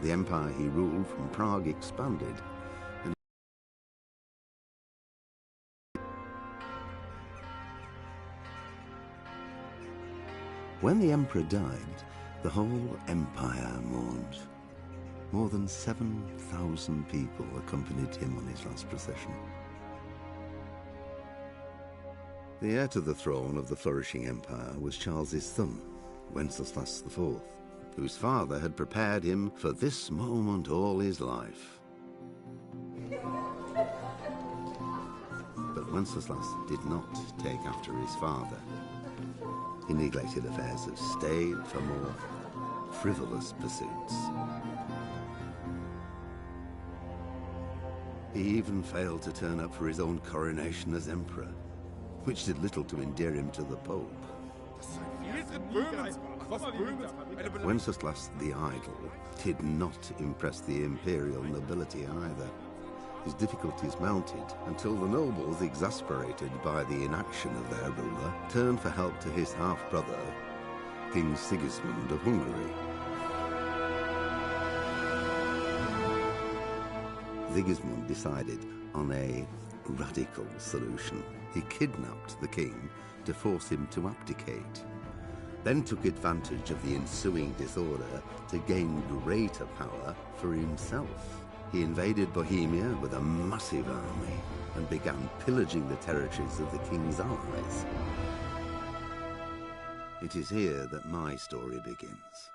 The empire he ruled from Prague expanded, and when the emperor died, the whole empire mourned. More than 7,000 people accompanied him on his last procession. The heir to the throne of the flourishing empire was Charles's son, Wenceslas IV, whose father had prepared him for this moment all his life. But Wenceslas did not take after his father. He neglected affairs of state for more frivolous pursuits. He even failed to turn up for his own coronation as emperor, which did little to endear him to the Pope. Wenceslas the Idle did not impress the imperial nobility either. His difficulties mounted until the nobles, exasperated by the inaction of their ruler, turned for help to his half-brother, King Sigismund of Hungary. Sigismund decided on a radical solution. He kidnapped the king to force him to abdicate, then took advantage of the ensuing disorder to gain greater power for himself. He invaded Bohemia with a massive army and began pillaging the territories of the king's allies. It is here that my story begins.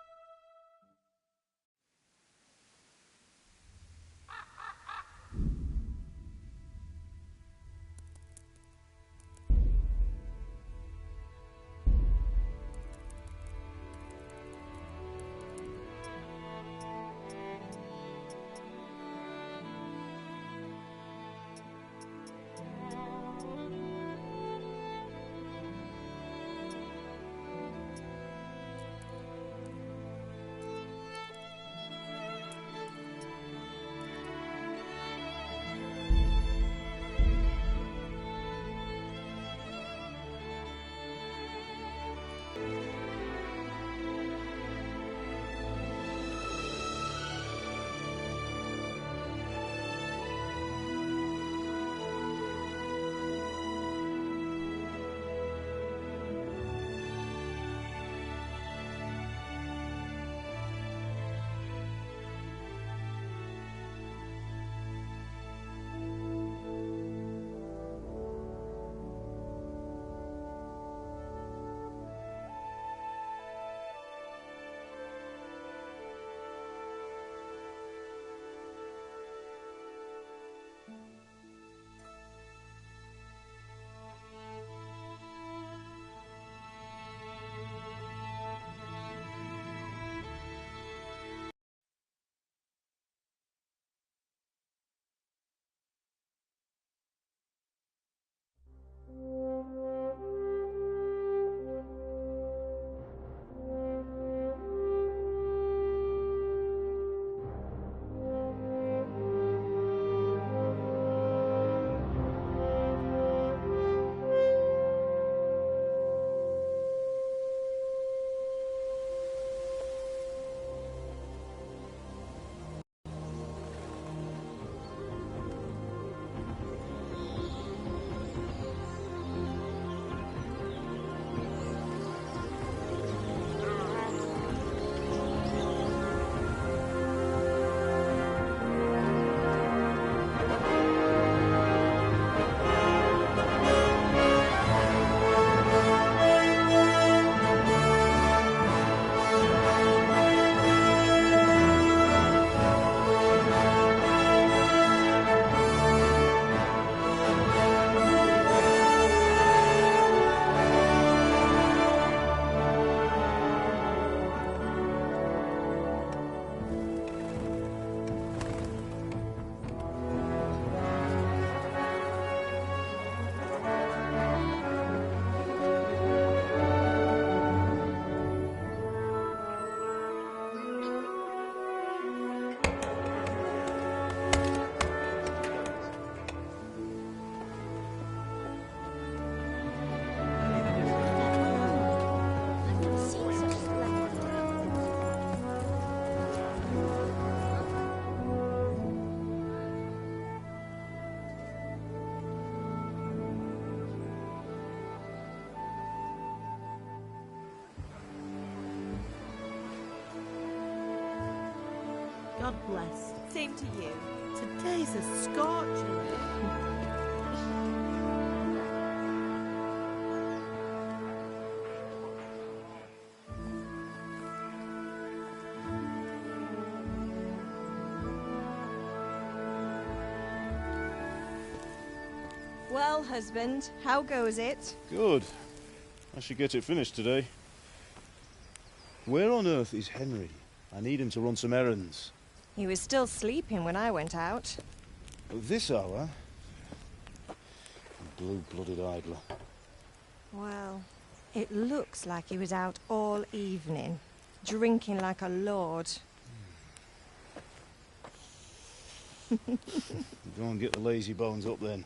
God bless. Same to you. Today's a scorcher, eh? Well, husband, how goes it? Good. I should get it finished today. Where on earth is Henry? I need him to run some errands. He was still sleeping when I went out. At this hour? Blue-blooded idler. Well, it looks like he was out all evening, drinking like a lord. Go and get the lazy bones up then.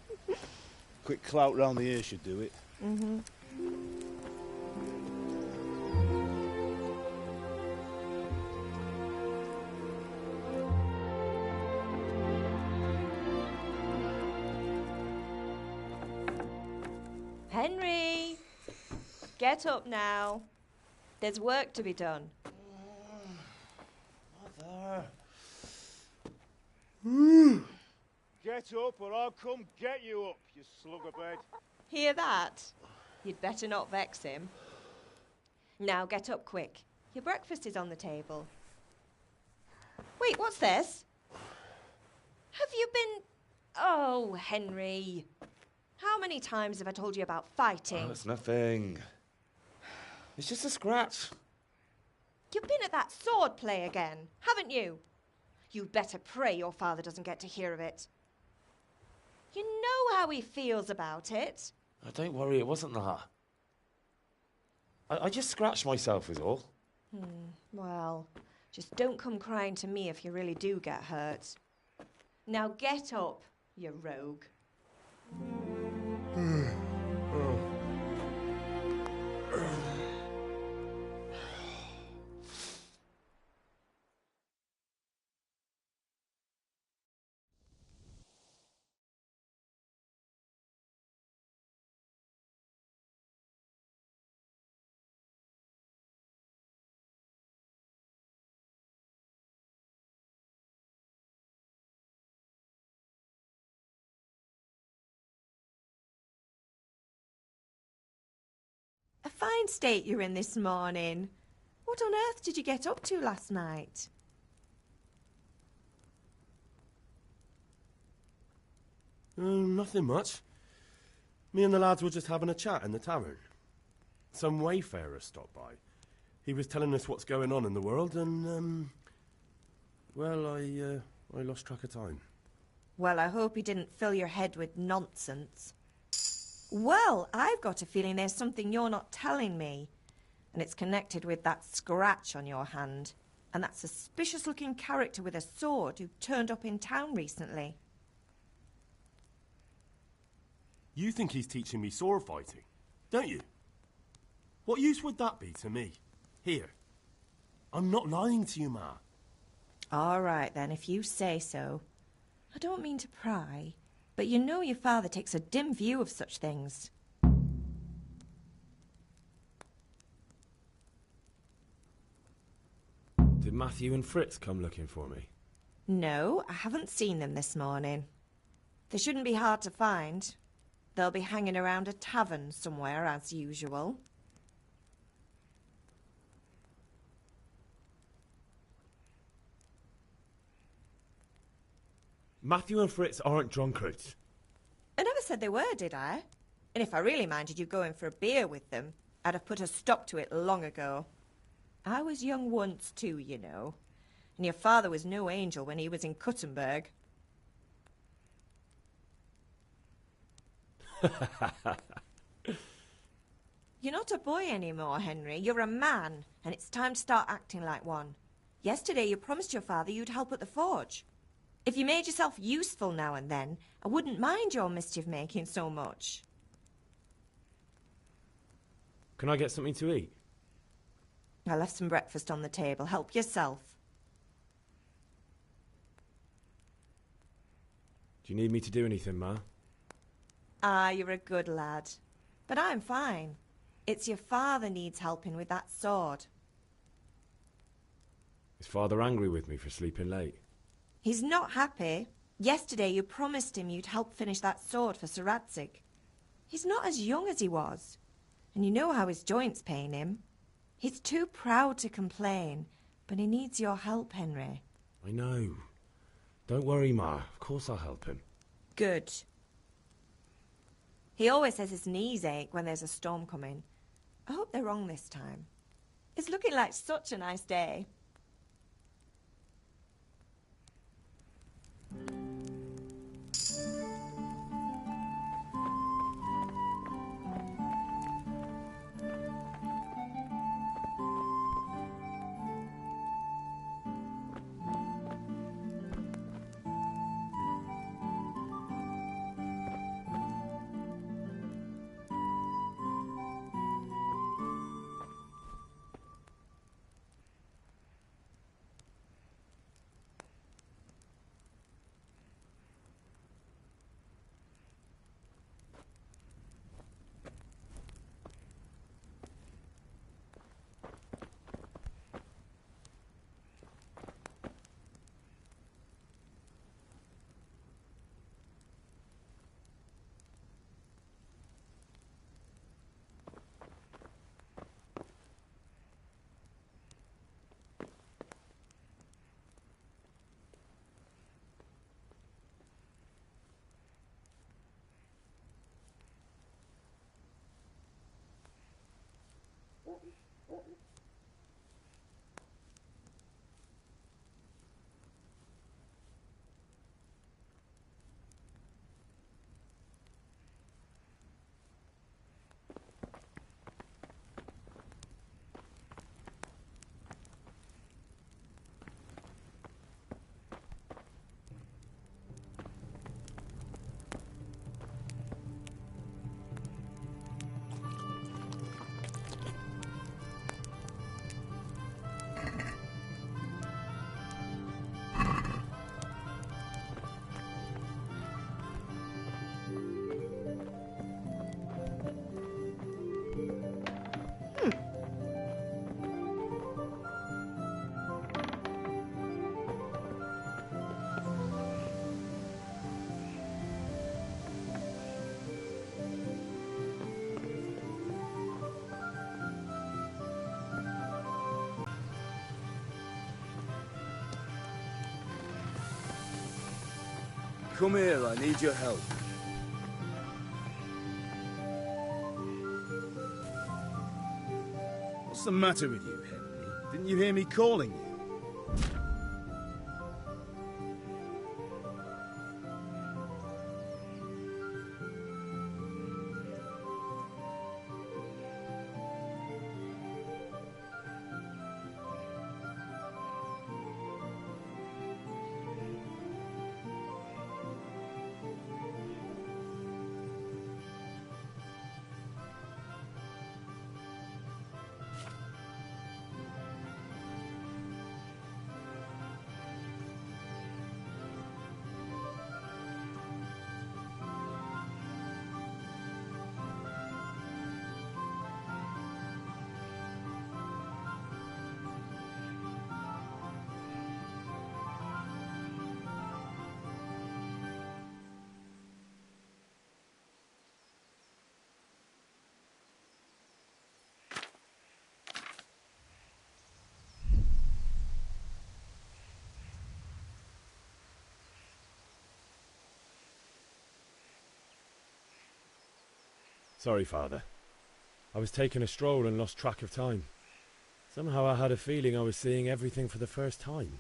Quick clout round the ear should do it. Mm-hmm. Henry! Get up now. There's work to be done. Mother. Get up or I'll come get you up, you slugabed. Hear that? You'd better not vex him. Now get up quick. Your breakfast is on the table. Wait, what's this? Have you been... Oh, Henry. How many times have I told you about fighting? Oh, it's nothing. It's just a scratch. You've been at that sword play again, haven't you? You'd better pray your father doesn't get to hear of it. You know how he feels about it. Oh, don't worry, it wasn't that. I just scratched myself is all. Well, just don't come crying to me if you really do get hurt. Now get up, you rogue. A fine state you're in this morning. What on earth did you get up to last night? Nothing much. Me and the lads were just having a chat in the tavern. Some wayfarer stopped by. He was telling us what's going on in the world and, well, I lost track of time. Well, I hope he didn't fill your head with nonsense. Well, I've got a feeling there's something you're not telling me. And it's connected with that scratch on your hand. And that suspicious-looking character with a sword who turned up in town recently. You think he's teaching me sword fighting, don't you? What use would that be to me? Here. I'm not lying to you, Ma. All right, then, if you say so. I don't mean to pry, but you know your father takes a dim view of such things. Did Matthew and Fritz come looking for me? No, I haven't seen them this morning. They shouldn't be hard to find. They'll be hanging around a tavern somewhere, as usual. Matthew and Fritz aren't drunkards. I never said they were, did I? And if I really minded you going for a beer with them, I'd have put a stop to it long ago. I was young once too, you know. And your father was no angel when he was in Cuttenberg. You're not a boy anymore, Henry. You're a man, and it's time to start acting like one. Yesterday you promised your father you'd help at the forge. If you made yourself useful now and then, I wouldn't mind your mischief-making so much. Can I get something to eat? I left some breakfast on the table. Help yourself. Do you need me to do anything, Ma? Ah, you're a good lad. But I'm fine. It's your father needs helping with that sword. Is Father angry with me for sleeping late? He's not happy. Yesterday you promised him you'd help finish that sword for Sir Radzig. He's not as young as he was, and you know how his joints pain him. He's too proud to complain, but he needs your help, Henry. I know. Don't worry, Ma. Of course I'll help him. Good. He always says his knees ache when there's a storm coming. I hope they're wrong this time. It's looking like such a nice day. Come here, I need your help. What's the matter with you, Henry? Didn't you hear me calling you? Sorry, Father. I was taking a stroll and lost track of time. Somehow I had a feeling I was seeing everything for the first time.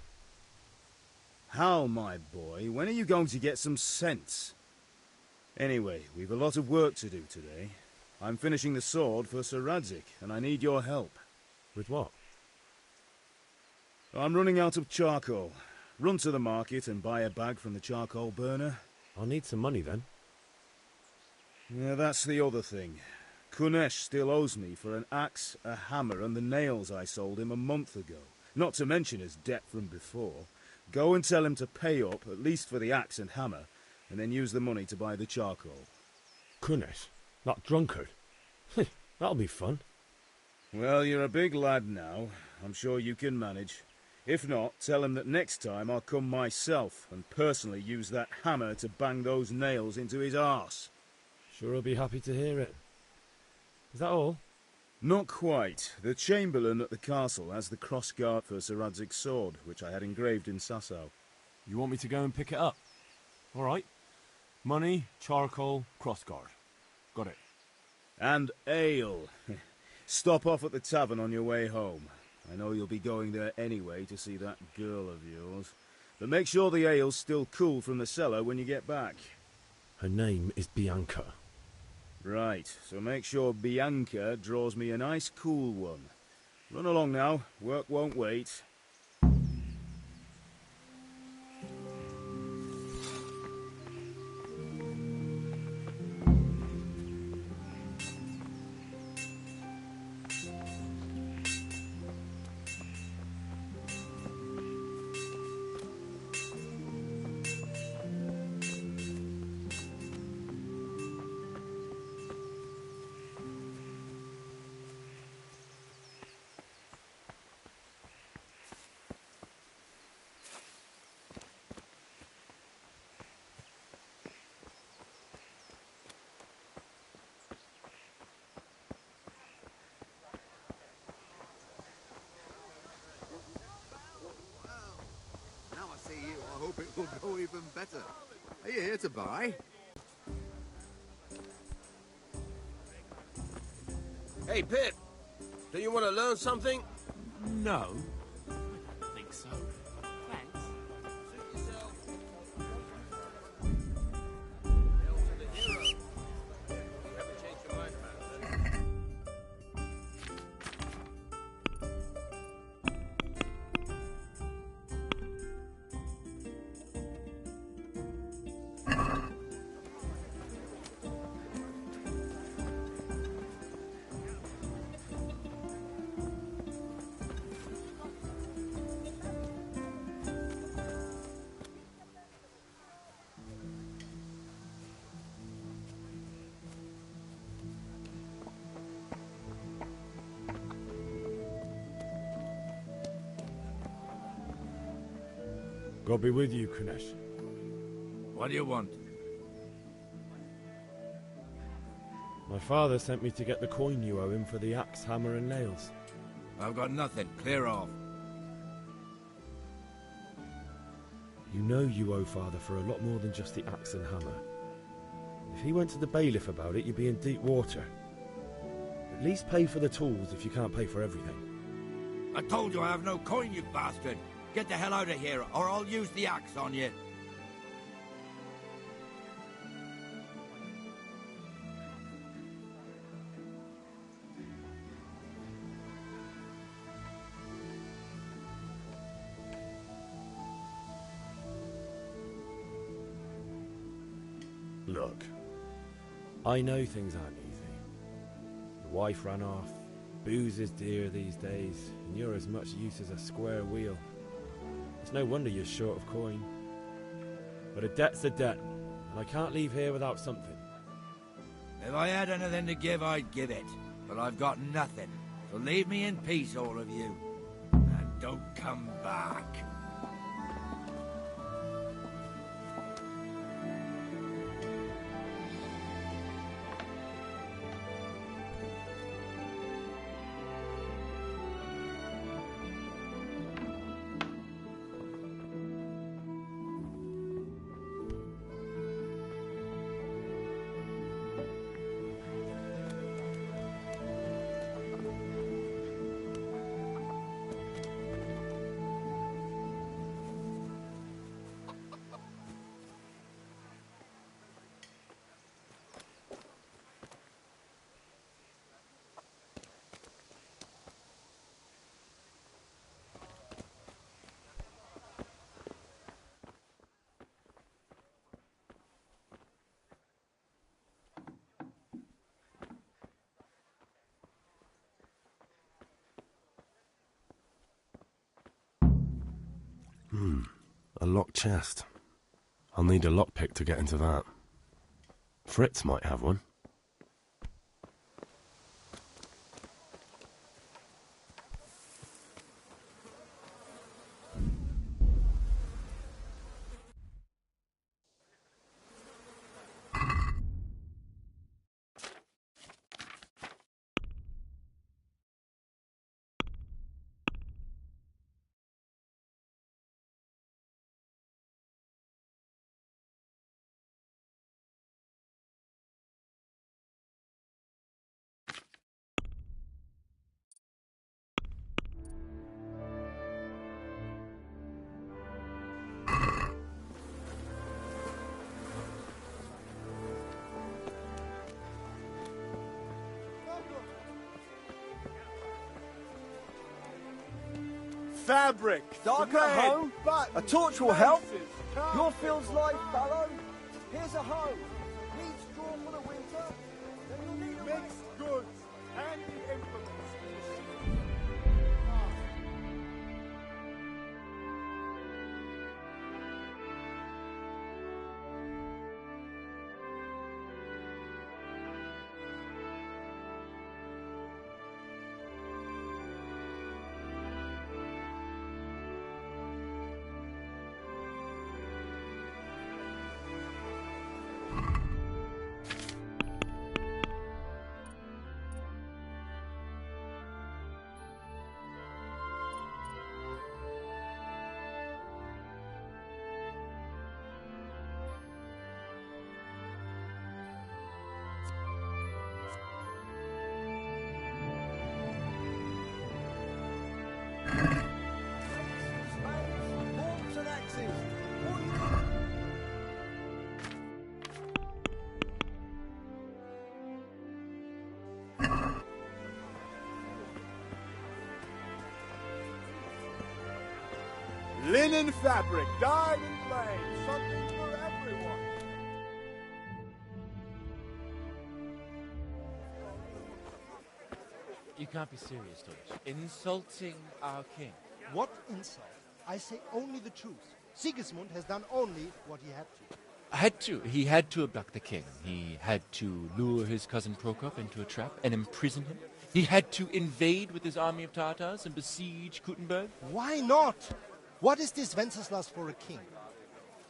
How, my boy? When are you going to get some sense? Anyway, we've a lot of work to do today. I'm finishing the sword for Sir Radzig, and I need your help. With what? I'm running out of charcoal. Run to the market and buy a bag from the charcoal burner. I'll need some money then. Yeah, that's the other thing. Kunesh still owes me for an axe, a hammer, and the nails I sold him a month ago. Not to mention his debt from before. Go and tell him to pay up, at least for the axe and hammer, and then use the money to buy the charcoal. Kunesh? That drunkard? That'll be fun. Well, you're a big lad now. I'm sure you can manage. If not, tell him that next time I'll come myself and personally use that hammer to bang those nails into his arse. Sure, I'll be happy to hear it. Is that all? Not quite. The Chamberlain at the castle has the crossguard for Sir Radzig's sword, which I had engraved in Sasau. You want me to go and pick it up? All right. Money, charcoal, crossguard. Got it. And ale. Stop off at the tavern on your way home. I know you'll be going there anyway to see that girl of yours. But make sure the ale's still cool from the cellar when you get back. Her name is Bianca. Right, so make sure Bianca draws me a nice cool one. Run along now, work won't wait. Now I see you, I hope it will go even better. Are you here to buy? Hey, Pip, do you want to learn something? No. I don't think so. Thanks. God be with you, Kunesh. What do you want? My father sent me to get the coin you owe him for the axe, hammer and nails. I've got nothing. Clear off. You know you owe father for a lot more than just the axe and hammer. If he went to the bailiff about it, you'd be in deep water. At least pay for the tools if you can't pay for everything. I told you I have no coin, you bastard. Get the hell out of here, or I'll use the axe on you. Look, I know things aren't easy. The wife ran off, booze is dear these days, and you're as much use as a square wheel. It's no wonder you're short of coin. But a debt's a debt, and I can't leave here without something. If I had anything to give, I'd give it. But I've got nothing. So leave me in peace, all of you. And don't come back. A locked chest. I'll need a lockpick to get into that. Fritz might have one. fabric. Dark at home? A torch will help. Your field's life, fallow. Here's a hoe. Need straw for the winter. Then you'll need a Mixed goods and the implements. forks and axes. Linen fabric, dyed in flame, something for everyone. You can't be serious, Deutsch. Insulting our king. What insult? I say only the truth. Sigismund has done only what he had to. Had to. He had to abduct the king. He had to lure his cousin Prokop into a trap and imprison him. He had to invade with his army of Tartars and besiege Kuttenberg. Why not? What is this Wenceslas for a king?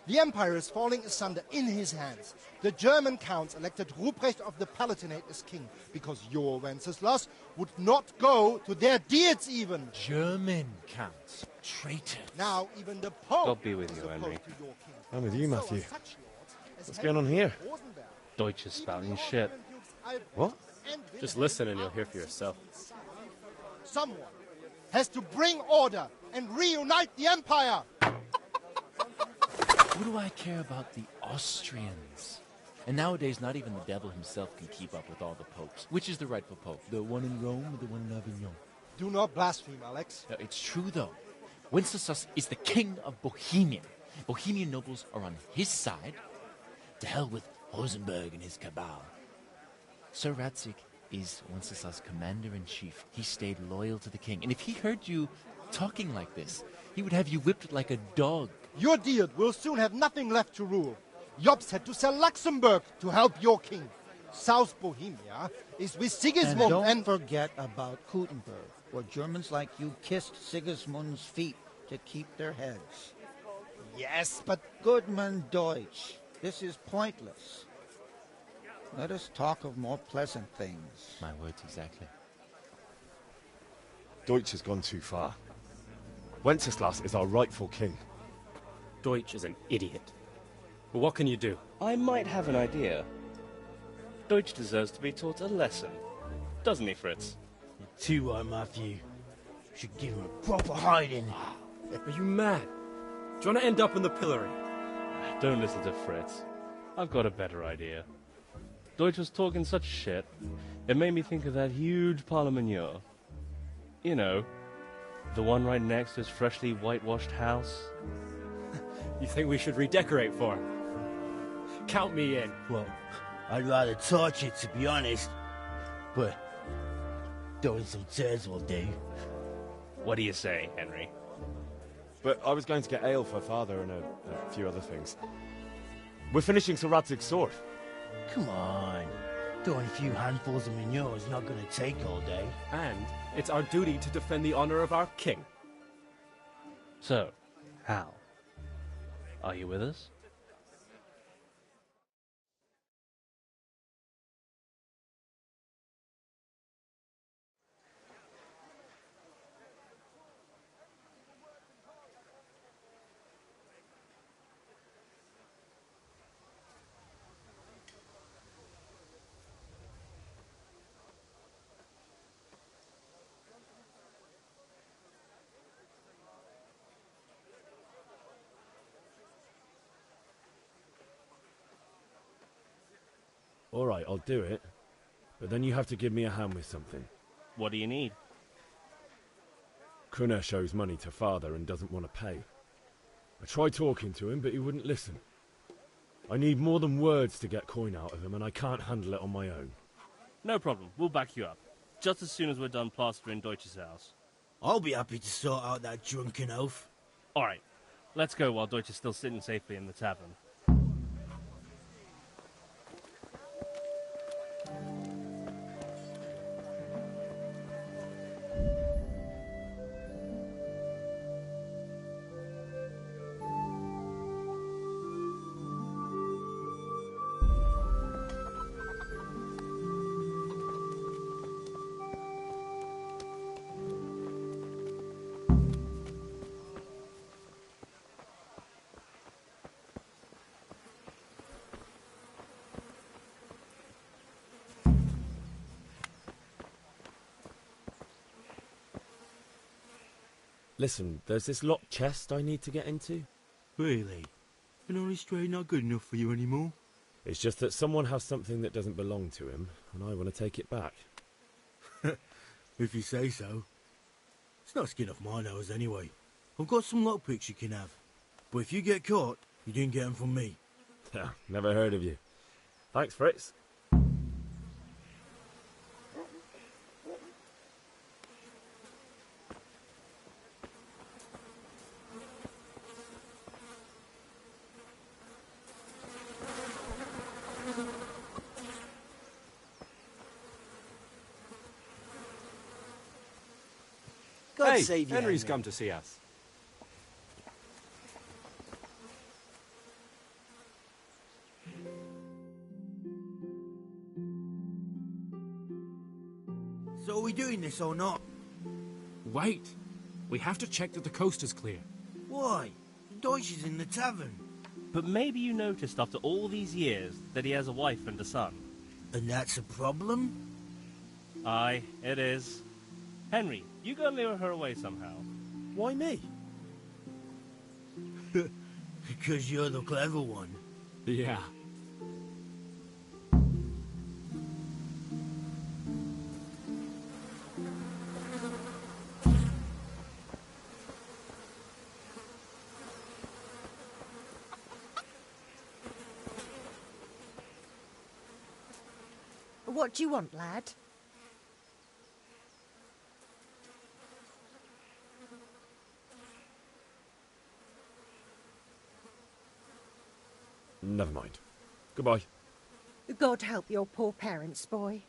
The empire is falling asunder in his hands. The German counts elected Ruprecht of the Palatinate as king because your Wenceslas would not go to their deeds even. German counts. Traitors. Now even the Pope God be with is you, opposed Henry. to your king. I'm with you, So are Matthew. such lords as What's going on here? Rosenberg, Deutsch is spouting shit. What? and Just Wilhelm listen and you'll hear for yourself. Someone has to bring order and reunite the empire. What do I care about the Austrians? And nowadays, not even the devil himself can keep up with all the popes. Which is the rightful pope? The one in Rome or the one in Avignon? Do not blaspheme, Alex. No, it's true, though. Wenceslas is the king of Bohemia. Bohemian nobles are on his side. To hell with Rosenberg and his cabal. Sir Radzik is Wenceslas' commander-in-chief. He stayed loyal to the king. And if he heard you talking like this, he would have you whipped like a dog. Your Diet will soon have nothing left to rule. Jobst had to sell Luxembourg to help your king. South Bohemia is with Sigismund And don't forget about Kuttenberg, where Germans like you kissed Sigismund's feet to keep their heads. Yes, but Goodman Deutsch, this is pointless. Let us talk of more pleasant things. My words exactly. Deutsch has gone too far. Wenceslas is our rightful king. Deutsch is an idiot. But what can you do? I might have an idea. Deutsch deserves to be taught a lesson. Doesn't he, Fritz? Too right, Matthew. Should give him a proper hiding. Are you mad? Do you want to end up in the pillory? Don't listen to Fritz. I've got a better idea. Deutsch was talking such shit, it made me think of that huge parliament. You know, the one right next to his freshly whitewashed house. You think we should redecorate for him? Count me in. Well, I'd rather torch it, to be honest. But throwing some tears will do. What do you say, Henry? But I was going to get ale for father and a few other things. We're finishing Sir Radzig's sword. Come on. Throwing a few handfuls of manure is not going to take all day. And it's our duty to defend the honor of our king. So, Hal, are you with us? All right, I'll do it. But then you have to give me a hand with something. What do you need? Kunesh owes money to father and doesn't want to pay. I tried talking to him, but he wouldn't listen. I need more than words to get coin out of him, and I can't handle it on my own. No problem. We'll back you up. Just as soon as we're done plastering Deutsch's house. I'll be happy to sort out that drunken oaf. All right. Let's go while Deutsch is still sitting safely in the tavern. Listen, there's this locked chest I need to get into. Really? An honest trade not good enough for you anymore? It's just that someone has something that doesn't belong to him, and I want to take it back. If you say so. It's not skin off my nose anyway. I've got some lockpicks you can have. But if you get caught, you didn't get them from me. Never heard of you. Thanks, Fritz. God hey, save you, Henry's Henry. come to see us. So are we doing this or not? Wait. We have to check that the coast is clear. Why? Deutsch is in the tavern. But maybe you noticed after all these years that he has a wife and a son. And that's a problem? Aye, it is. Henry, you go and lure her away somehow. Why me? Because you're the clever one. Yeah. What do you want, lad? Never mind. Goodbye. God help your poor parents, boy.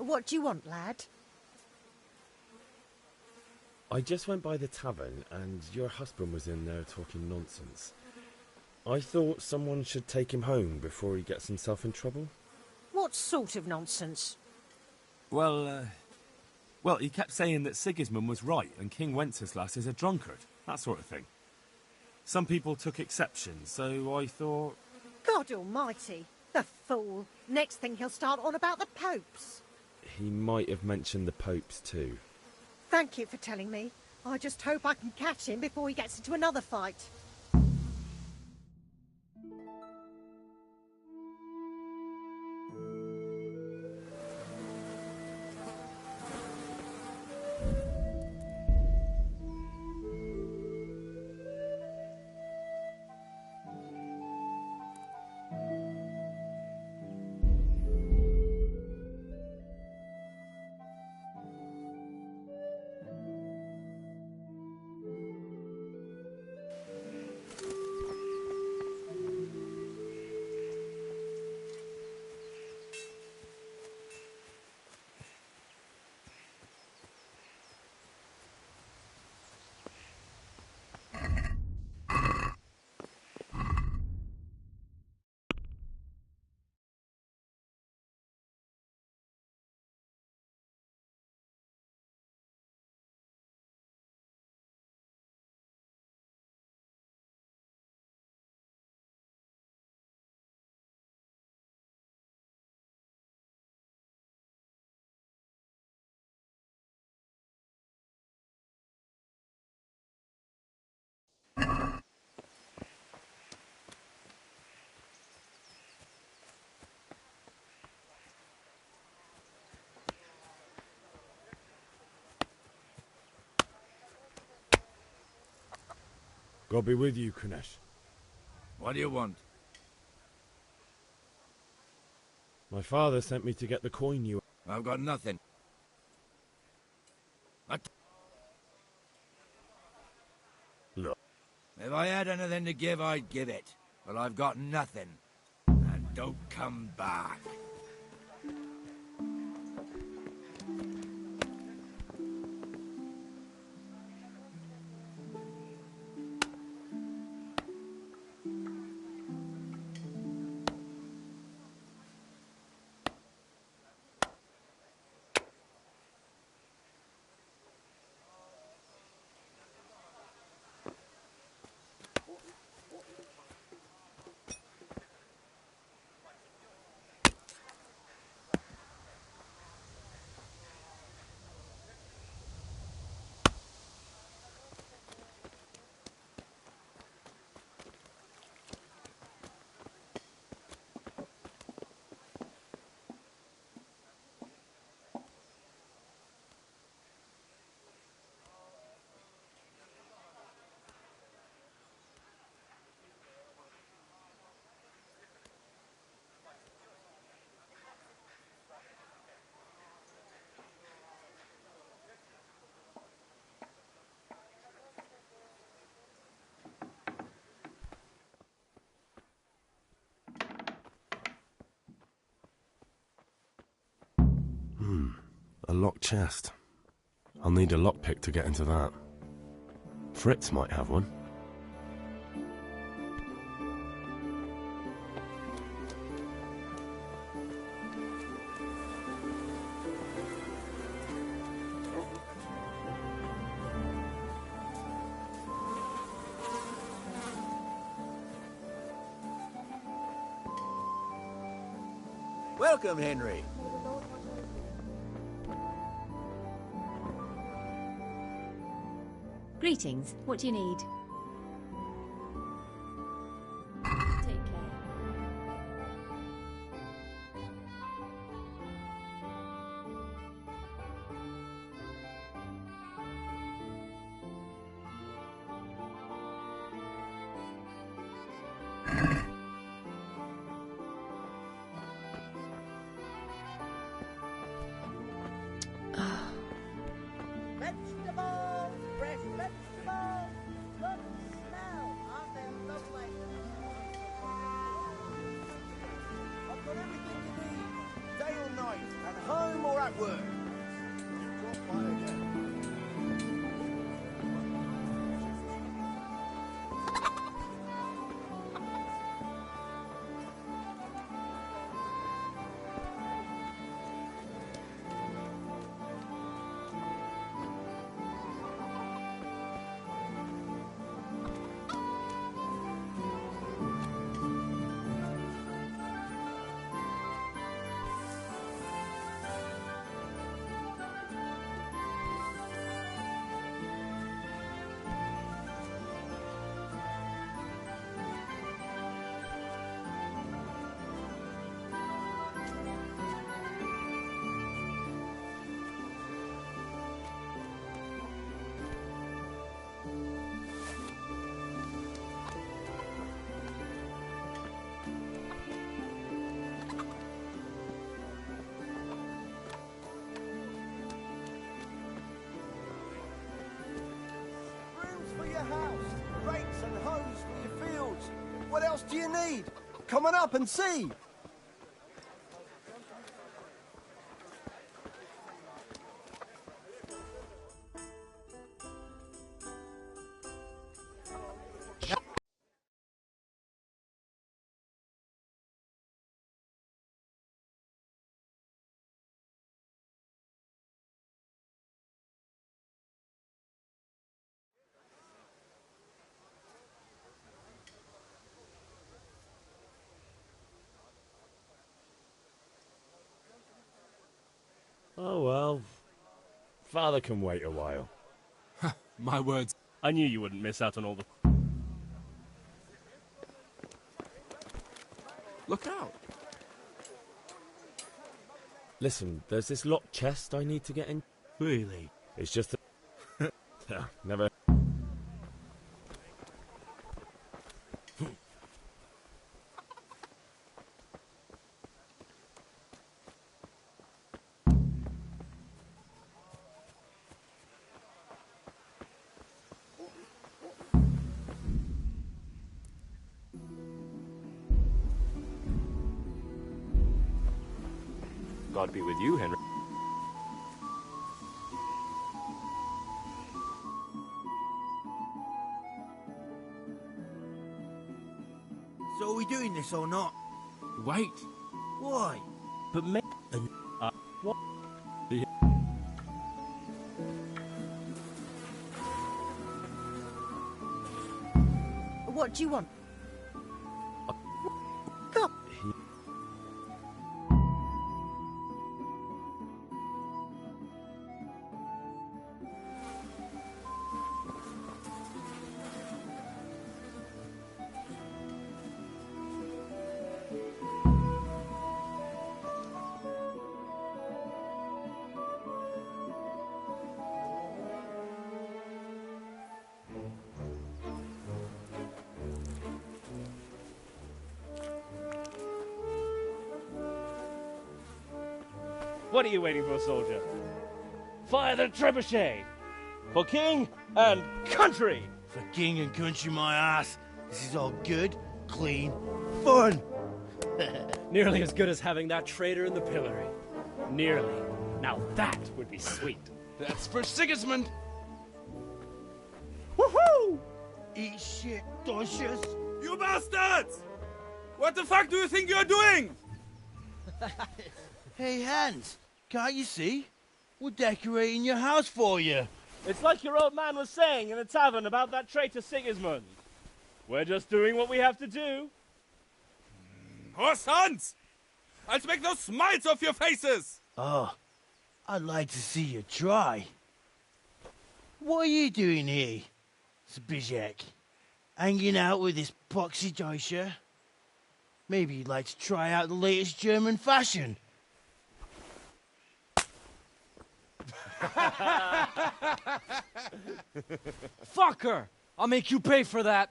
What do you want, lad? I just went by the tavern and your husband was in there talking nonsense. I thought someone should take him home before he gets himself in trouble. What sort of nonsense? Well, he kept saying that Sigismund was right and King Wenceslas is a drunkard, that sort of thing. Some people took exception, so I thought... God almighty, the fool. Next thing he'll start on about the popes. He might have mentioned the popes too. Thank you for telling me. I just hope I can catch him before he gets into another fight. God be with you, Kunesh. What do you want? My father sent me to get the coin you... I've got nothing. Look. If I had anything to give, I'd give it. But I've got nothing. And don't come back. A locked chest. I'll need a lockpick to get into that. Fritz might have one. Welcome, Henry. Greetings. What do you need? Take care. Vegetables! Fresh vegetables! artwork. Brooms for your house, rakes and hoes for your fields. What else do you need? Come on up and see. Oh well. Father can wait a while. My words. I knew you wouldn't miss out on all the... Look out! Listen, there's this locked chest I need to get in. Really? It's just that... Never... God be with you, Henry. So are we doing this or not? Wait. Why? But me... what? What do you want? Come. What are you waiting for, soldier? Fire the trebuchet! For king and country! For king and country, my ass. This is all good, clean, fun. Nearly as good as having that traitor in the pillory. Nearly. Now that would be sweet. That's for Sigismund! Woohoo! Eat shit, dodgers. You bastards! What the fuck do you think you're doing? Hey, Hans, can't you see? We're decorating your house for you. It's like your old man was saying in the tavern about that traitor Sigismund. We're just doing what we have to do. Horse Hans! I'll make those smiles off your faces! Oh, I'd like to see you try. What are you doing here, Zbigniew? Hanging out with this poxy Deutscher? Maybe you'd like to try out the latest German fashion. Fuck her! I'll make you pay for that.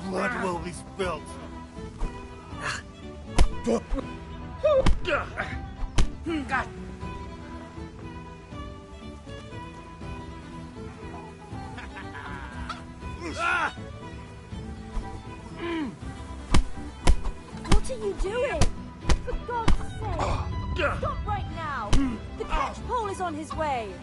Blood will be spilled. God. What are you doing? For God's sake! Stop right now! The catch pole is on his way!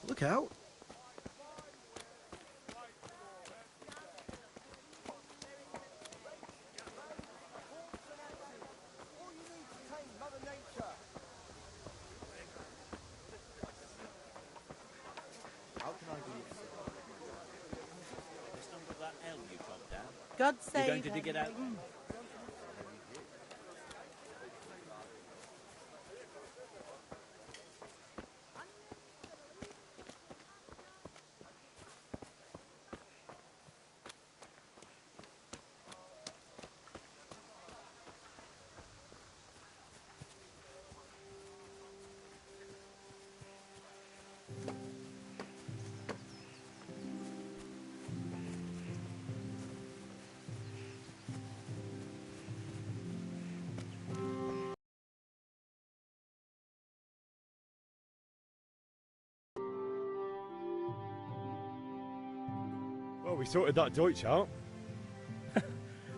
Look out. How can I be of service? The stump of that elm you chopped down. God You're save going to dig it out? Well, we sorted that Deutsch out.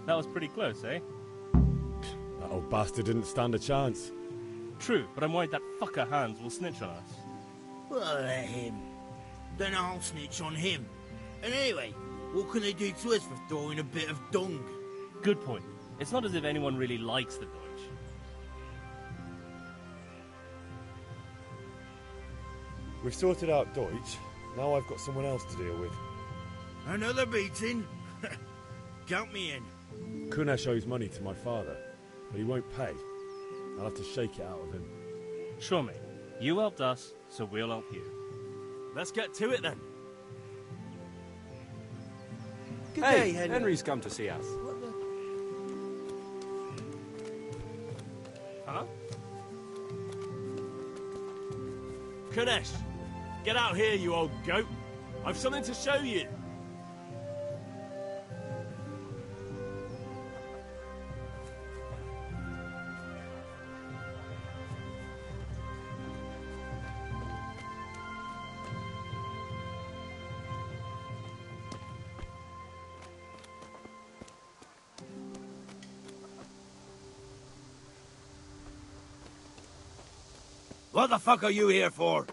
That was pretty close, eh? That old bastard didn't stand a chance. True, but I'm worried that fucker Hans will snitch on us. Well, let him. Then I'll snitch on him. And anyway, what can they do to us for throwing a bit of dung? Good point. It's not as if anyone really likes the Deutsch. We've sorted out Deutsch. Now I've got someone else to deal with. Another beating? Count me in. Kunesh owes money to my father, but he won't pay. I'll have to shake it out of him. Sure, mate. You helped us, so we'll help you. Let's get to it then. Good Hey, day, Henry. Henry's come to see us. Huh? Kunesh, get out here, you old goat. I've something to show you. What the fuck are you here for?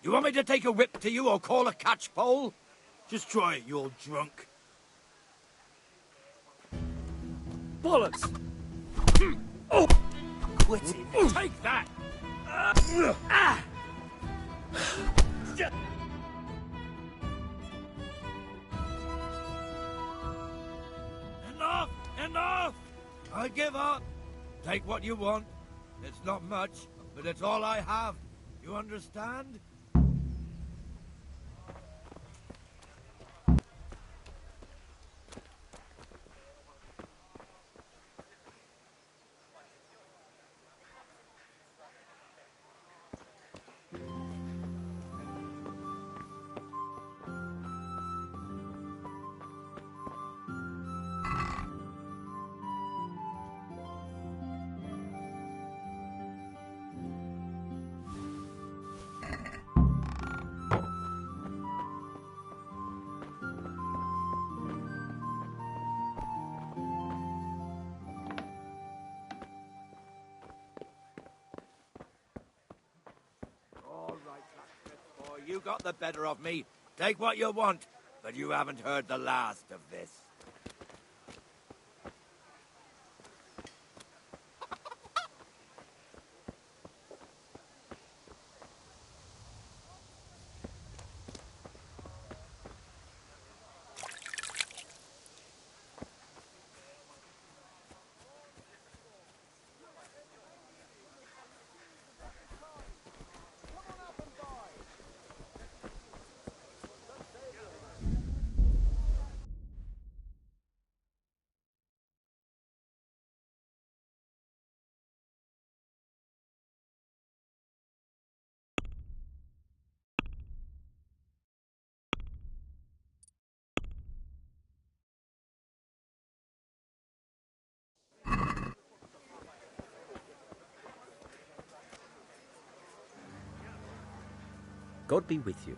You want me to take a whip to you or call a catch pole? Just try it, you old drunk. Bollocks! Oh! Quit it. Take that! Enough! Enough! I give up. Take what you want. It's not much, but it's all I have. You understand? All right, Blacksmith boy, you got the better of me. Take what you want, but you haven't heard the last of this. God be with you.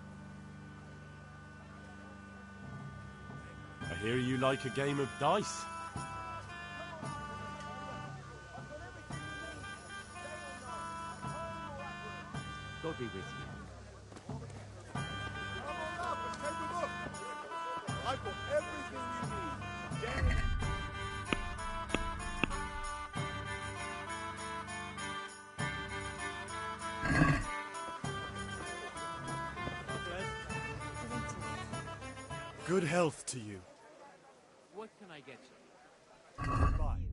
I hear you like a game of dice. God be with you. I've got everything you need. Good health to you. What can I get you? Bye.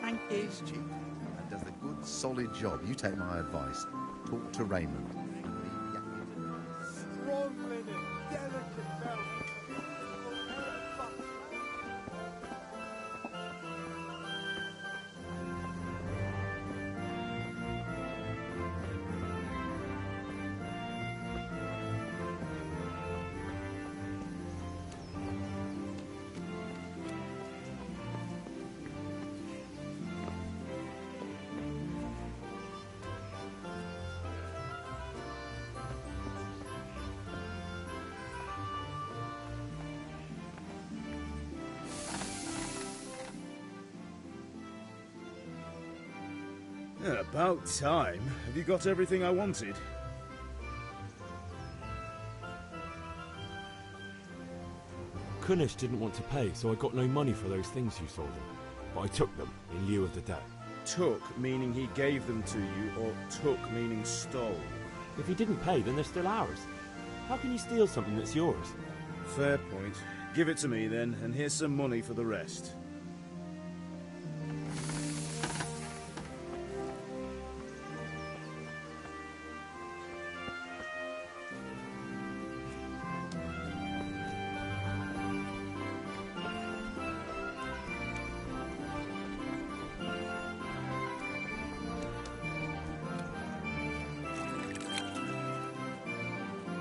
Thank you. He's cheap and does a good, solid job. You take my advice. Talk to Raymond. Strong linen, delicate velvet. Yeah, about time. Have you got everything I wanted? Kunish didn't want to pay, so I got no money for those things you sold him. But I took them in lieu of the debt. Took, meaning he gave them to you, or took, meaning stole? If he didn't pay, then they're still ours. How can you steal something that's yours? Fair point. Give it to me then, and here's some money for the rest.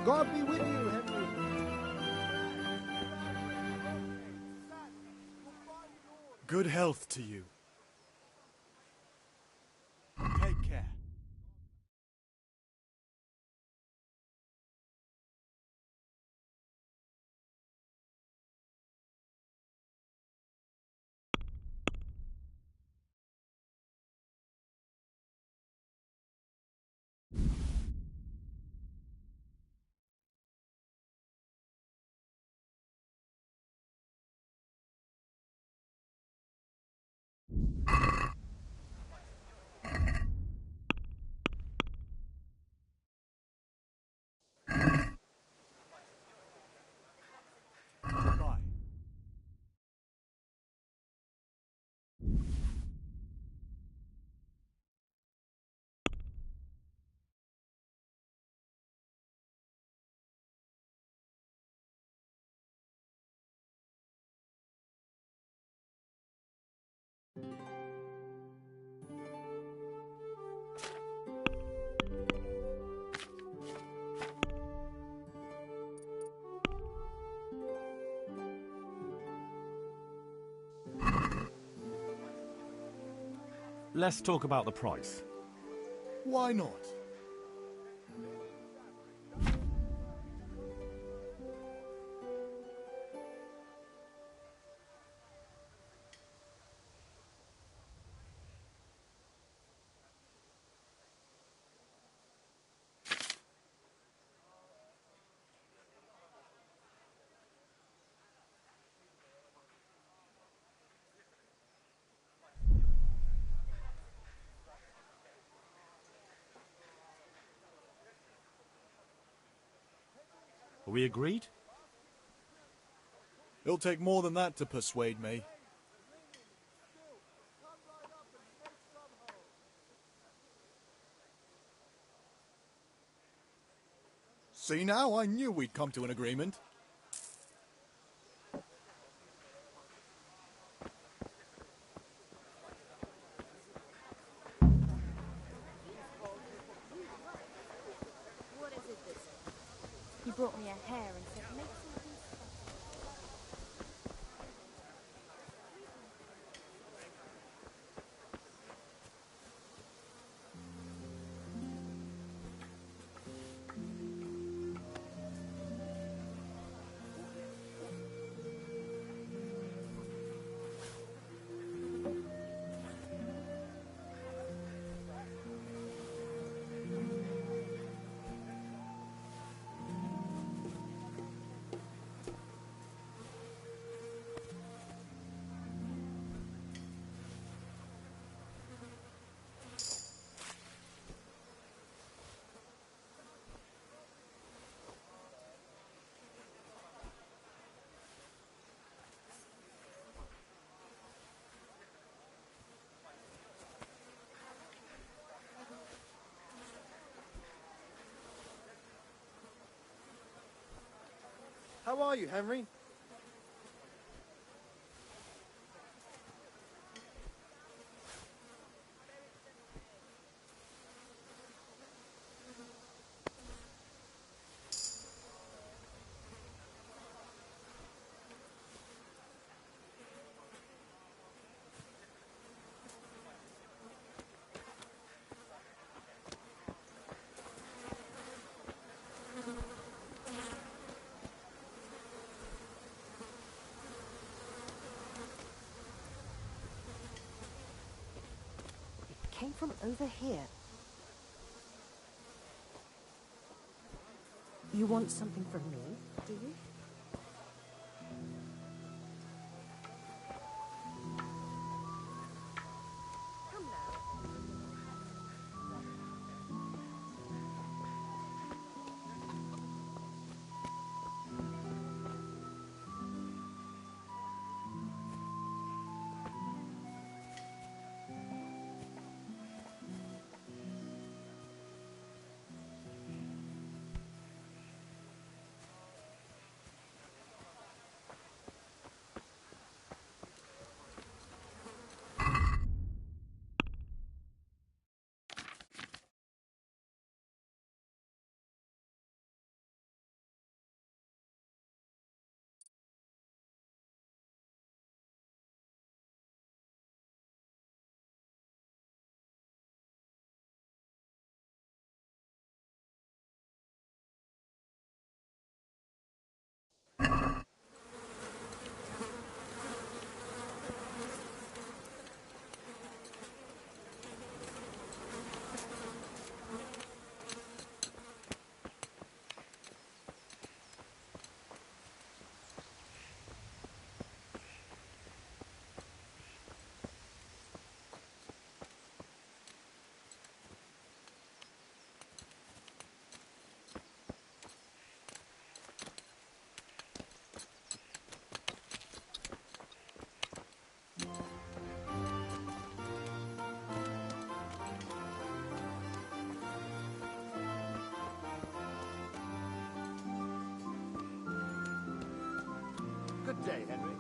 God be with you, Henry. Good health to you. let's talk about the price. Why not? Are we agreed? It'll take more than that to persuade me. See now, I knew we'd come to an agreement. What is it this? He brought me a hair and said, make something How are you, Henry? Came from over here. You want something from me, do you? Come now. Good day, Henry.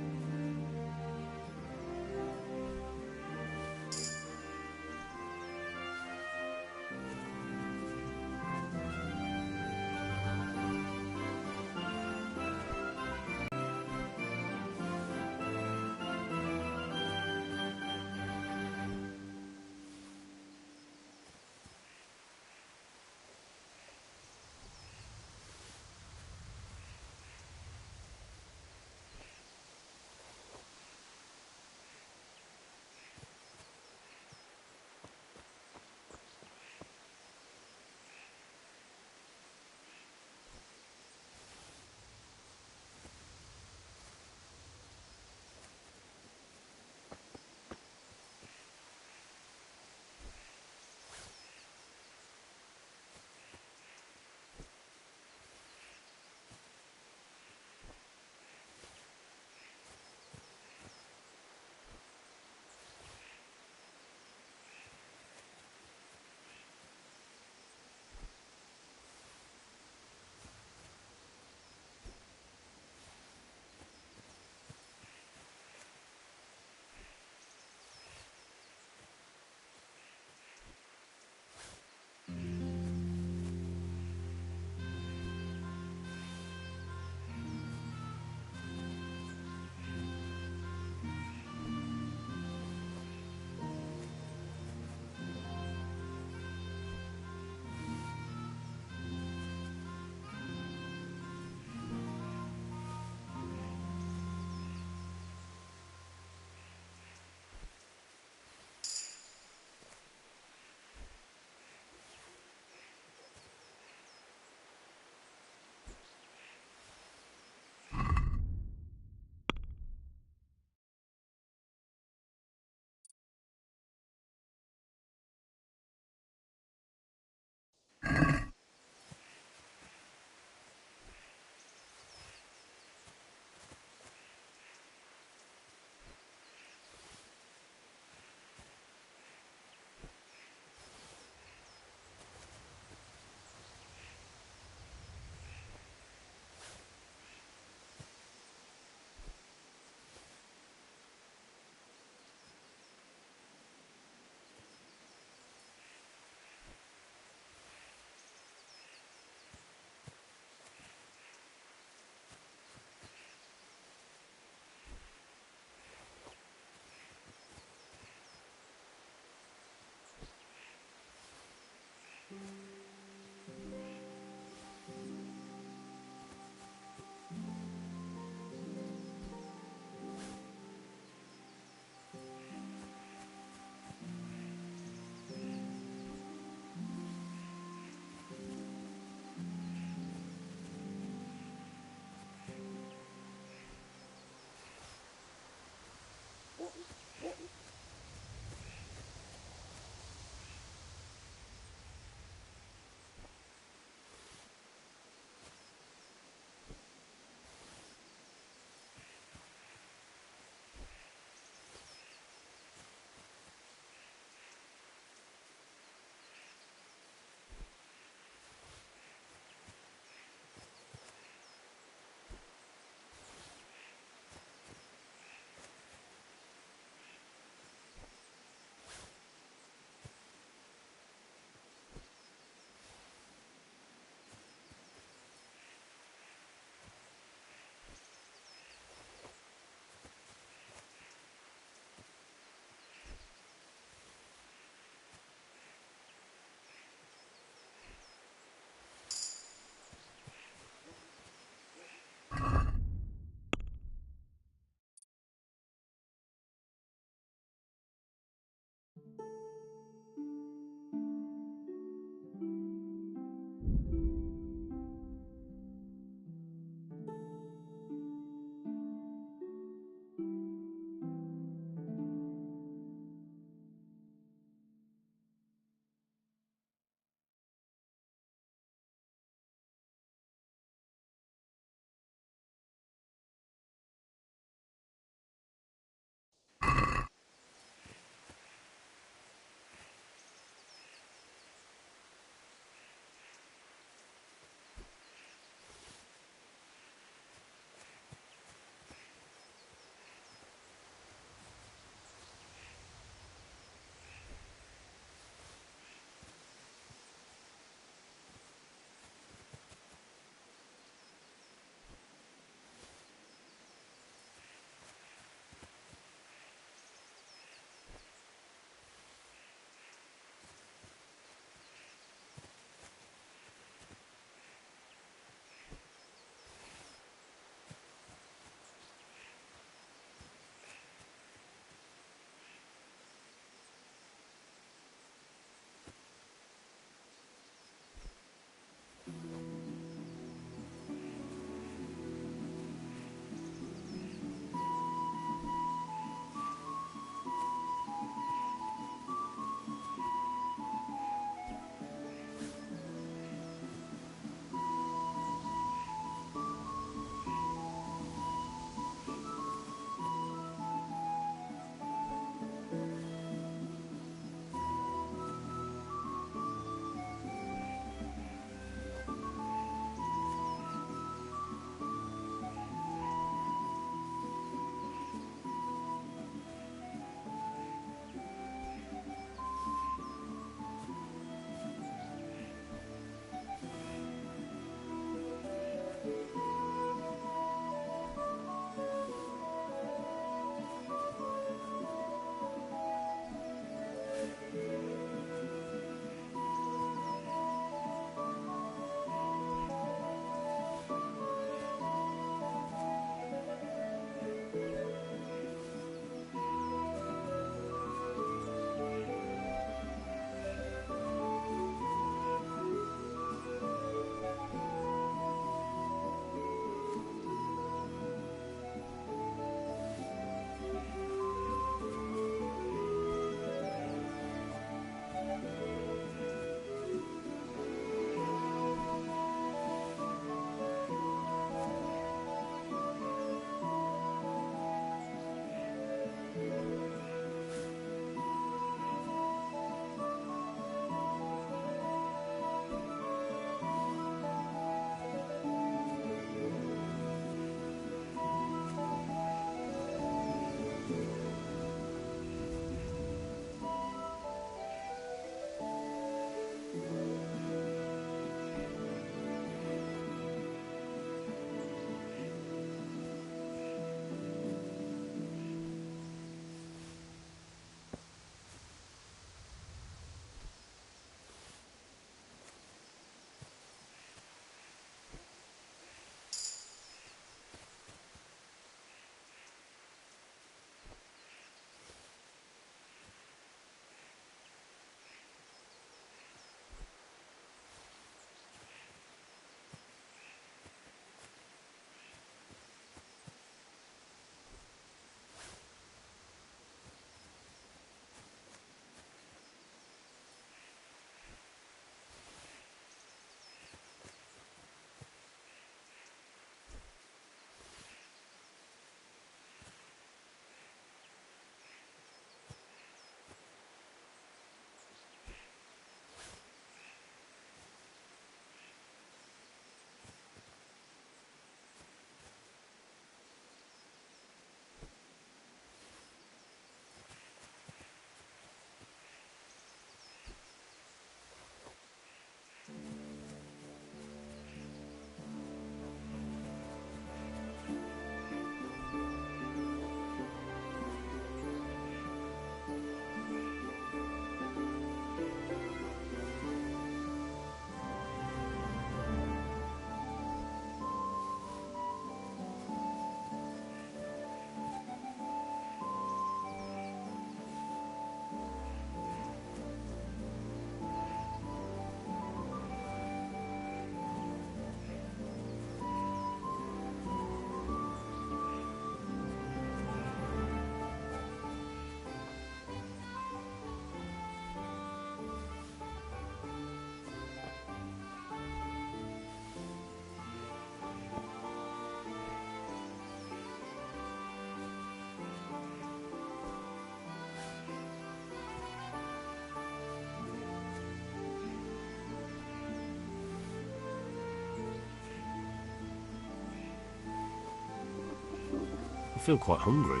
feel quite hungry.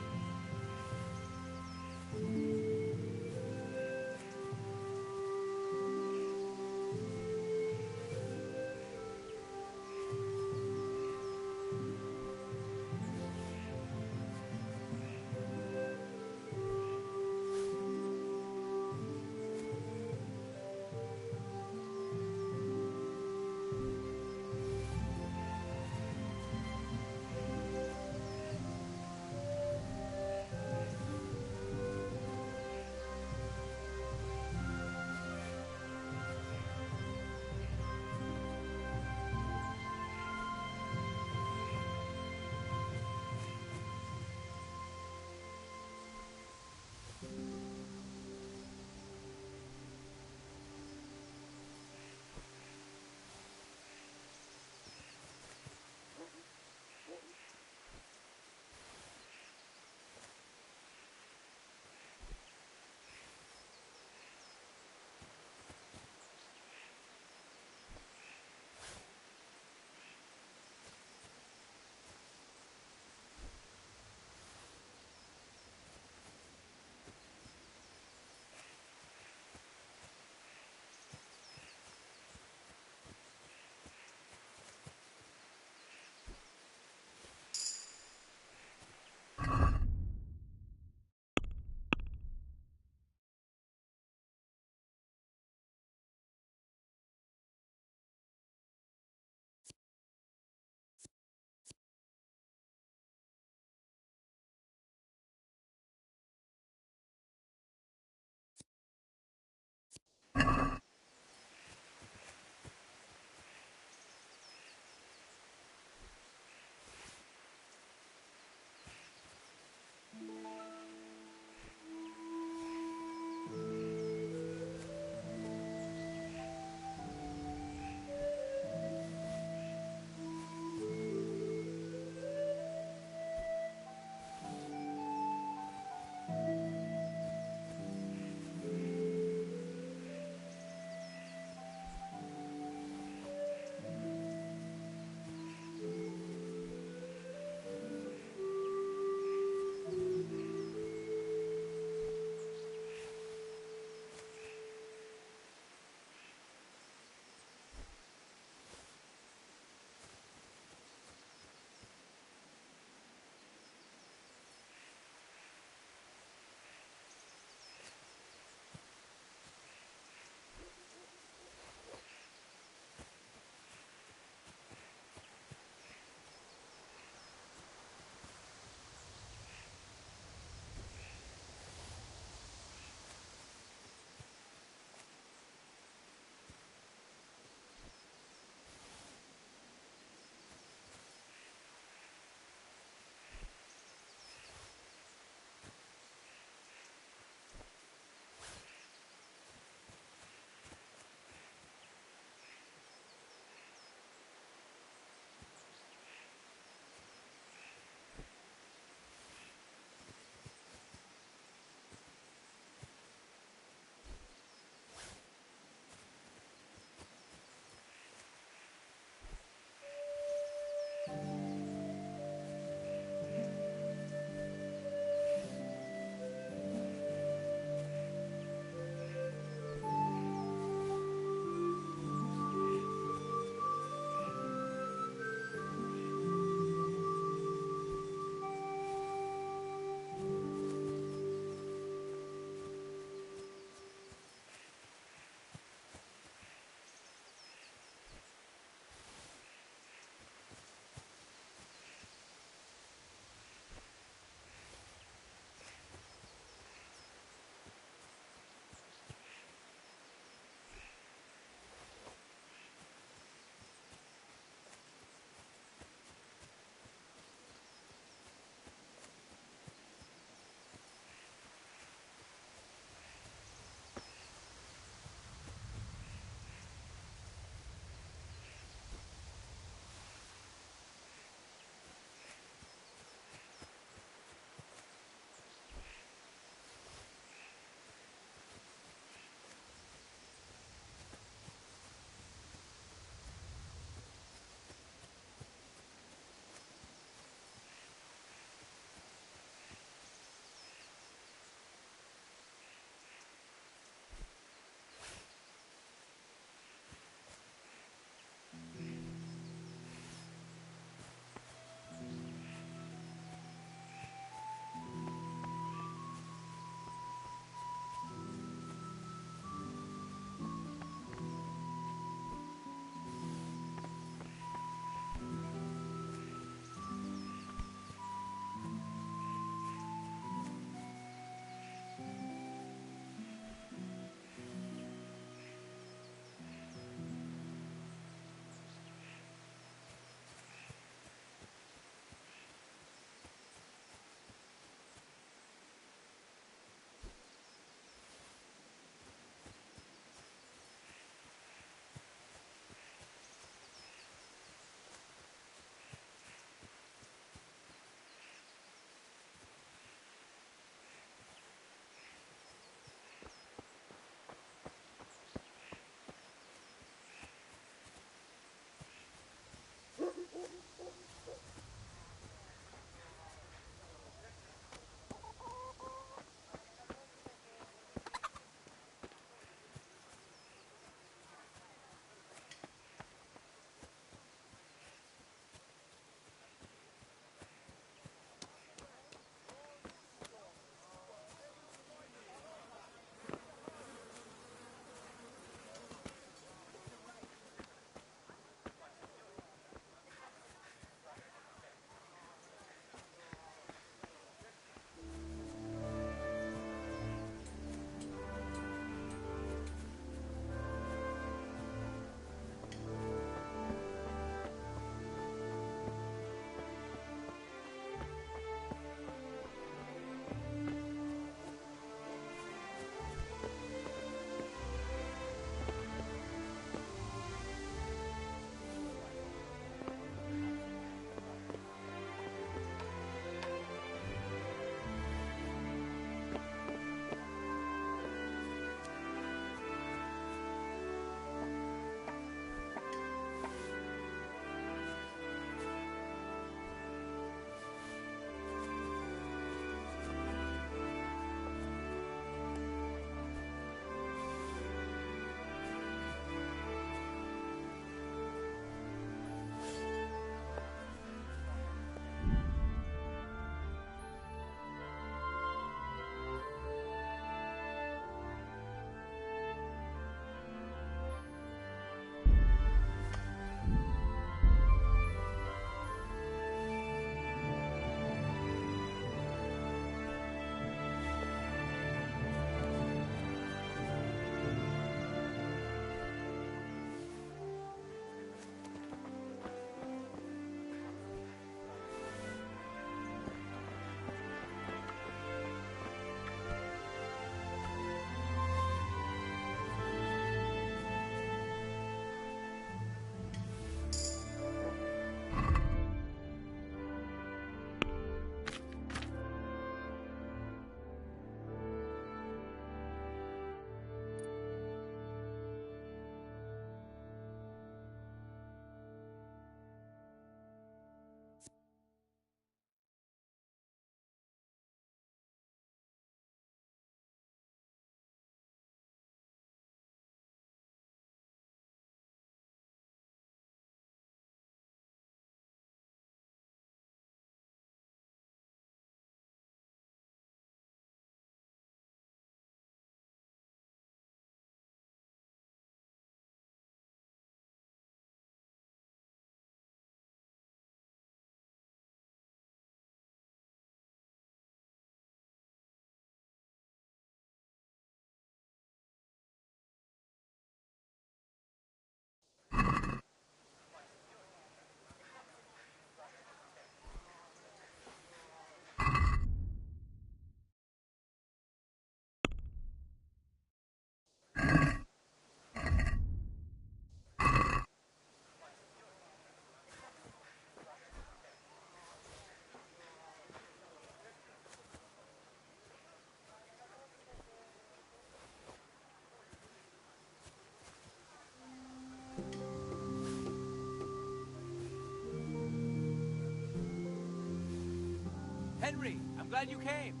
Henry, I'm glad you came.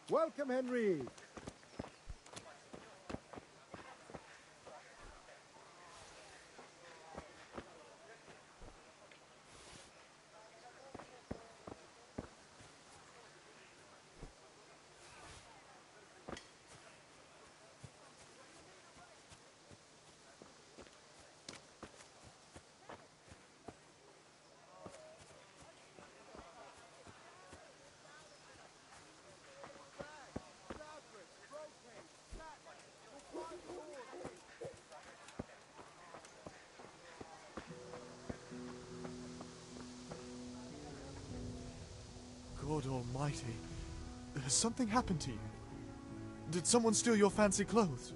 Welcome, Henry. God almighty. Has something happened to you? Did someone steal your fancy clothes?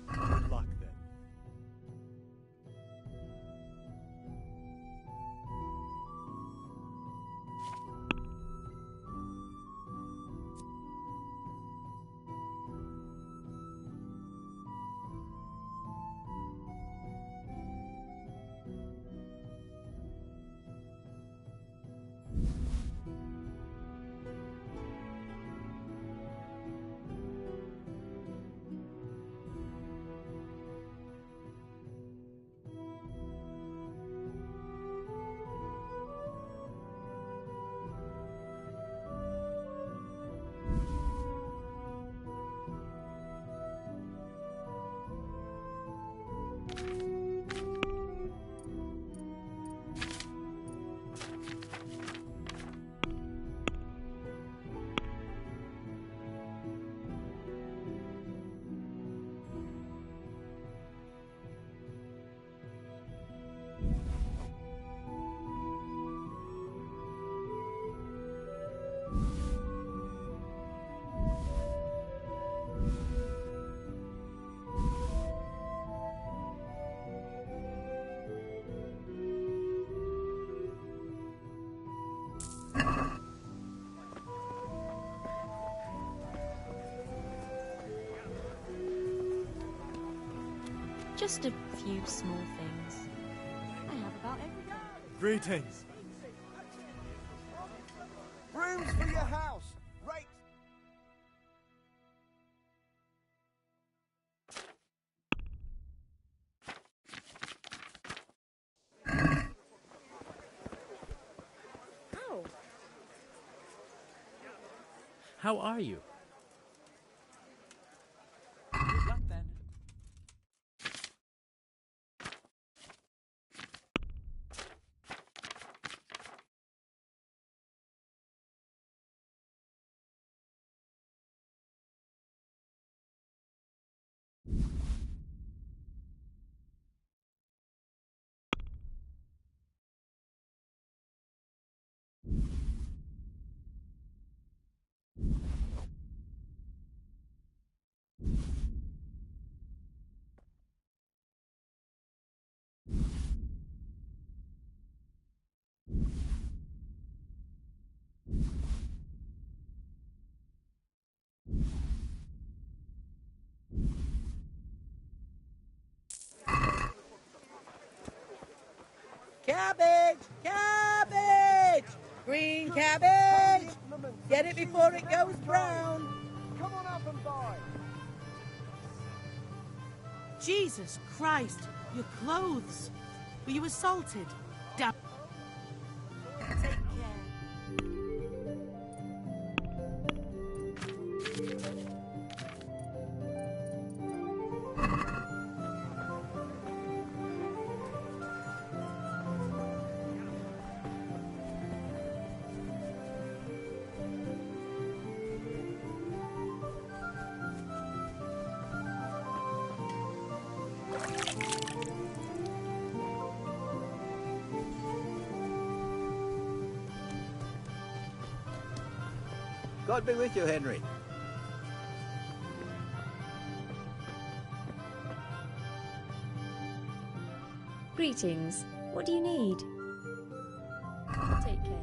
Good luck, then. Just a few small things. I have about everything. Greetings. Rooms for your house. Right. Oh. How are you? Good luck then. Cabbage! Cabbage! Green cabbage! Get it before it goes brown. Come on up and buy. Jesus Christ! Your clothes! Were you assaulted? Damn. Take care. God be with you, Henry. Greetings. What do you need? Take care.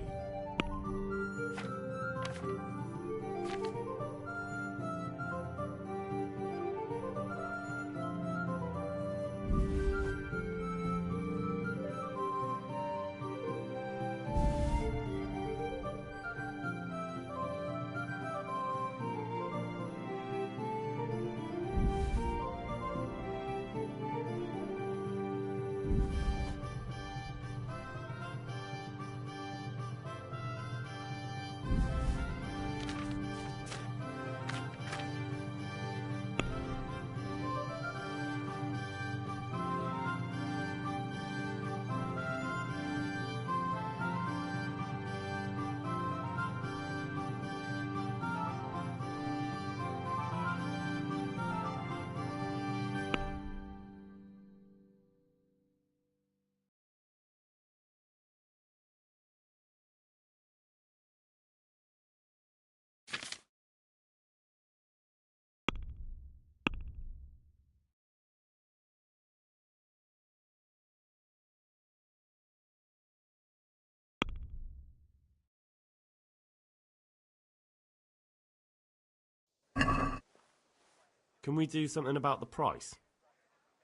Can we do something about the price?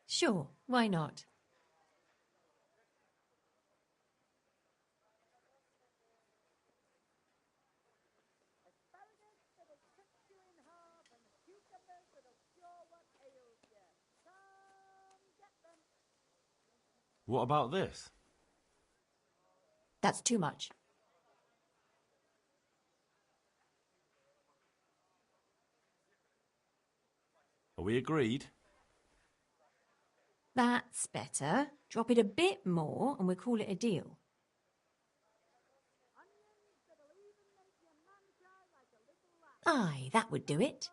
Sure, why not? What about this? That's too much. Are we agreed? That's better. Drop it a bit more and we'll call it a deal. Aye, that would do it.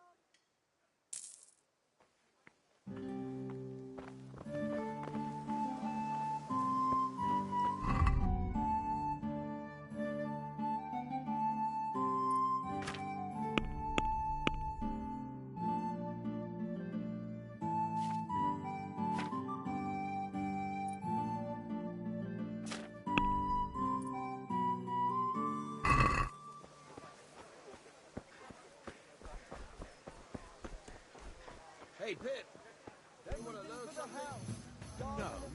Hey, Pip. They want to load the house. know?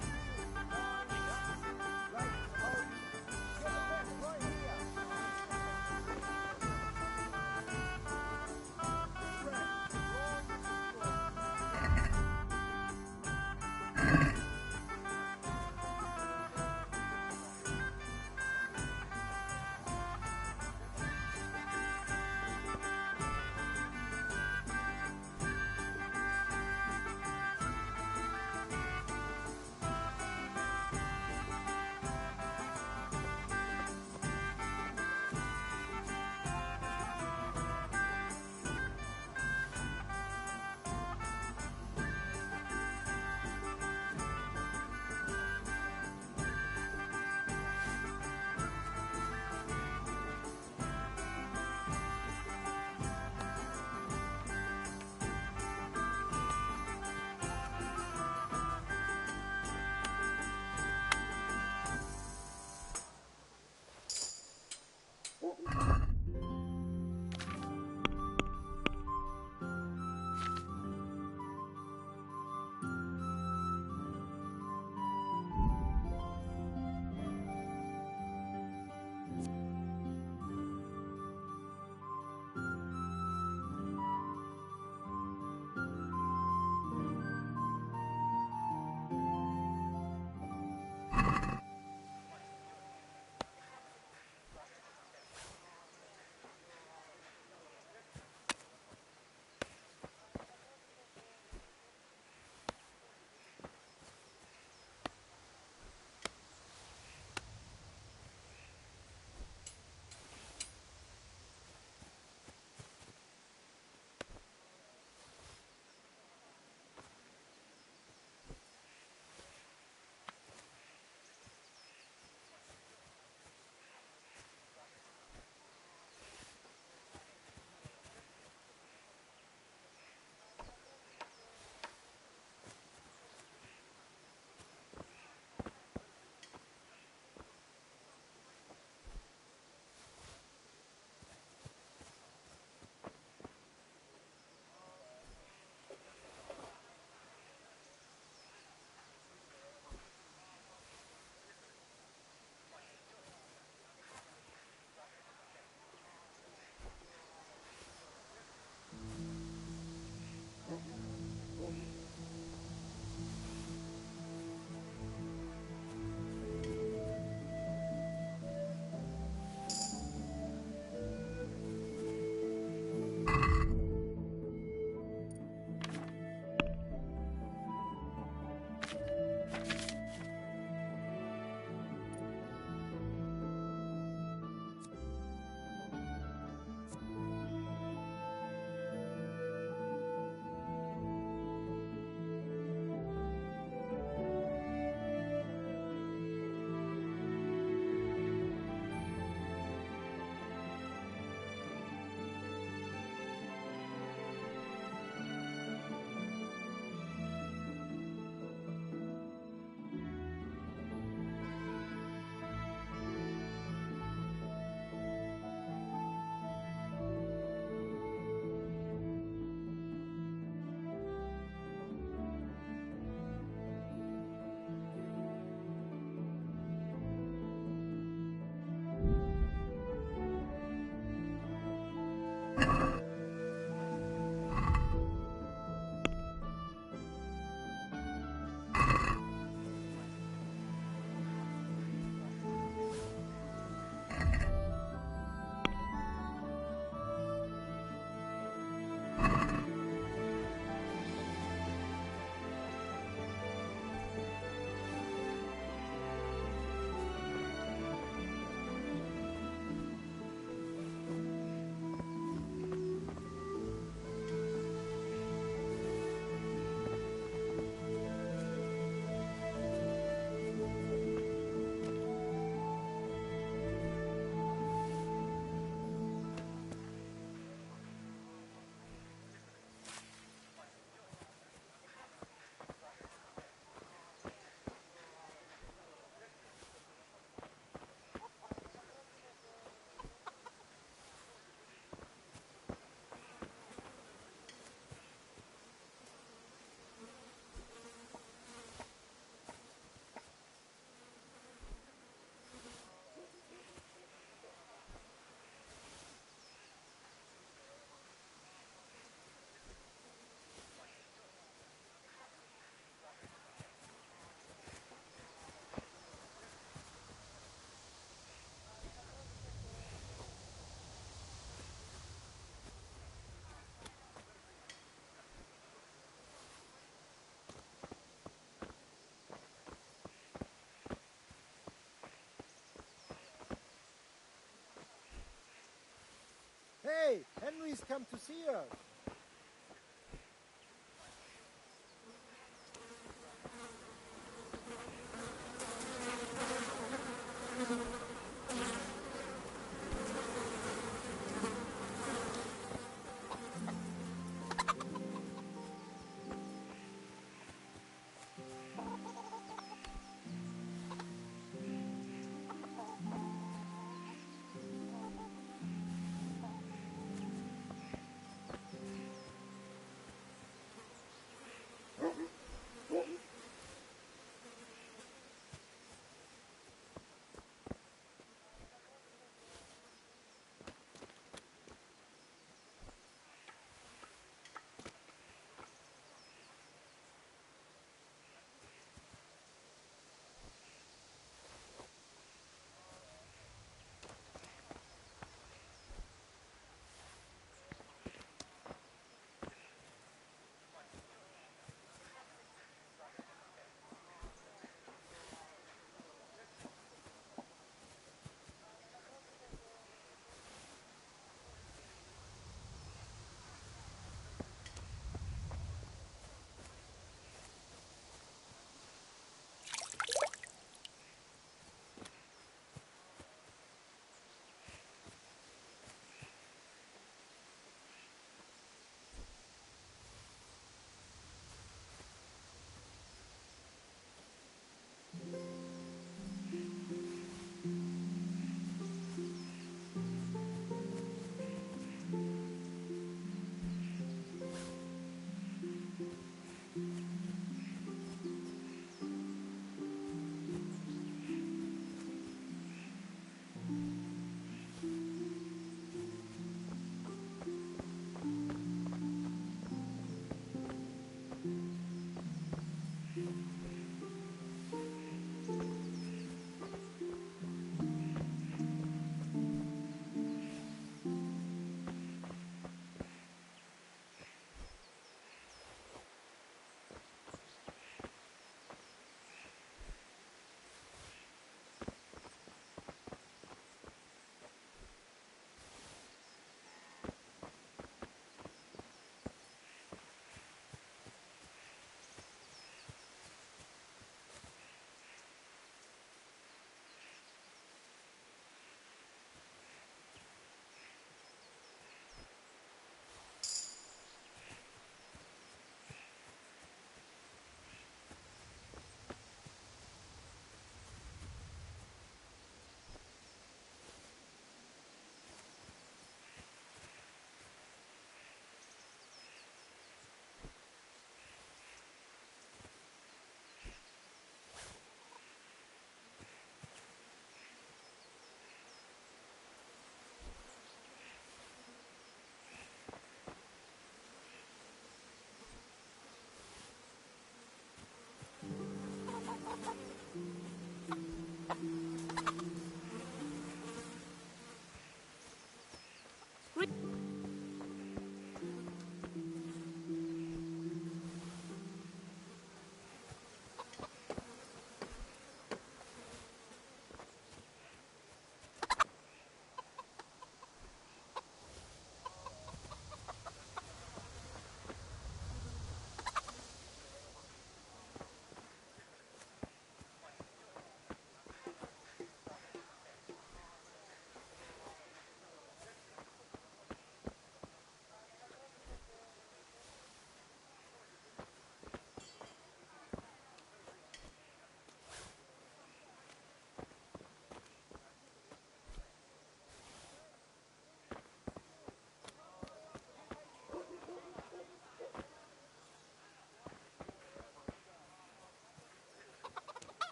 Hey, Henry's come to see us.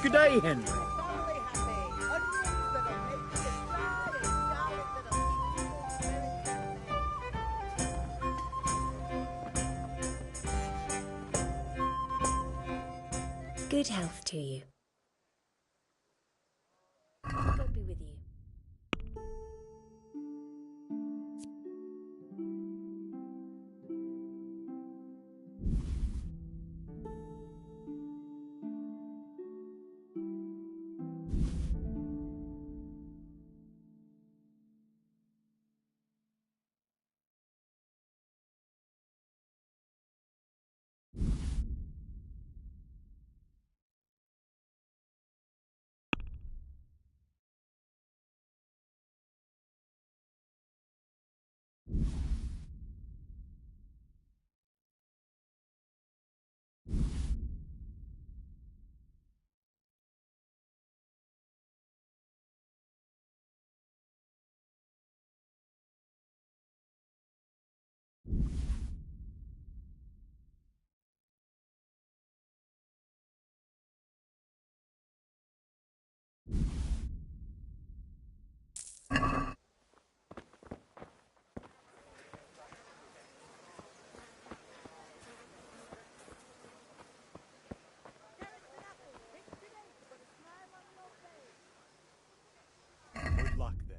Good day, Henry. to you. God be with you. Good luck, then.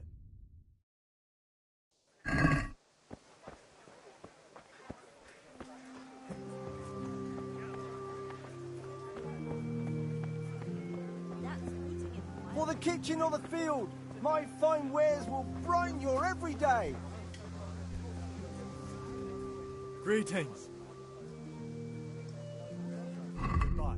For the kitchen or the field, my fine wares will brighten your every day. Greetings. Goodbye.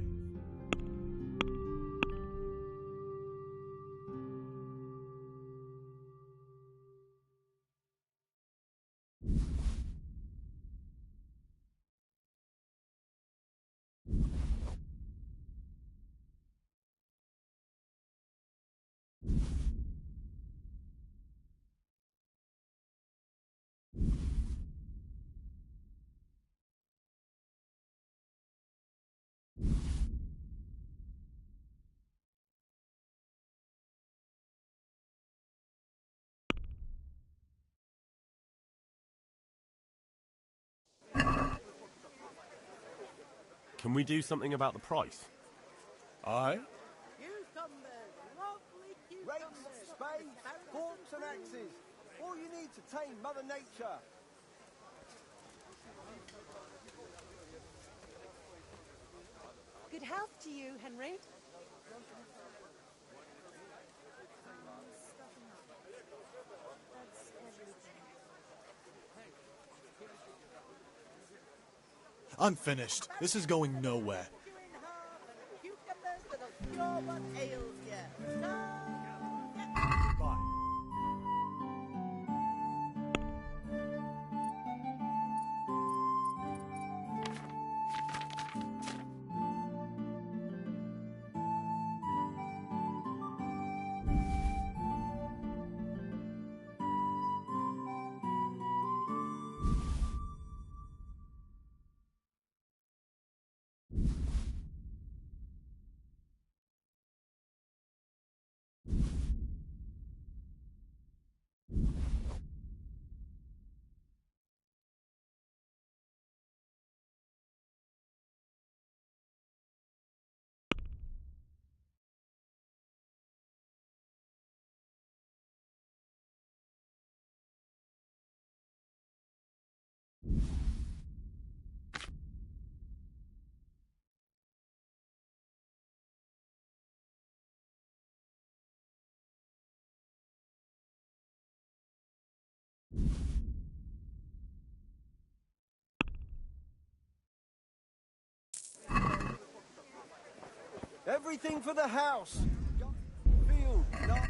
Can we do something about the price? Aye? Rakes, spades, forks and axes. All you need to tame Mother Nature. Good health to you, Henry. I'm finished. This is going nowhere. Goodbye. Everything for the house. Field, not...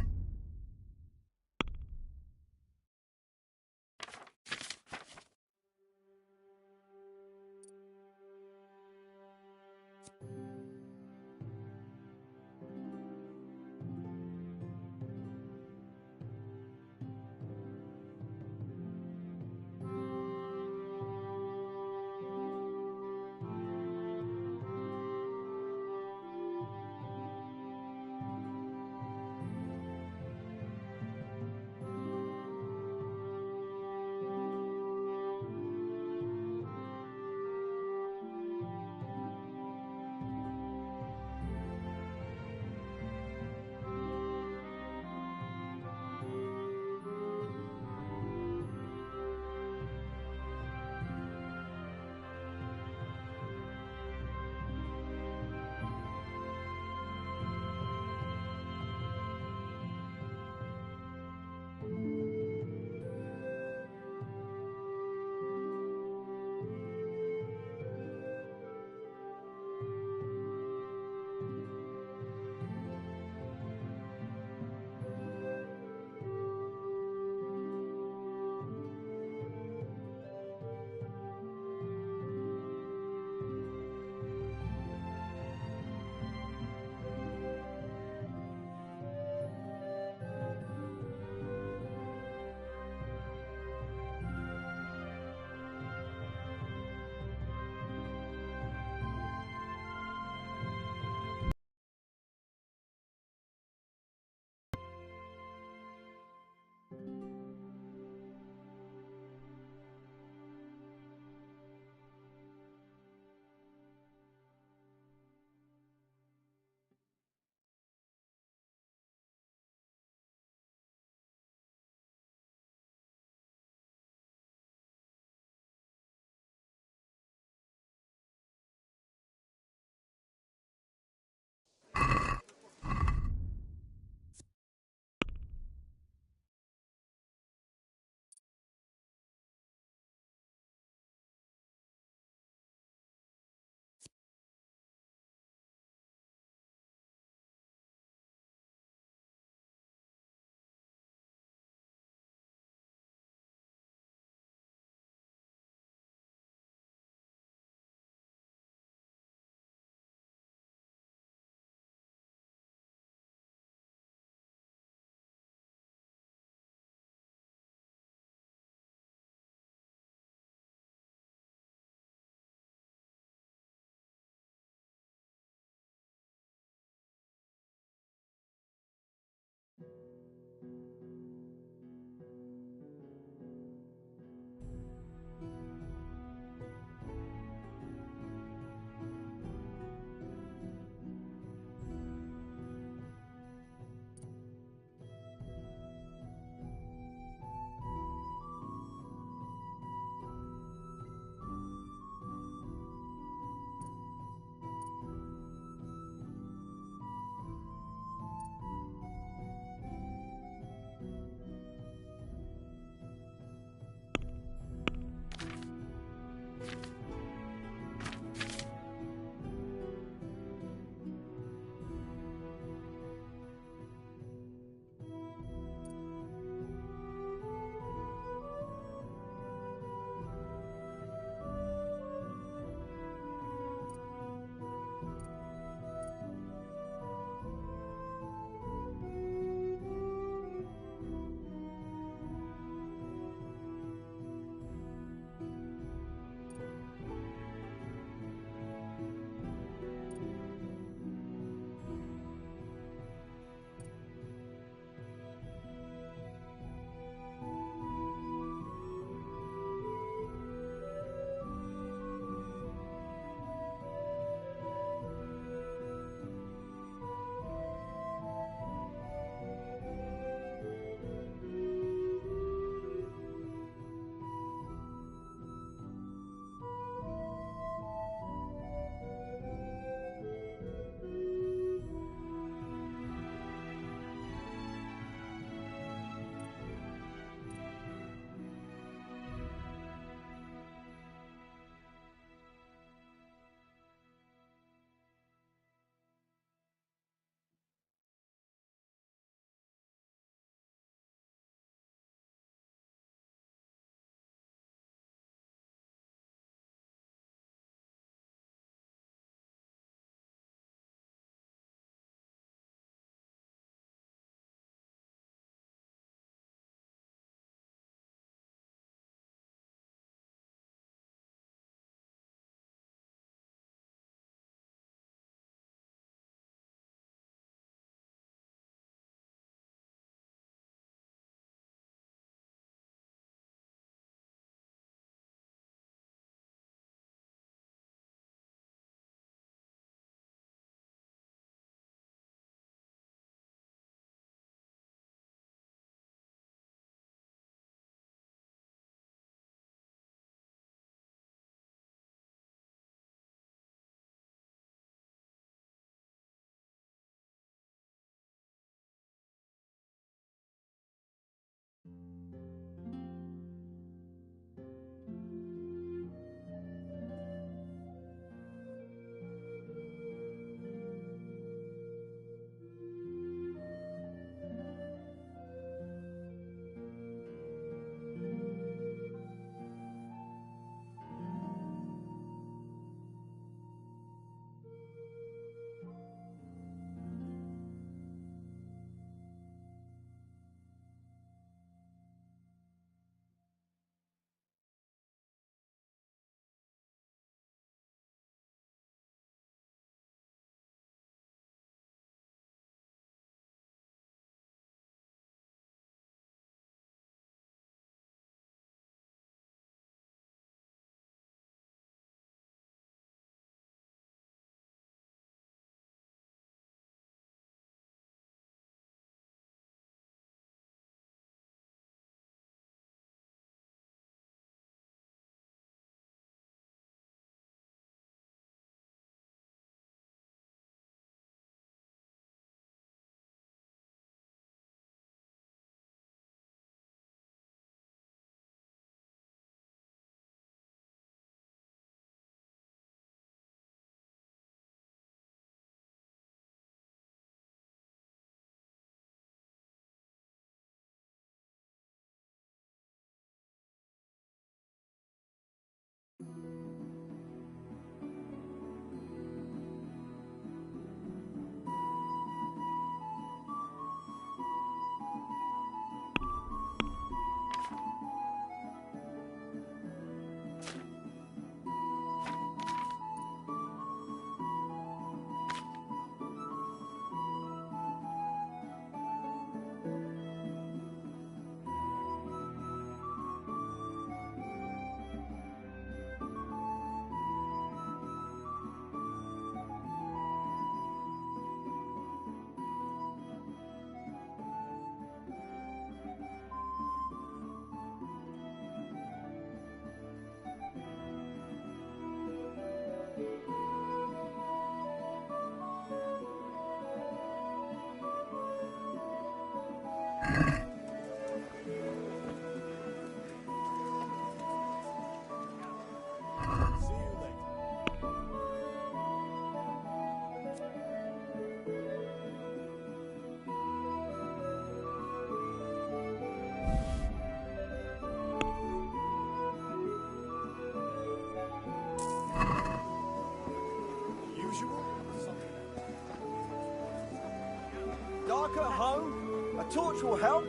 Dark at home? A torch will help?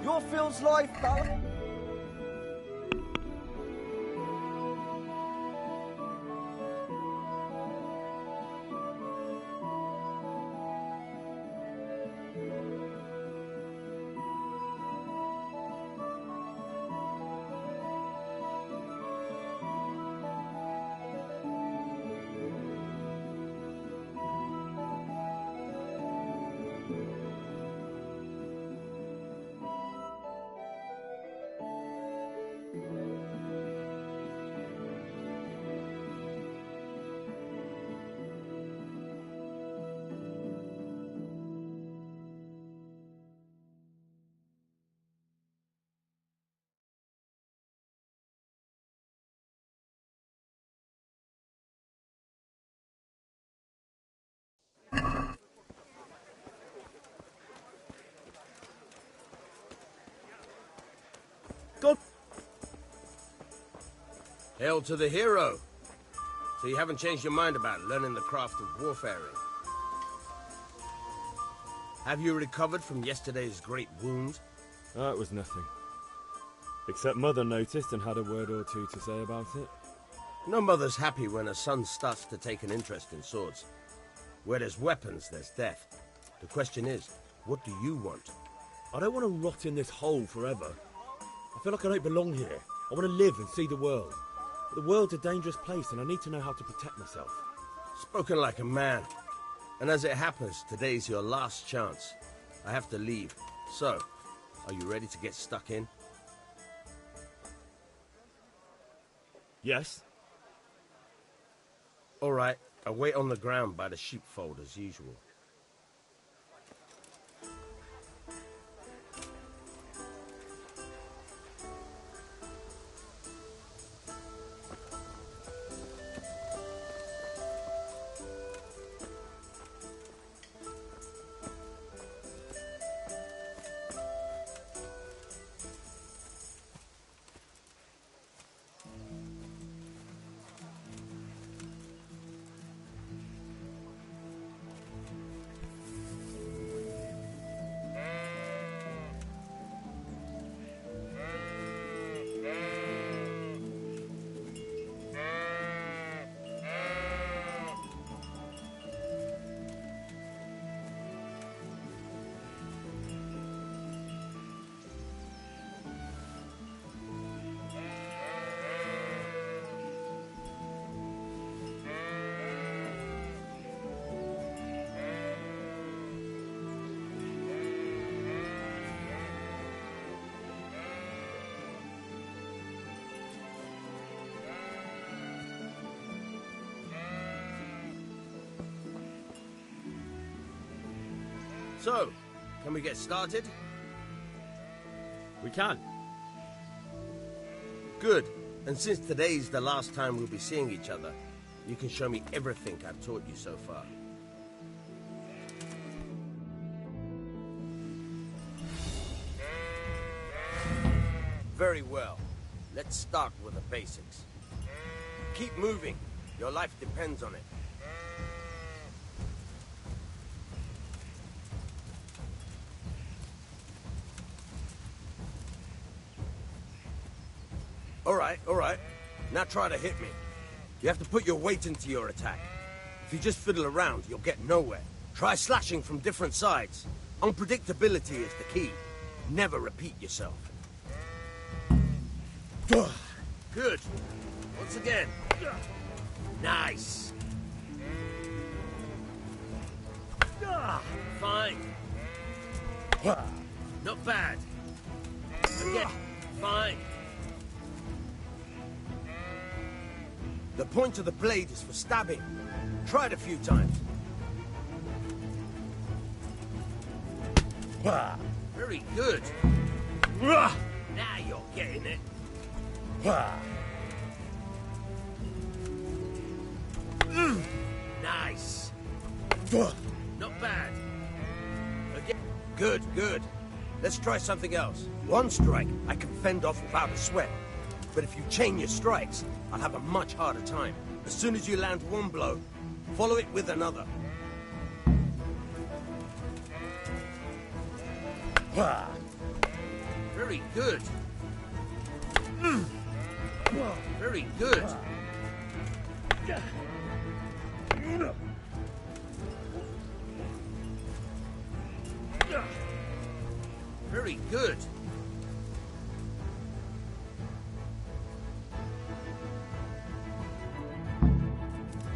Your field's life balance? Hail to the hero! So you haven't changed your mind about learning the craft of warfaring? Have you recovered from yesterday's great wound? It was nothing. Except Mother noticed and had a word or two to say about it. No mother's happy when her son starts to take an interest in swords. Where there's weapons, there's death. The question is, what do you want? I don't want to rot in this hole forever. I feel like I don't belong here. I want to live and see the world. But the world's a dangerous place and I need to know how to protect myself. Spoken like a man. And as it happens, today's your last chance. I have to leave. So, are you ready to get stuck in? Yes. All right, I'll wait on the ground by the sheepfold as usual. So, can we get started? We can. Good. And since today's the last time we'll be seeing each other, you can show me everything I've taught you so far. Very well. Let's start with the basics. Keep moving. Your life depends on it. All right. Now try to hit me. You have to put your weight into your attack. If you just fiddle around, you'll get nowhere. Try slashing from different sides. Unpredictability is the key. Never repeat yourself. Good. Once again. Nice. Fine. Not bad. Again. Fine. The point of the blade is for stabbing. Try it a few times. Very good. Now you're getting it. Nice. Not bad. Again. Good, good. Let's try something else. One strike, I can fend off without a sweat. But if you chain your strikes, I'll have a much harder time. As soon as you land one blow, follow it with another. Very good. Very good. Very good.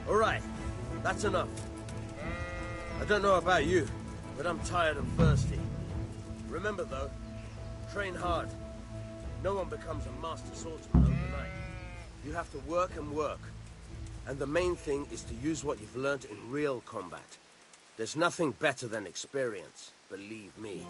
All right, that's enough. I don't know about you, but I'm tired and thirsty. Remember though, train hard. No one becomes a master swordsman overnight. You have to work and work. And the main thing is to use what you've learned in real combat. There's nothing better than experience, believe me.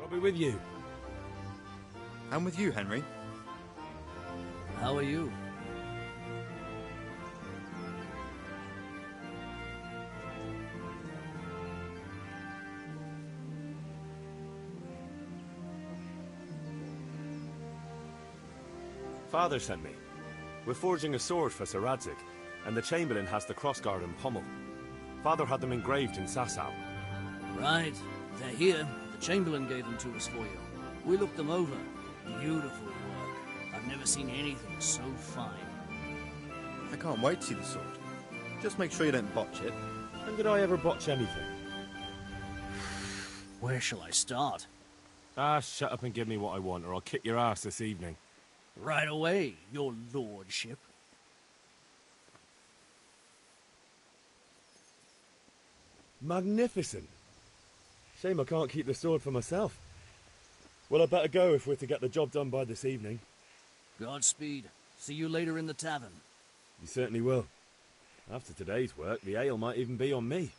I'll be with you. I'm with you, Henry. How are you? Father sent me. We're forging a sword for Sir Radzig, and the Chamberlain has the crossguard and pommel. Father had them engraved in Sasau. Right. They're here. The Chamberlain gave them to us for you. We looked them over. Beautiful work. I've never seen anything so fine. I can't wait to see the sword. Just make sure you don't botch it. When did I ever botch anything? Where shall I start? Ah, shut up and give me what I want, or I'll kick your ass this evening. Right away, your lordship. Magnificent. Shame I can't keep the sword for myself. Well, I better go if we're to get the job done by this evening. Godspeed. See you later in the tavern. You certainly will. After today's work, the ale might even be on me.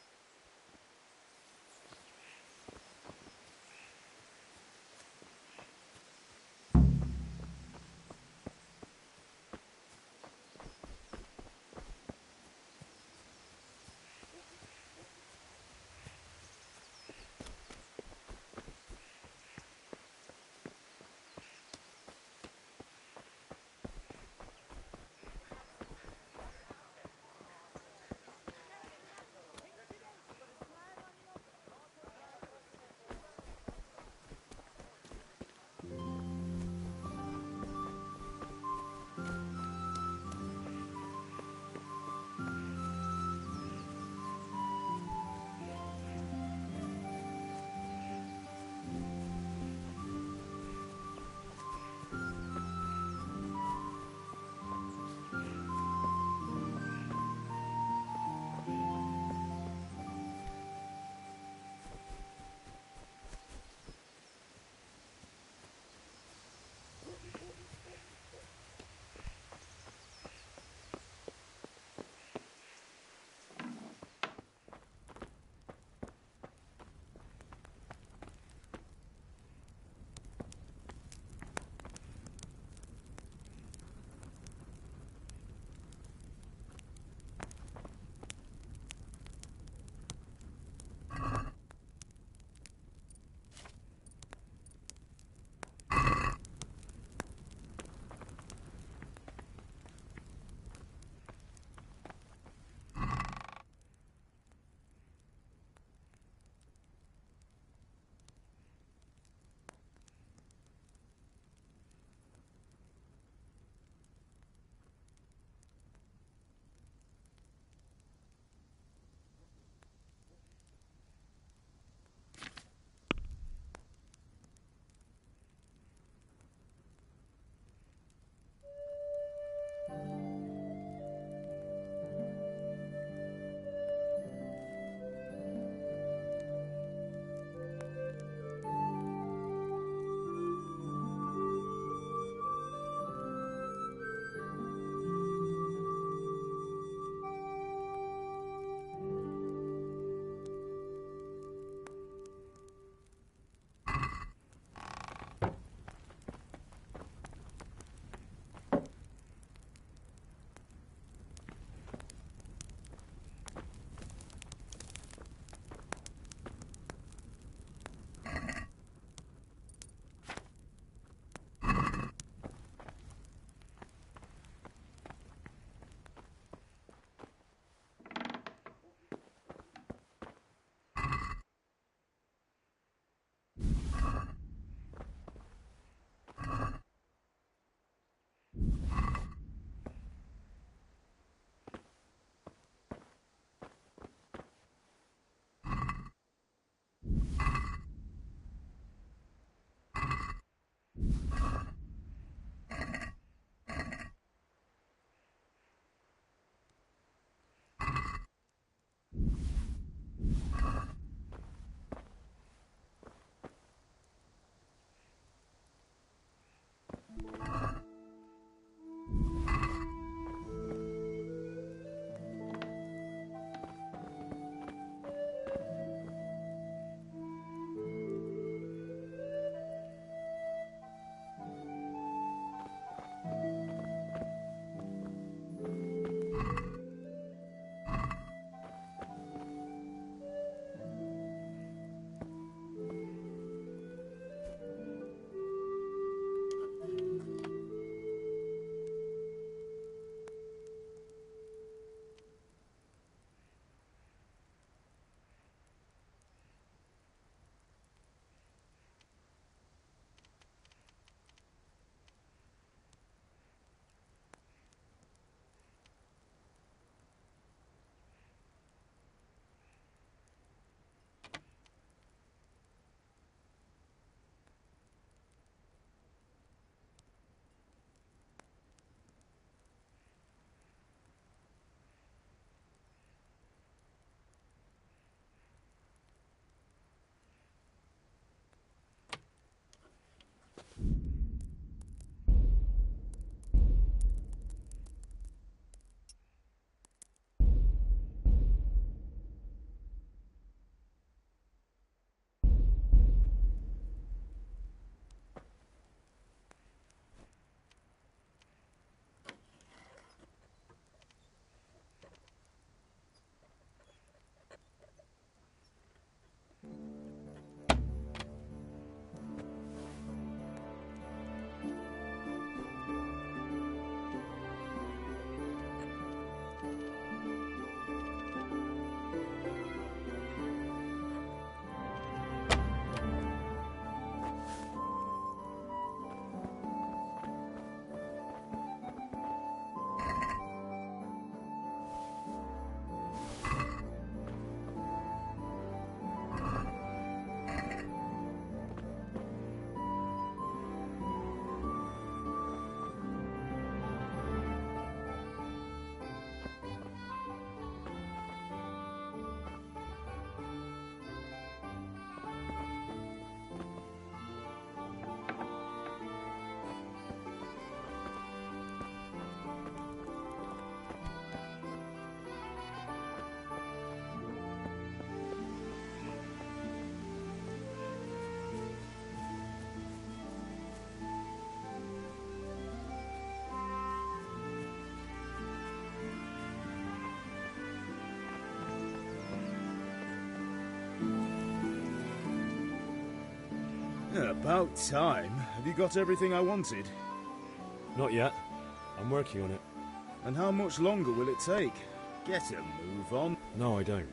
About time. Have you got everything I wanted? Not yet. I'm working on it. And how much longer will it take? Get a move on. No, I don't.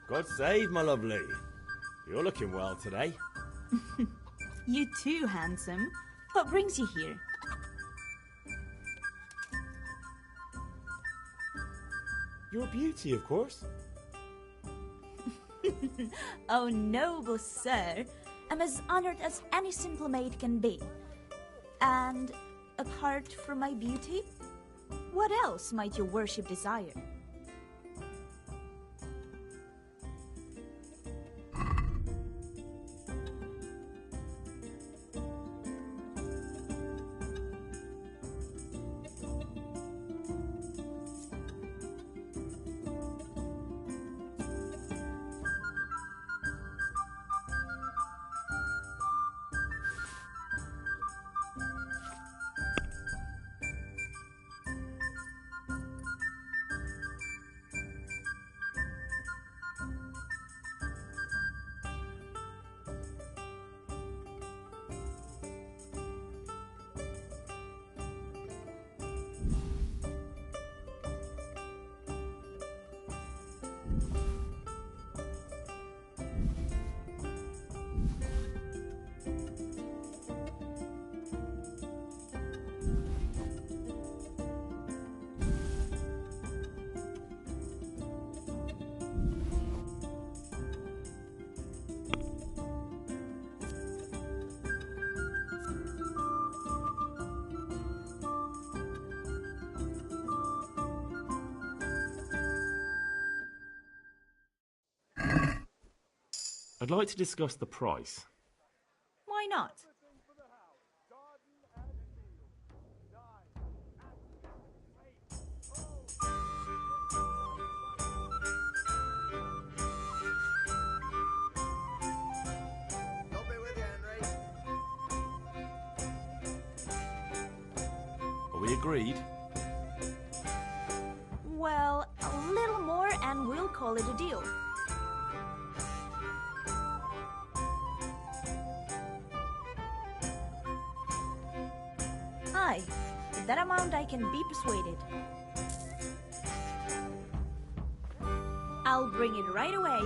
God save, my lovely. You're looking well today. You too, handsome. What brings you here? Your beauty, of course. Oh, noble sir. I'm as honored as any simple maid can be. And apart from my beauty, what else might your worship desire? I'd like to discuss the price. Why not? Are we agreed? Well, a little more and we'll call it a deal. Aye, with that amount I can be persuaded. I'll bring it right away.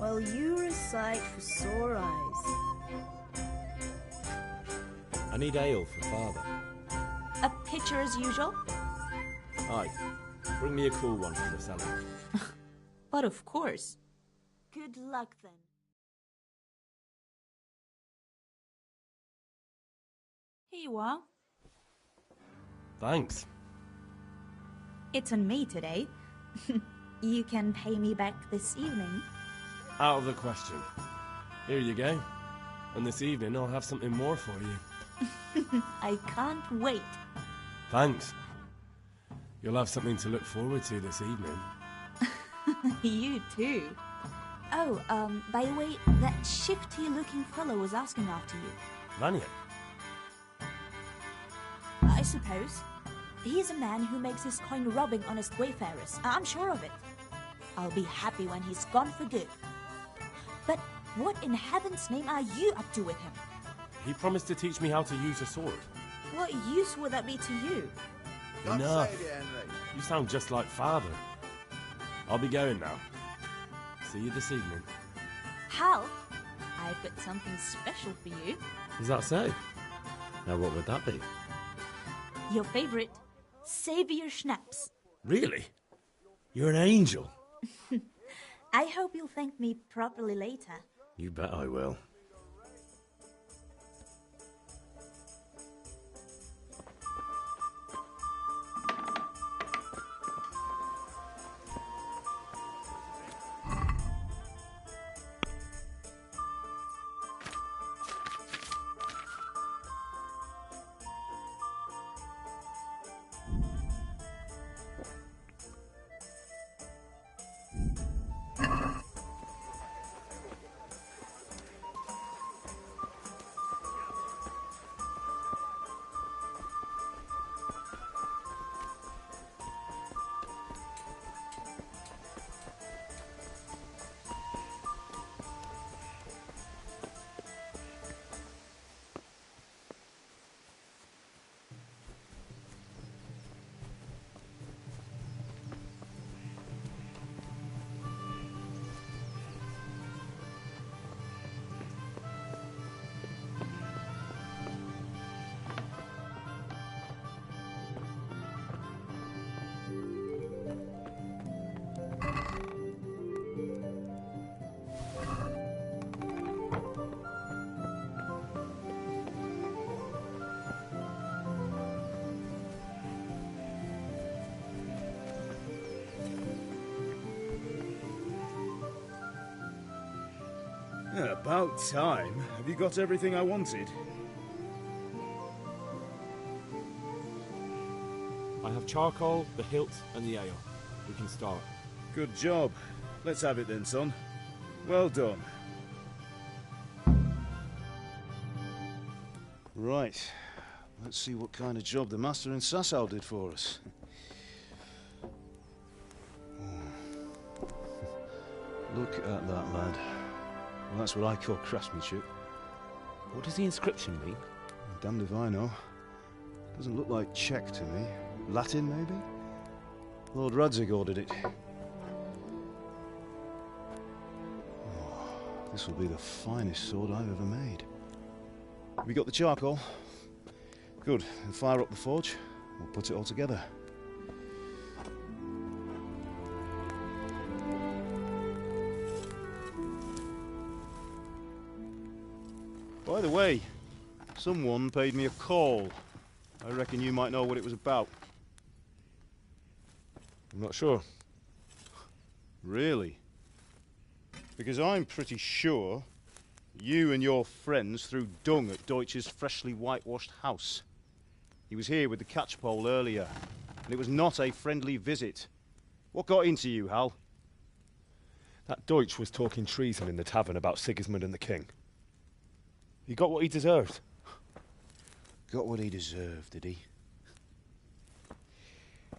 Well, you're a sight for sore eyes. I need ale for Father. A pitcher as usual? Aye. Bring me a cool one from the cellar. But of course. Good luck then. Here you are. Thanks. It's on me today. You can pay me back this evening. Out of the question. Here you go. And this evening I'll have something more for you. I can't wait. Thanks. You'll have something to look forward to this evening. You too. Oh, by the way, that shifty-looking fellow was asking after you. Vanya? I suppose. He's a man who makes his coin robbing honest wayfarers. I'm sure of it. I'll be happy when he's gone for good. But what in heaven's name are you up to with him? He promised to teach me how to use a sword. What use would that be to you? Enough. You sound just like Father. I'll be going now. See you this evening. Hal, I've got something special for you. Is that so? Now what would that be? Your favorite, Savior Schnapps. Really? You're an angel. I hope you'll thank me properly later. You bet I will. About time. Have you got everything I wanted? I have charcoal, the hilt, and the ale. We can start. Good job. Let's have it then, son. Well done. Right. Let's see what kind of job the master in Sasau did for us. Look at that, lad. Well, that's what I call craftsmanship. What does the inscription mean? Damned if I know. Doesn't look like Czech to me. Latin, maybe? Lord Radzig ordered it. Oh, this will be the finest sword I've ever made. Have we got the charcoal? Good. Then fire up the forge. We'll put it all together. By the way, someone paid me a call. I reckon you might know what it was about. I'm not sure. Really? Because I'm pretty sure you and your friends threw dung at Deutsch's freshly whitewashed house. He was here with the catchpole earlier, and it was not a friendly visit. What got into you, Hal? That Deutsch was talking treason in the tavern about Sigismund and the king. He got what he deserved. Got what he deserved, did he?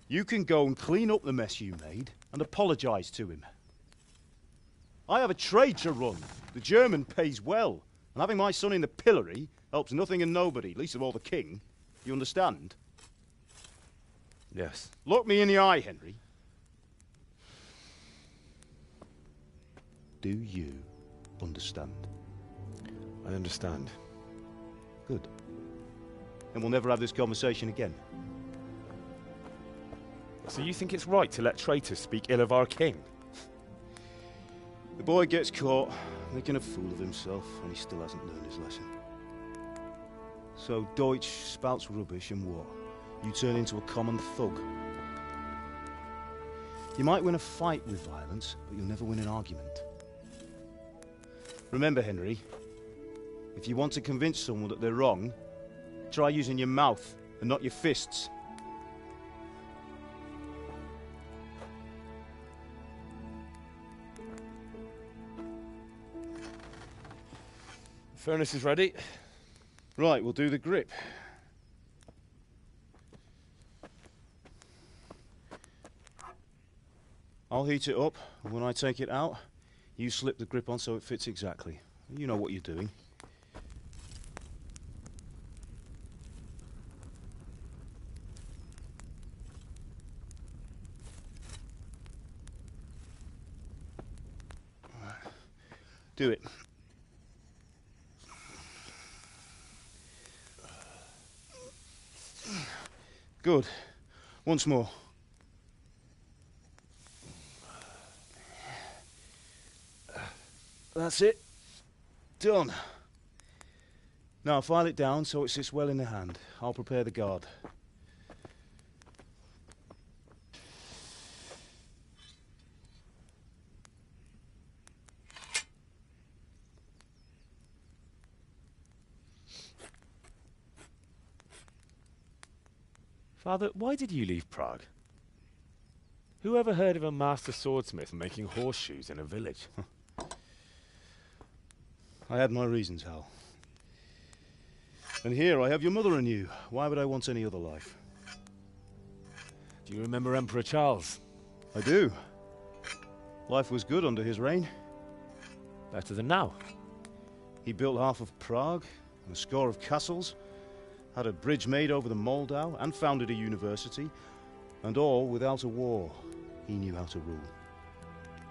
You can go and clean up the mess you made and apologise to him. I have a trade to run. The German pays well, and having my son in the pillory helps nothing and nobody, least of all the king. You understand? Yes. Look me in the eye, Henry. Do you understand? I understand. Good. and we'll never have this conversation again. So you think it's right to let traitors speak ill of our king? The boy gets caught, making a fool of himself, and he still hasn't learned his lesson. So Deutsch spouts rubbish, and what? You turn into a common thug. You might win a fight with violence, but you'll never win an argument. Remember, Henry, if you want to convince someone that they're wrong, try using your mouth and not your fists. Furnace is ready. Right, we'll do the grip. I'll heat it up, and when I take it out, you slip the grip on so it fits exactly. You know what you're doing. Do it. Good. Once more. That's it. Done. Now file it down so it sits well in the hand. I'll prepare the guard. Father, why did you leave Prague? Who ever heard of a master swordsmith making horseshoes in a village? I had my reasons, Hal. And here I have your mother and you. Why would I want any other life? Do you remember Emperor Charles? I do. Life was good under his reign. Better than now. He built half of Prague, and a score of castles, had a bridge made over the Moldau, and founded a university, and all without a war. He knew how to rule.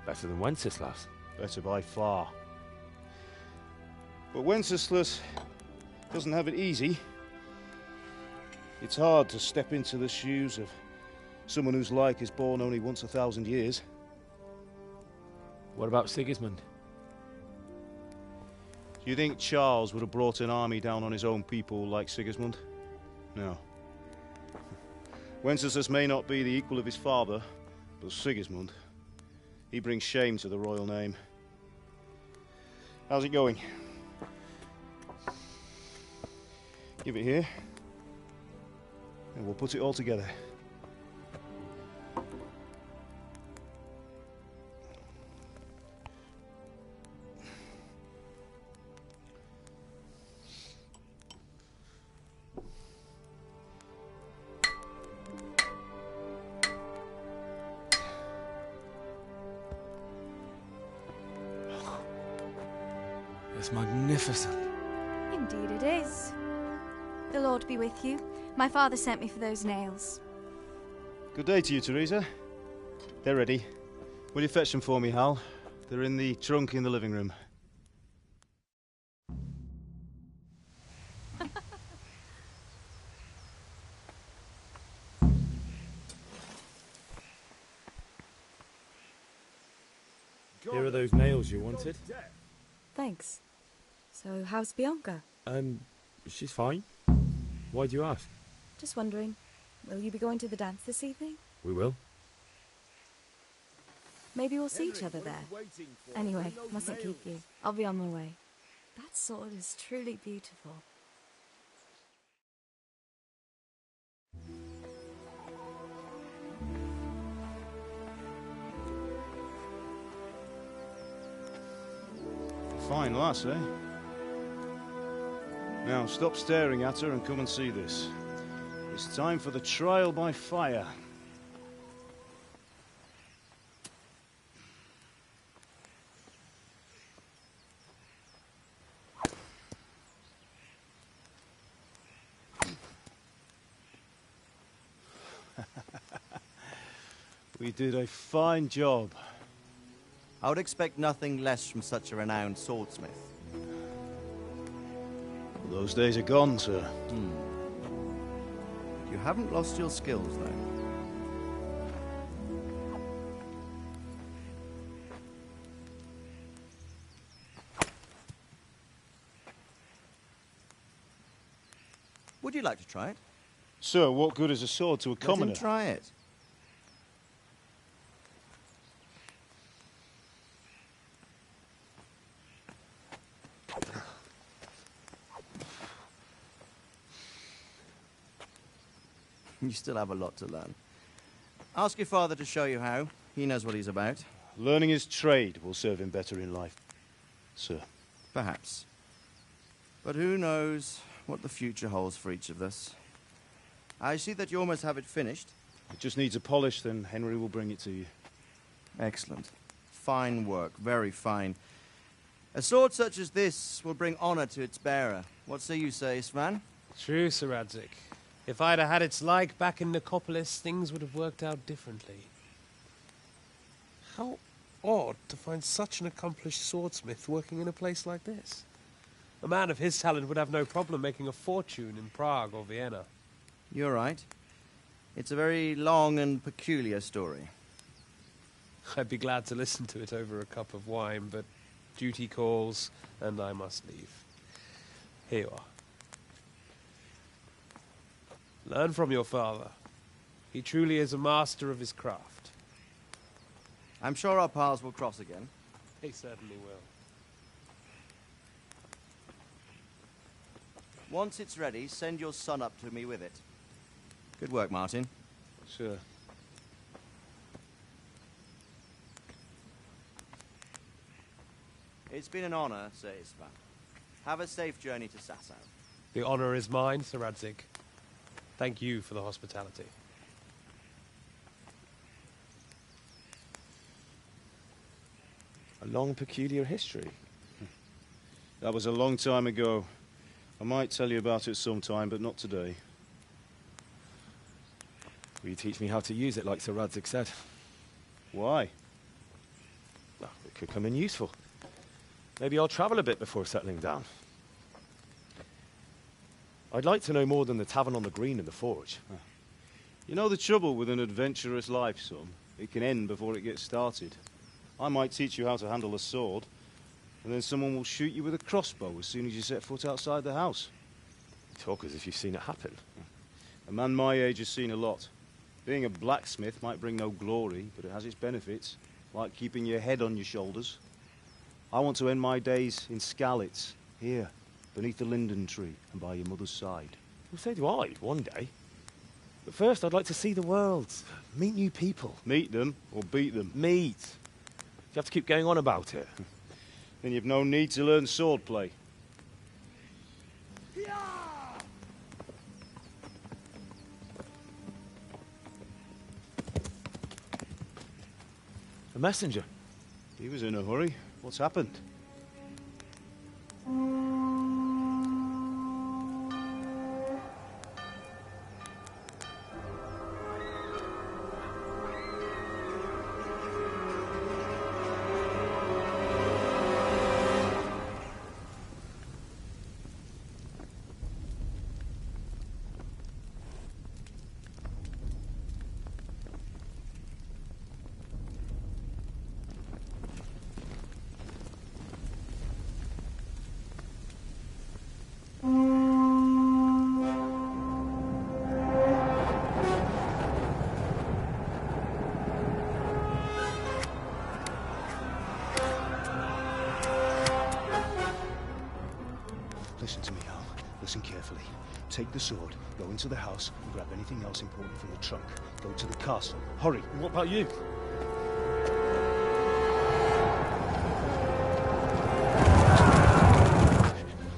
Better than Wenceslas. Better by far. But Wenceslas doesn't have it easy. It's hard to step into the shoes of someone whose like is born only once 1,000 years. What about Sigismund? Do you think Charles would have brought an army down on his own people like Sigismund? No. Wenceslas may not be the equal of his father, but Sigismund, he brings shame to the royal name. How's it going? Give it here, and we'll put it all together. It's magnificent. Indeed it is. The Lord be with you. My father sent me for those nails. Good day to you, Teresa. They're ready. Will you fetch them for me, Hal? They're in the trunk in the living room. Here are those nails you wanted. Thanks. So, how's Bianca? She's fine. Why do you ask? Just wondering, will you be going to the dance this evening? We will. Maybe we'll see each other there. Anyway, mustn't keep you. I'll be on my way. That sword is truly beautiful. Fine lass, eh? Now, stop staring at her and come and see this. It's time for the trial by fire. We did a fine job. I would expect nothing less from such a renowned swordsmith. Those days are gone, sir. You haven't lost your skills, though. Would you like to try it? Sir, what good is a sword to a commoner? Let him try it. You still have a lot to learn. Ask your father to show you how. He knows what he's about. Learning his trade will serve him better in life, sir. Perhaps. But who knows what the future holds for each of us. I see that you almost have it finished. It just needs a polish, then Henry will bring it to you. Excellent. Fine work, very fine. A sword such as this will bring honor to its bearer. What say you, Svan? True, Sir Radzig. If I'd have had its like back in Nicopolis, things would have worked out differently. How odd to find such an accomplished swordsmith working in a place like this. A man of his talent would have no problem making a fortune in Prague or Vienna. You're right. It's a very long and peculiar story. I'd be glad to listen to it over a cup of wine, but duty calls, and I must leave. Here you are. Learn from your father. He truly is a master of his craft. I'm sure our paths will cross again. He certainly will. Once it's ready, send your son up to me with it. Good work, Martin. Sir. It's been an honor, Sir Isvan. Have a safe journey to Sasau. The honor is mine, Sir Radzig. Thank you for the hospitality. A long, peculiar history. That was a long time ago. I might tell you about it sometime, but not today. Will you teach me how to use it, like Sir Radzig said? Why? Well, it could come in useful. Maybe I'll travel a bit before settling down. I'd like to know more than the tavern on the green and the forge. You know the trouble with an adventurous life, son? It can end before it gets started. I might teach you how to handle a sword, and then someone will shoot you with a crossbow as soon as you set foot outside the house. You talk as if you've seen it happen. A man my age has seen a lot. Being a blacksmith might bring no glory, but it has its benefits, like keeping your head on your shoulders. I want to end my days in Skalitz, here, beneath the linden tree and by your mother's side. Well, so do I, one day. But first, I'd like to see the world, meet new people. Meet them or beat them? Meet. You have to keep going on about it. Then you've no need to learn swordplay. A messenger. He was in a hurry. What's happened? Listen to me, Al. Listen carefully. Take the sword, go into the house, and grab anything else important from the trunk. Go to the castle. Hurry! What about you?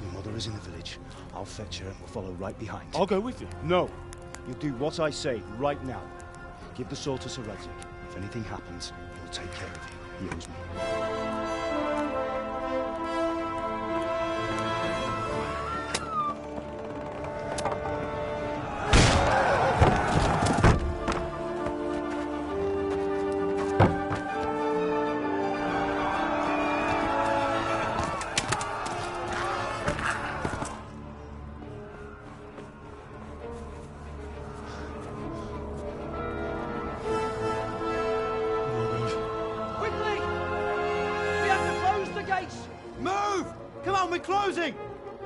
Your mother is in the village. I'll fetch her and we'll follow right behind. I'll go with you. No. You'll do what I say right now. Give the sword to Sir Radzig. If anything happens, he'll take care of you. He owes me. down, we're closing!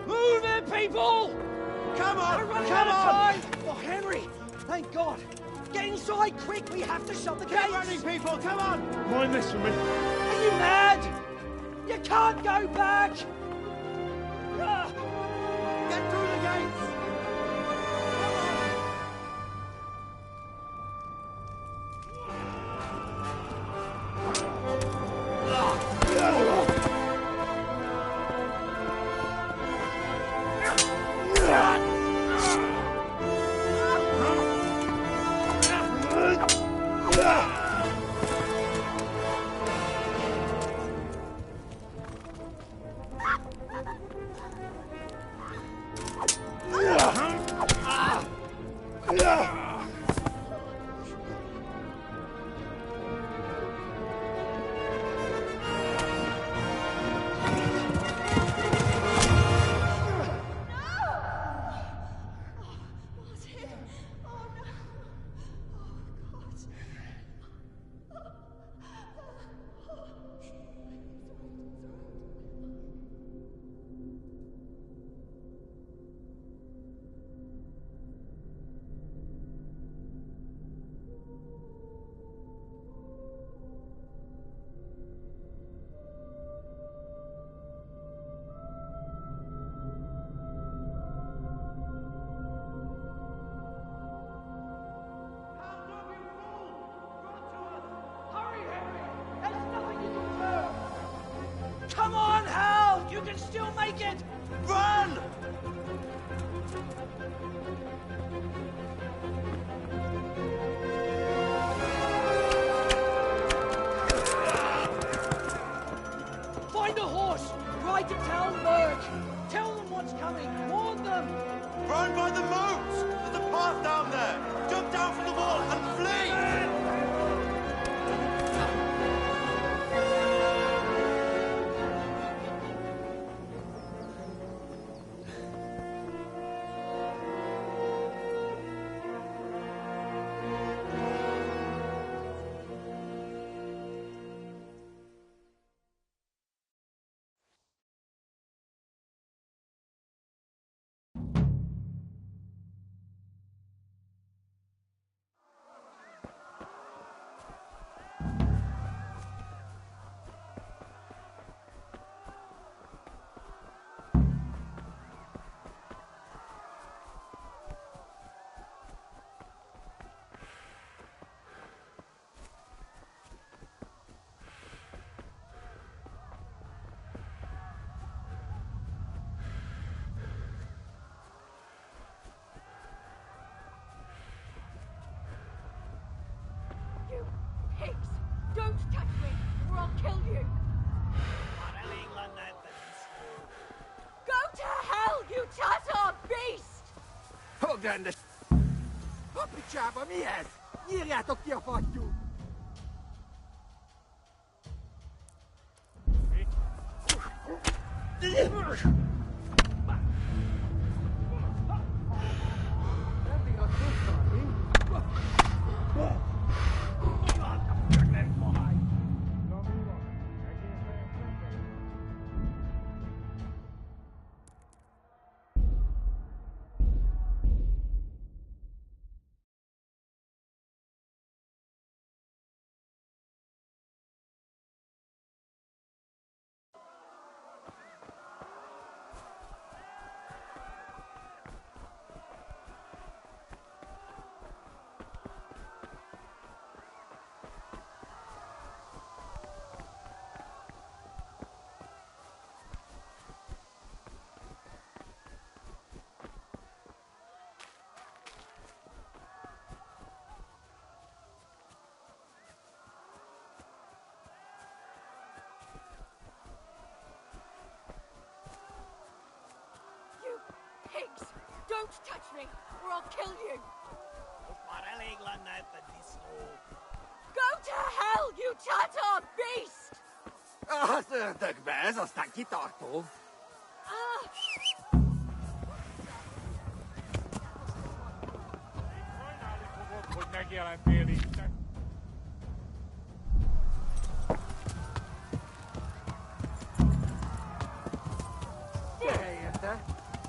Move it, people! Come on, We're running come out of on! time! Oh, Henry! Thank God! Get inside, quick! We have to shut the gates! Get running, people, come on! Mind this for me. Are you mad? You can't go back! Ah. Get through the gates! Come on, Hal! You can still make it! Run! Find a horse! Ride to Talmberg! Tell them what's coming! Warn them! Run by the moat! There's a path down there! Jump down from the wall and flee! You pigs! Don't touch me, or I'll kill you! Go to hell, you Tatar beast! Huggan de... A picsába mi ez? Írjátok ki a fattyút! Pigs! Don't touch me, or I'll kill you! Go to hell, you Tatar beast! Az ördögbe, ez aztán kitartó. Hogy megjelentél Isten.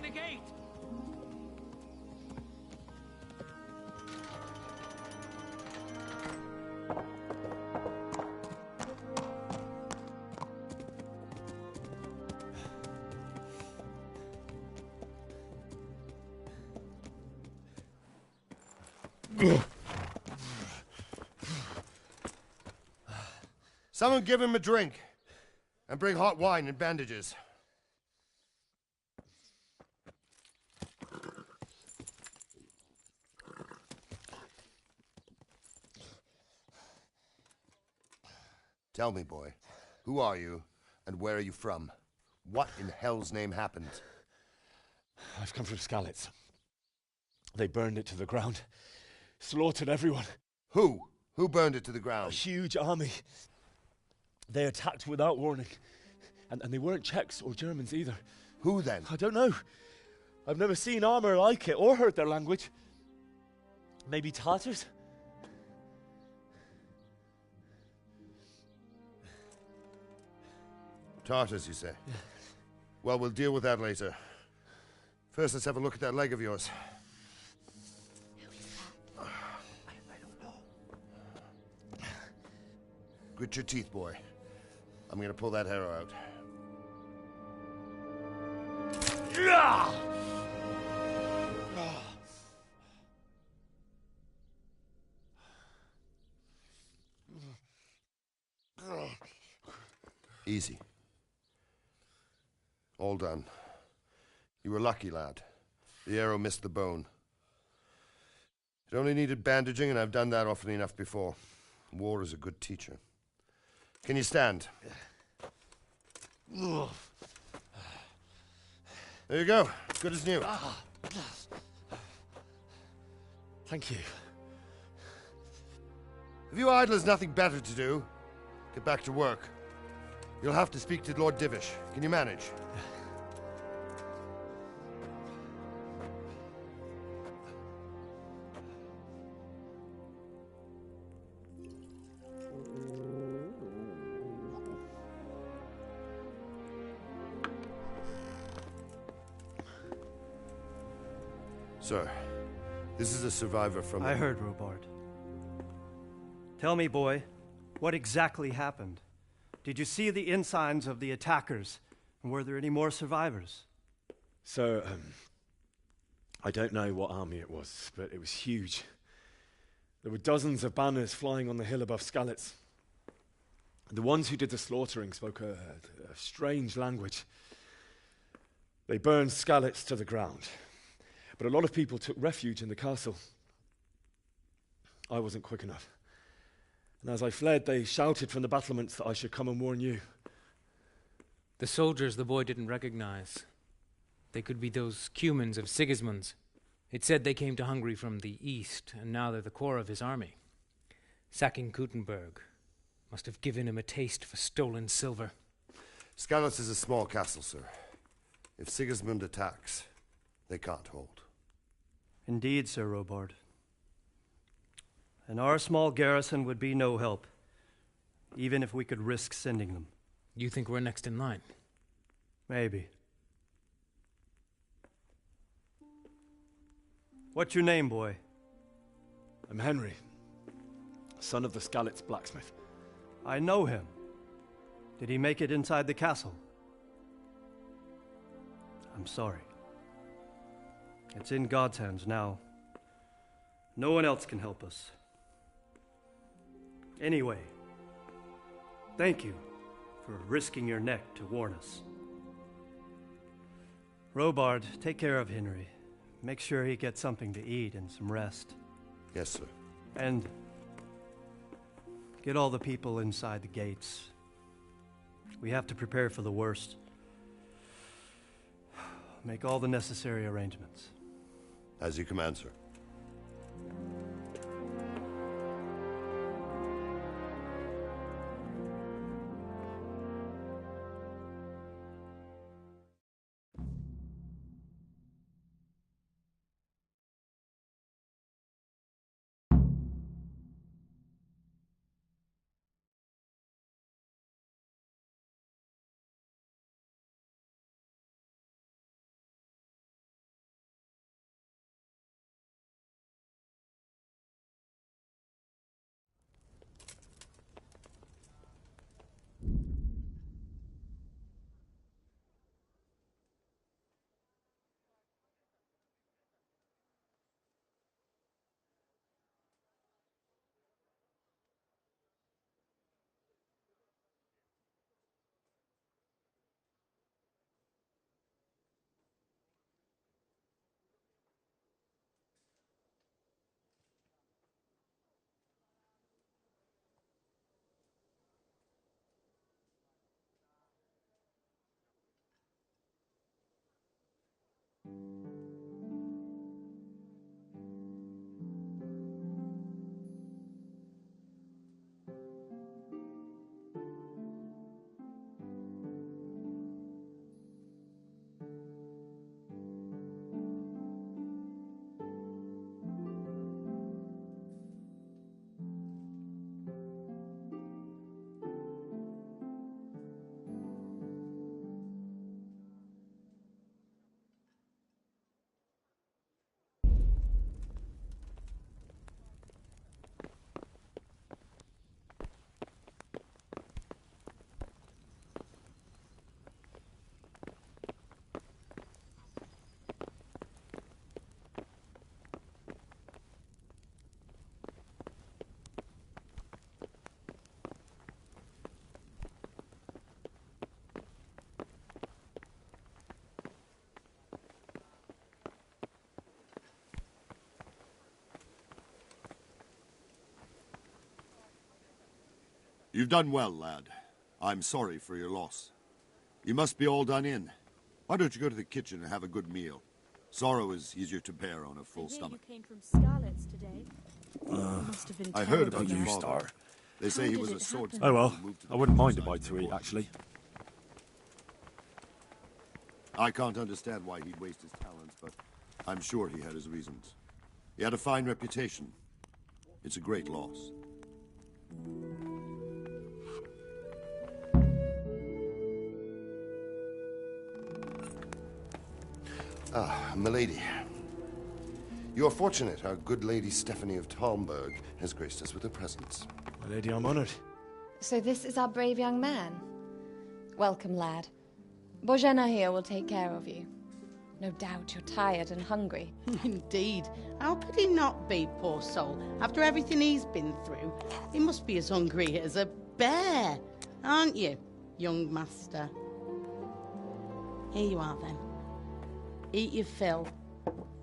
opening the gate! Someone give him a drink. And bring hot wine and bandages. Tell me, boy, who are you and where are you from? What in hell's name happened? I've come from Skalitz. They burned it to the ground. Slaughtered everyone. Who? Who burned it to the ground? A huge army. They attacked without warning. And they weren't Czechs or Germans either. Who then? I don't know. I've never seen armor like it or heard their language. Maybe Tatars? Tartars, you say? Yeah. Well, we'll deal with that later. First, let's have a look at that leg of yours. I don't know. Grit your teeth, boy. I'm gonna pull that hair out. Easy. All done. You were lucky, lad. The arrow missed the bone. It only needed bandaging, and I've done that often enough before. War is a good teacher. Can you stand? There you go. Good as new. Thank you. If you idlers nothing better to do, get back to work. You'll have to speak to Lord Divish. Can you manage? Sir, this is a survivor from... I heard, Robard. Tell me, boy, what exactly happened? Did you see the ensigns of the attackers? And were there any more survivors? So, I don't know what army it was, but it was huge. There were dozens of banners flying on the hill above Skalitz. The ones who did the slaughtering spoke a strange language. They burned Skalitz to the ground. But a lot of people took refuge in the castle. I wasn't quick enough. And as I fled, they shouted from the battlements that I should come and warn you. The soldiers the boy didn't recognize. They could be those Cumans of Sigismund's. It said they came to Hungary from the east, and now they're the core of his army. Sacking Gutenberg must have given him a taste for stolen silver. Skalitz is a small castle, sir. If Sigismund attacks, they can't hold. Indeed, Sir Robard. And our small garrison would be no help, even if we could risk sending them. You think we're next in line? Maybe. What's your name, boy? I'm Henry, son of the Skalitz blacksmith. I know him. Did he make it inside the castle? I'm sorry. It's in God's hands now. No one else can help us. Anyway, thank you for risking your neck to warn us. Robard, take care of Henry. Make sure he gets something to eat and some rest. Yes, sir. And get all the people inside the gates. We have to prepare for the worst. Make all the necessary arrangements. As you command, sir. You've done well, lad. I'm sorry for your loss. You must be all done in. Why don't you go to the kitchen and have a good meal? Sorrow is easier to bear on a full stomach. You came from Scarlet's today. Must have been I heard about Don't your you father. start. They say How he did was a it swordsman. Oh well, who moved to the I wouldn't mind a countryside bite to eat, actually. I can't understand why he'd waste his talents, but I'm sure he had his reasons. He had a fine reputation. It's a great loss. Ah, milady. You are fortunate our good lady Stephanie of Talmberg has graced us with her presence. My lady, I'm honored. So this is our brave young man. Welcome, lad. Bojana here will take care of you. No doubt you're tired and hungry. Indeed. How could he not be, poor soul? After everything he's been through, he must be as hungry as a bear, aren't you, young master? Here you are, then. Eat your fill.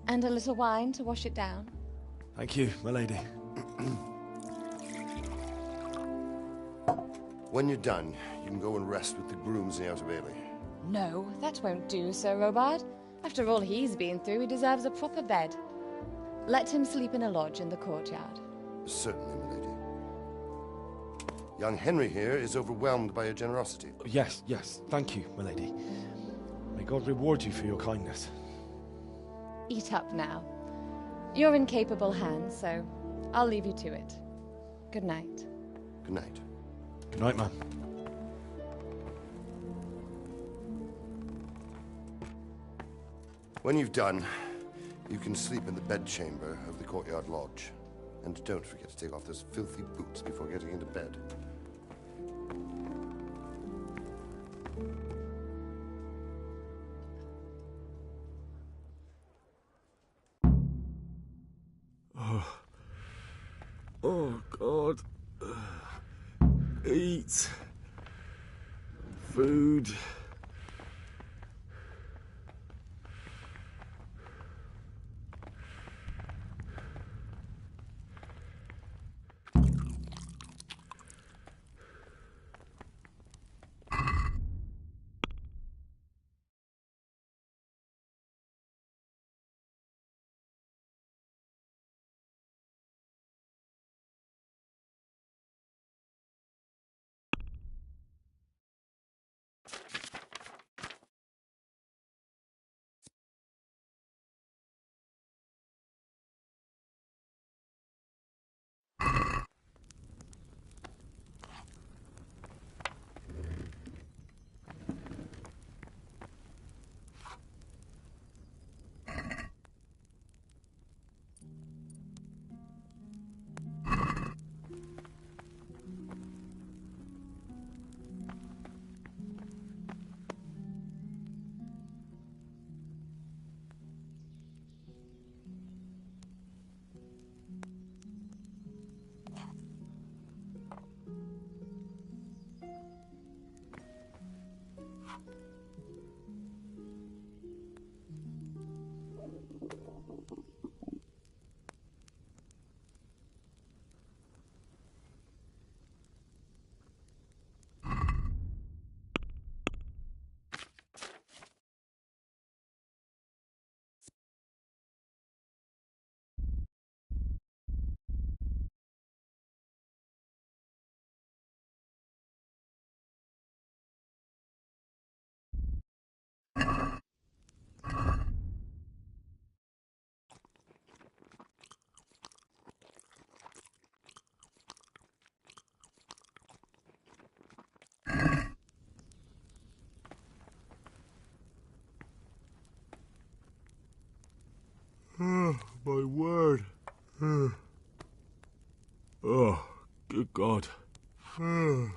And a little wine to wash it down. Thank you, my lady. When you're done, you can go and rest with the grooms in the Outer Bailey. No, that won't do, Sir Robard. After all he's been through, he deserves a proper bed. Let him sleep in a lodge in the courtyard. Certainly, milady. Young Henry here is overwhelmed by your generosity. Yes, yes, thank you, my lady. May God reward you for your kindness. Eat up now. You're in capable hands, so I'll leave you to it. Good night. Good night. Good night, ma'am. When you've done, you can sleep in the bedchamber of the courtyard lodge. And don't forget to take off those filthy boots before getting into bed. Oh, God. Eat. Food. Oh, my word. Oh, good God. I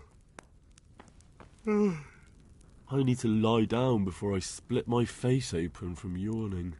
need to lie down before I split my face open from yawning.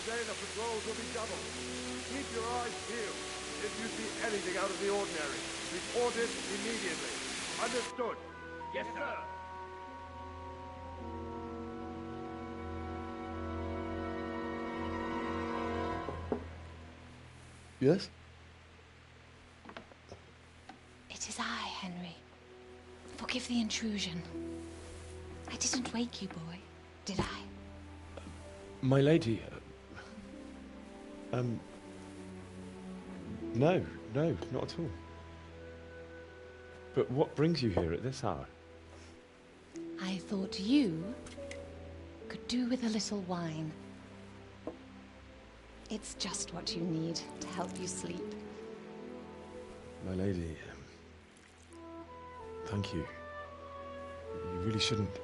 Today the patrols will be doubled. Keep your eyes peeled. If you see anything out of the ordinary, report it immediately. Understood? Yes, sir. Yes? It is I, Henry. Forgive the intrusion. I didn't wake you, boy, did I? My lady, no, not at all. But what brings you here at this hour? I thought you could do with a little wine. It's just what you need to help you sleep. My lady, thank you. You really shouldn't.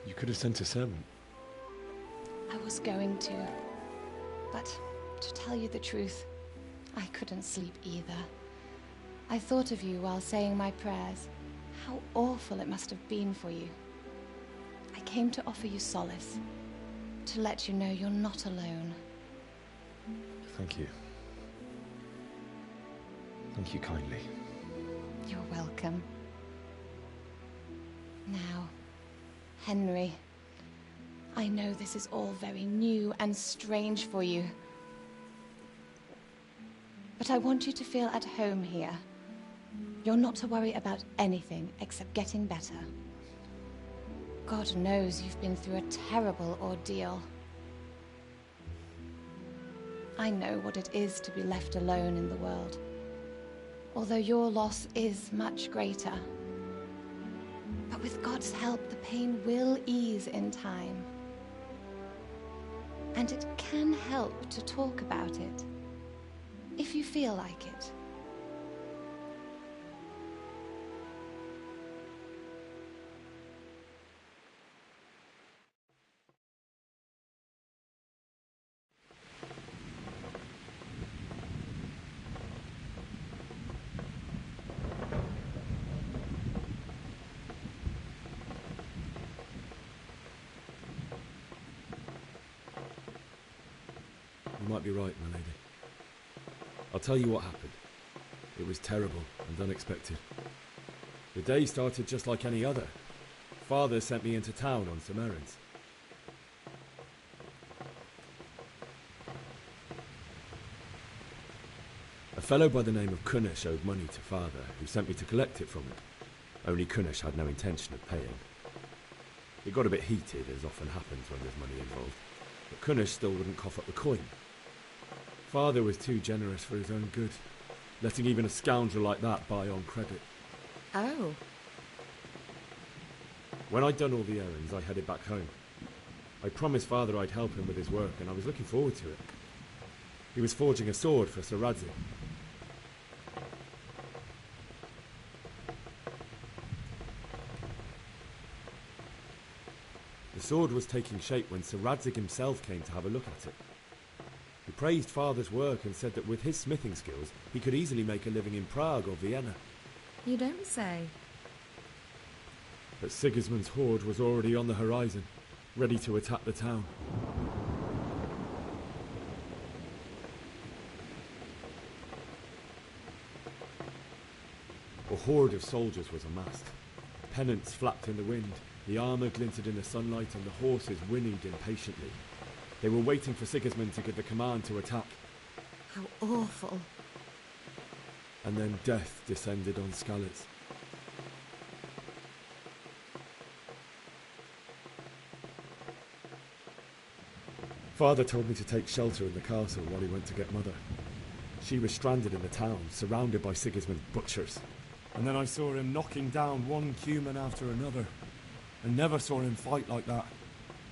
You could have sent a servant. I was going to, but to tell you the truth, I couldn't sleep either. I thought of you while saying my prayers. How awful it must have been for you. I came to offer you solace, to let you know you're not alone. Thank you. Thank you kindly. You're welcome. Now, Henry, I know this is all very new and strange for you. But I want you to feel at home here. You're not to worry about anything except getting better. God knows you've been through a terrible ordeal. I know what it is to be left alone in the world, although your loss is much greater. But with God's help, the pain will ease in time. And it can help to talk about it, if you feel like it. You might be right, my lady. I'll tell you what happened. It was terrible and unexpected. The day started just like any other. Father sent me into town on some errands. A fellow by the name of Kunesh owed money to Father, who sent me to collect it from him. Only Kunesh had no intention of paying. It got a bit heated, as often happens when there's money involved, but Kunesh still wouldn't cough up the coin. Father was too generous for his own good, letting even a scoundrel like that buy on credit. Oh. When I'd done all the errands, I headed back home. I promised Father I'd help him with his work, and I was looking forward to it. He was forging a sword for Sir Radzig. The sword was taking shape when Sir Radzig himself came to have a look at it. He praised Father's work and said that with his smithing skills, he could easily make a living in Prague or Vienna. You don't say. But Sigismund's horde was already on the horizon, ready to attack the town. A horde of soldiers was amassed. Pennants flapped in the wind, the armour glinted in the sunlight, and the horses whinnied impatiently. They were waiting for Sigismund to give the command to attack. How awful. And then death descended on Skalitz. Father told me to take shelter in the castle while he went to get Mother. She was stranded in the town, surrounded by Sigismund's butchers. And then I saw him knocking down one Cuman after another. I never saw him fight like that.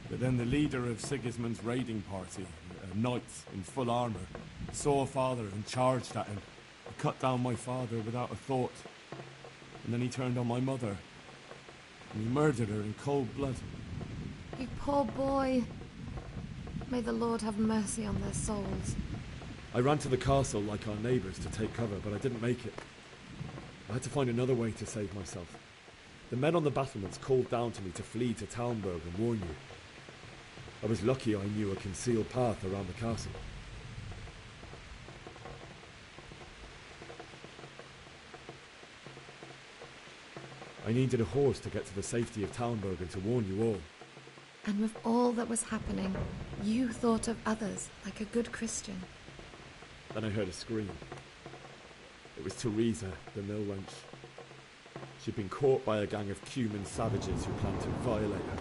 But then the leader of Sigismund's raiding party, a knight in full armour, saw Father and charged at him. He cut down my father without a thought. And then he turned on my mother. And he murdered her in cold blood. You poor boy. May the Lord have mercy on their souls. I ran to the castle like our neighbours to take cover, but I didn't make it. I had to find another way to save myself. The men on the battlements called down to me to flee to Talmberg and warn you. I was lucky I knew a concealed path around the castle. I needed a horse to get to the safety of Talmberg and to warn you all. And with all that was happening, you thought of others like a good Christian. Then I heard a scream. It was Teresa, the mill wench. She'd been caught by a gang of Cuman savages who planned to violate her.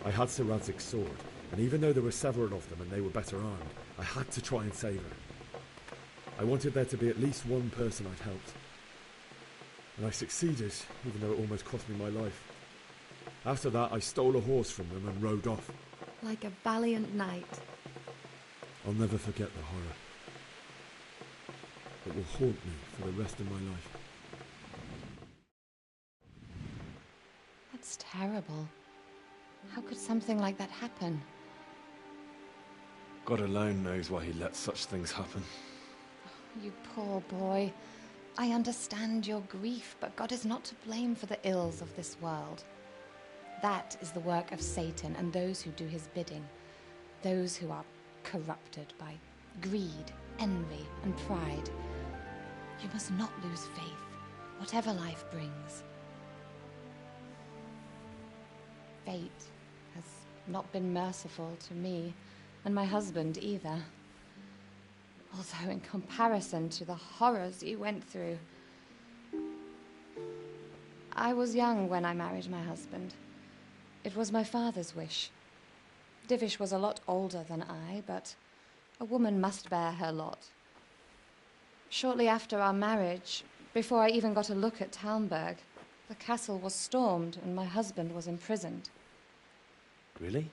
I had Sir Radzig's sword, and even though there were several of them and they were better armed, I had to try and save her. I wanted there to be at least one person I'd helped. And I succeeded, even though it almost cost me my life. After that, I stole a horse from them and rode off. Like a valiant knight. I'll never forget the horror. It will haunt me for the rest of my life. That's terrible. How could something like that happen? God alone knows why he lets such things happen. You poor boy. I understand your grief, but God is not to blame for the ills of this world. That is the work of Satan and those who do his bidding. Those who are corrupted by greed, envy, and pride. You must not lose faith, whatever life brings. Fate has not been merciful to me, and my husband either. Although in comparison to the horrors you went through. I was young when I married my husband. It was my father's wish. Divish was a lot older than I, but a woman must bear her lot. Shortly after our marriage, before I even got a look at Talmberg, the castle was stormed and my husband was imprisoned. Really?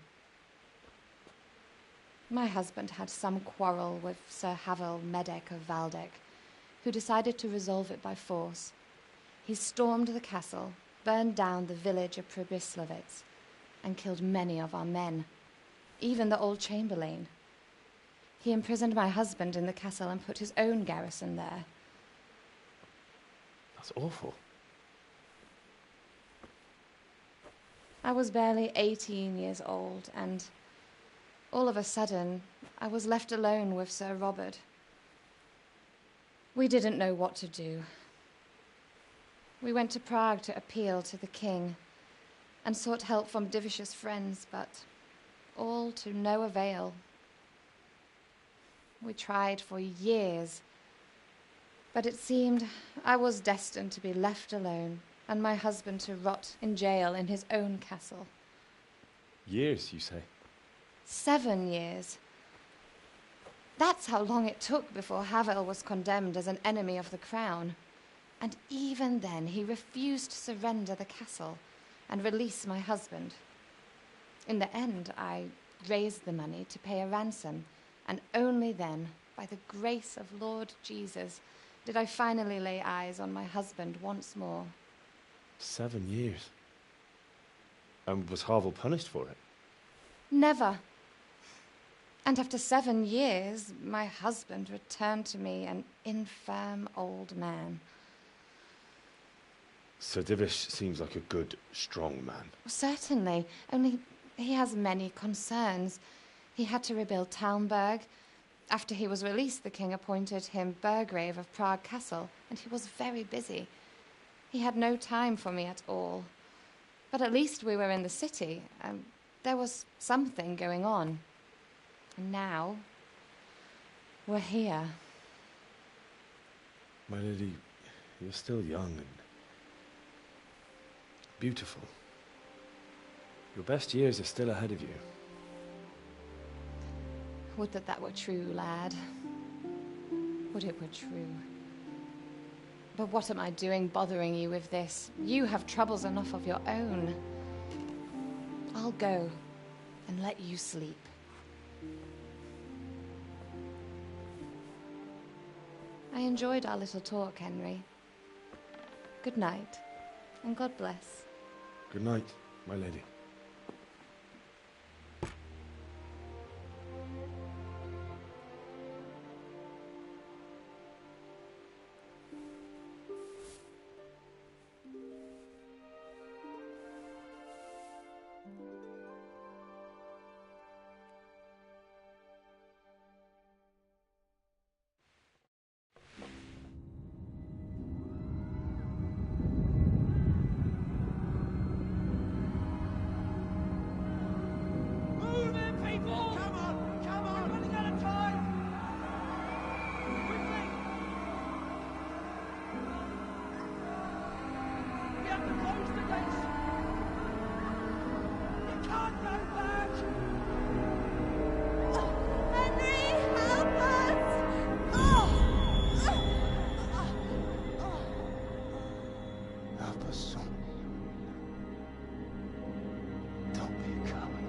My husband had some quarrel with Sir Havel Medek of Valdek, who decided to resolve it by force. He stormed the castle, burned down the village of Pribyslavitz, and killed many of our men, even the old chamberlain. He imprisoned my husband in the castle and put his own garrison there. That's awful. I was barely 18 years old, and all of a sudden, I was left alone with Sir Robert. We didn't know what to do. We went to Prague to appeal to the king and sought help from Divish's friends, but all to no avail. We tried for years, but it seemed I was destined to be left alone and my husband to rot in jail in his own castle. Years, you say? 7 years. That's how long it took before Havel was condemned as an enemy of the crown. And even then he refused to surrender the castle and release my husband. In the end, I raised the money to pay a ransom, and only then, by the grace of Lord Jesus, did I finally lay eyes on my husband once more. 7 years? And was Havel punished for it? Never. And after 7 years, my husband returned to me an infirm old man. Sir Divish seems like a good, strong man. Certainly, only he has many concerns. He had to rebuild Talmberg. After he was released, the king appointed him Burgrave of Prague Castle, and he was very busy. He had no time for me at all. But at least we were in the city, and there was something going on. And now, we're here. My lady, you're still young and beautiful. Your best years are still ahead of you. Would that that were true, lad. Would it were true. But what am I doing bothering you with this? You have troubles enough of your own. I'll go and let you sleep. I enjoyed our little talk, Henry. Good night, and God bless. Good night, my lady. have to close the gates! You can't go back! Henry, help us! Help us, son. Don't be a coward.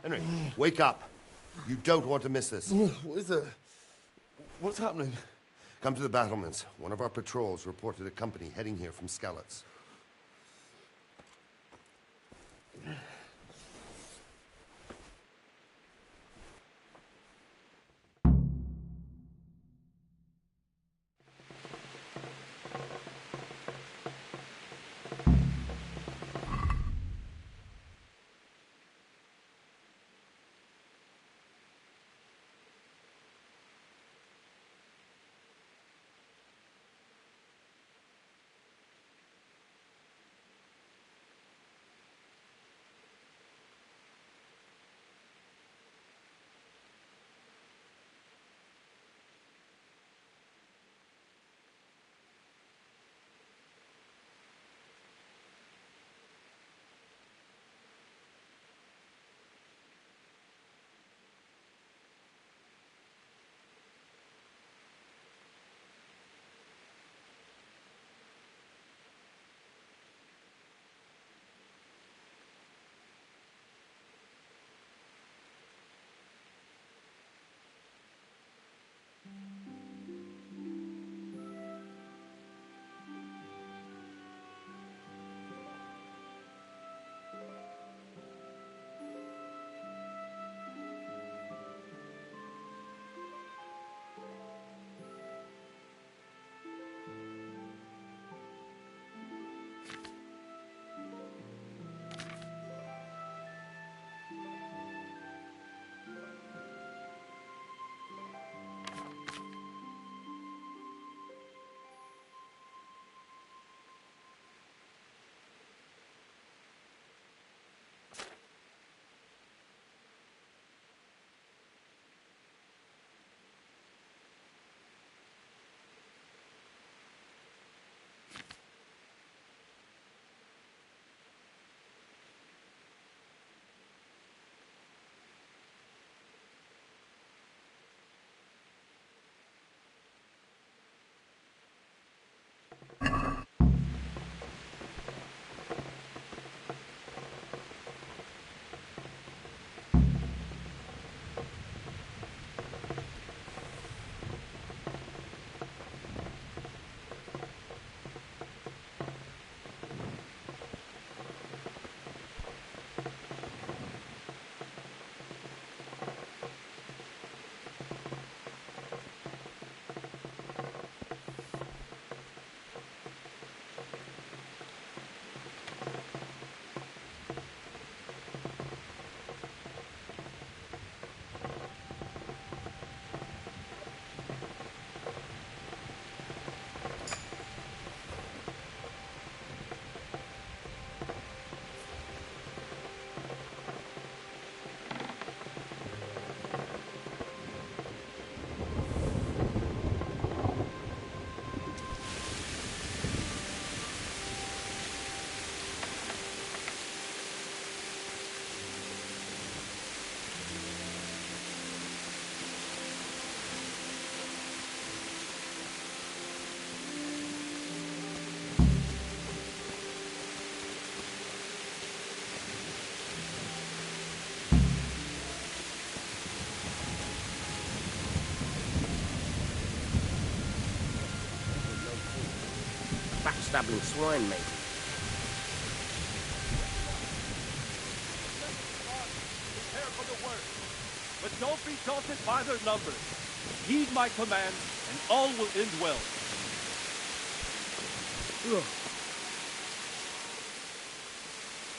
Henry, wake up. You don't want to miss this. What is it? What's happening? Come to the battlements. One of our patrols reported a company heading here from Skalitz. Backstabbing swine, mate. Prepare for the worst, but don't be daunted by their numbers. Heed my command, and all will end well.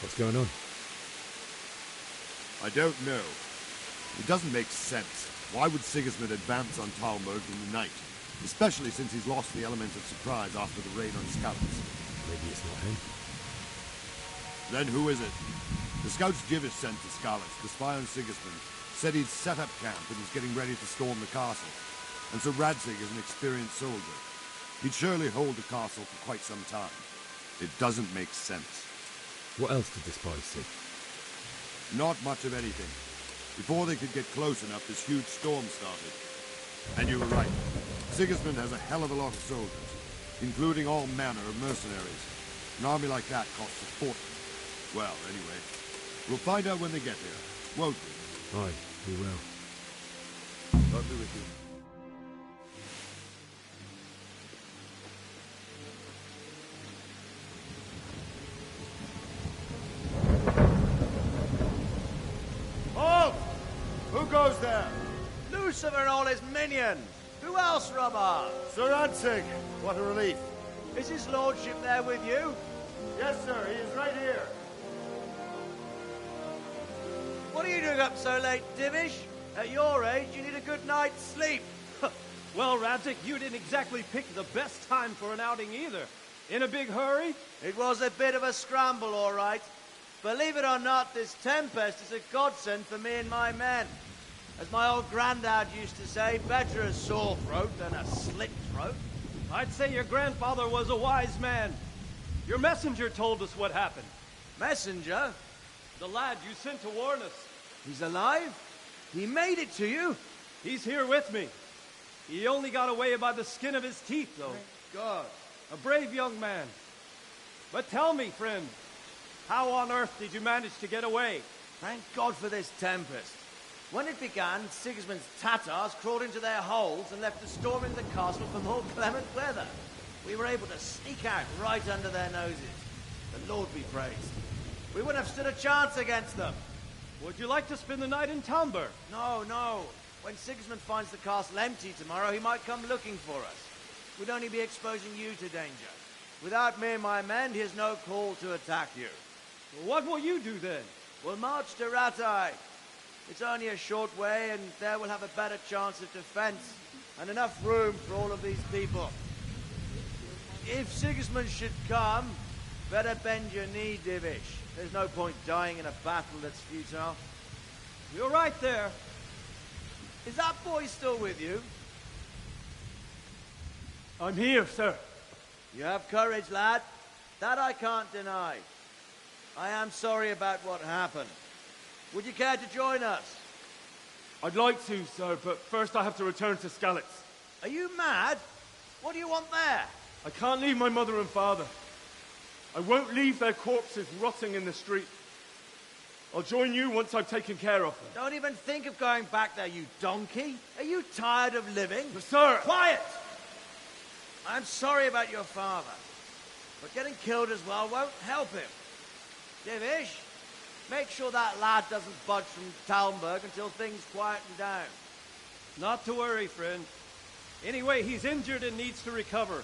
What's going on? I don't know. It doesn't make sense. Why would Sigismund advance on Talmberg in the night? Especially since he's lost the element of surprise after the raid on Skalitz. Maybe it's not him. Then who is it? The scouts Jivis sent to Skalitz to spy on Sigismund Said he'd set up camp and was getting ready to storm the castle. And Sir Radzig is an experienced soldier. He'd surely hold the castle for quite some time. It doesn't make sense. What else did the spies see? Not much of anything. Before they could get close enough, this huge storm started. And you were right. Sigismund has a hell of a lot of soldiers, including all manner of mercenaries. An army like that costs a fortune. Well, anyway, we'll find out when they get here, won't we? Aye, we will. God be with you. Halt! Who goes there? Lucifer and all his minions! Who else, Robert? Sir Radzig! What a relief. Is his lordship there with you? Yes, sir. He is right here. What are you doing up so late, Divish? At your age, you need a good night's sleep. Well, Radzig, you didn't exactly pick the best time for an outing either. In a big hurry? It was a bit of a scramble, all right. Believe it or not, this tempest is a godsend for me and my men. As my old granddad used to say, better a sore throat than a slit throat. I'd say your grandfather was a wise man. Your messenger told us what happened. Messenger? The lad you sent to warn us. He's alive? He made it to you? He's here with me. He only got away by the skin of his teeth, though. Thank God. A brave young man. But tell me, friend, how on earth did you manage to get away? Thank God for this tempest. When it began, Sigismund's Tatars crawled into their holes and left the storm in the castle for more clement weather. We were able to sneak out right under their noses. The Lord be praised. We wouldn't have stood a chance against them. Would you like to spend the night in Talmberg? No, no. When Sigismund finds the castle empty tomorrow, he might come looking for us. We'd only be exposing you to danger. Without me and my men, he has no call to attack you. Well, what will you do then? We'll march to Rattay. It's only a short way, and there we'll have a better chance of defense and enough room for all of these people. If Sigismund should come, better bend your knee, Divish. There's no point dying in a battle that's futile. You're right there. Is that boy still with you? I'm here, sir. You have courage, lad. That I can't deny. I am sorry about what happened. Would you care to join us? I'd like to, sir, but first I have to return to Skalitz. Are you mad? What do you want there? I can't leave my mother and father. I won't leave their corpses rotting in the street. I'll join you once I've taken care of them. Don't even think of going back there, you donkey. Are you tired of living? But sir! Quiet! I'm sorry about your father, but getting killed as well won't help him. Divish, make sure that lad doesn't budge from Talmberg until things quieten down. Not to worry, friend. Anyway, he's injured and needs to recover.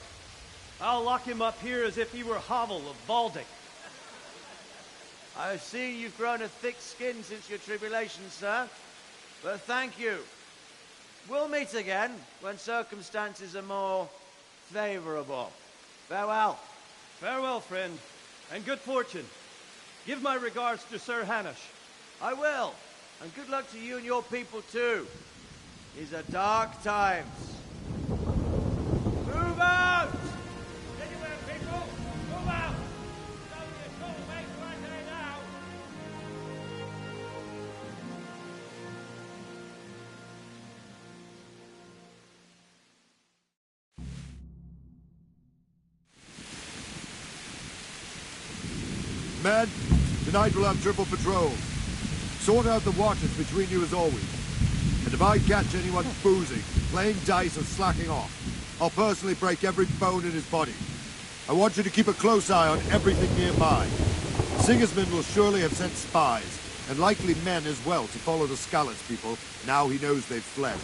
I'll lock him up here as if he were Havel of Baldic. I've seen you've grown a thick skin since your tribulation, sir. But thank you. We'll meet again when circumstances are more favorable. Farewell. Farewell, friend, and good fortune. Give my regards to Sir Hanush. I will. And good luck to you and your people, too. These are dark times. Move out! Anywhere, people! Move out! Don't be a troublemaker right there now! Men, tonight we'll have triple patrol. Sort out the watches between you as always. And if I catch anyone boozing, playing dice or slacking off, I'll personally break every bone in his body. I want you to keep a close eye on everything nearby. Sigismund will surely have sent spies, and likely men as well, to follow the Skalitz people, now he knows they've fled.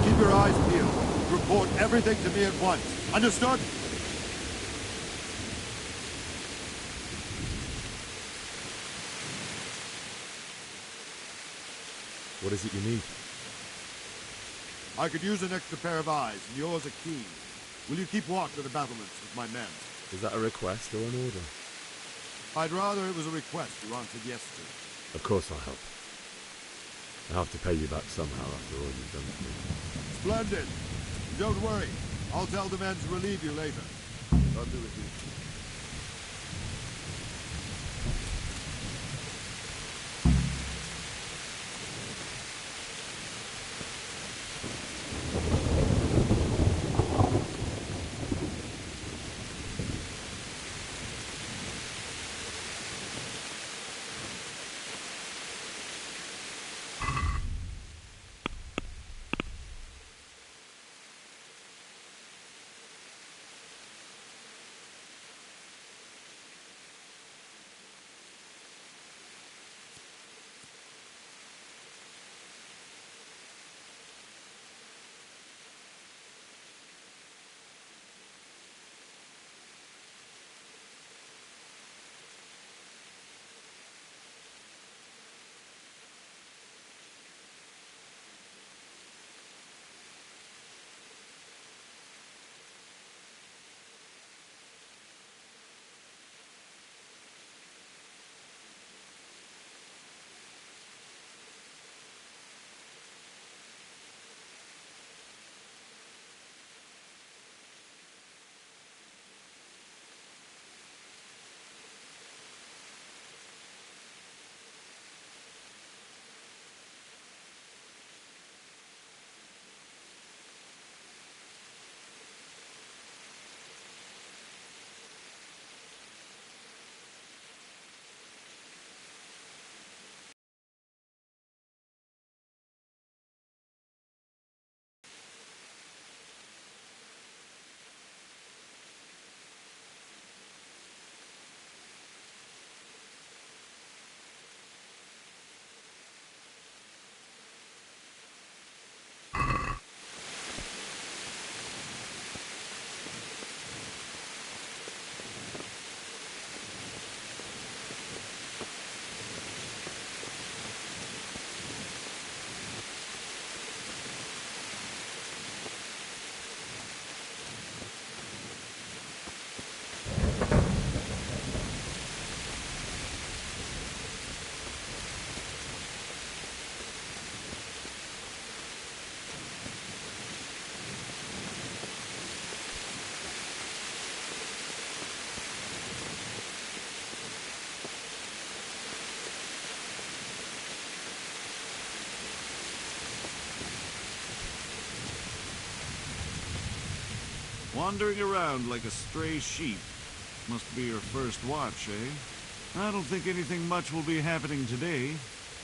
Keep your eyes peeled. Report everything to me at once. Understood? What is it you need? I could use an extra pair of eyes, and yours are keen. Will you keep watch of the battlements with my men? Is that a request or an order? I'd rather it was a request you answered yes to. Of course I'll help. I have to pay you back somehow after all you've done for me. Splendid. Don't worry. I'll tell the men to relieve you later. I'll do it. Wandering around like a stray sheep. Must be your first watch, eh? I don't think anything much will be happening today.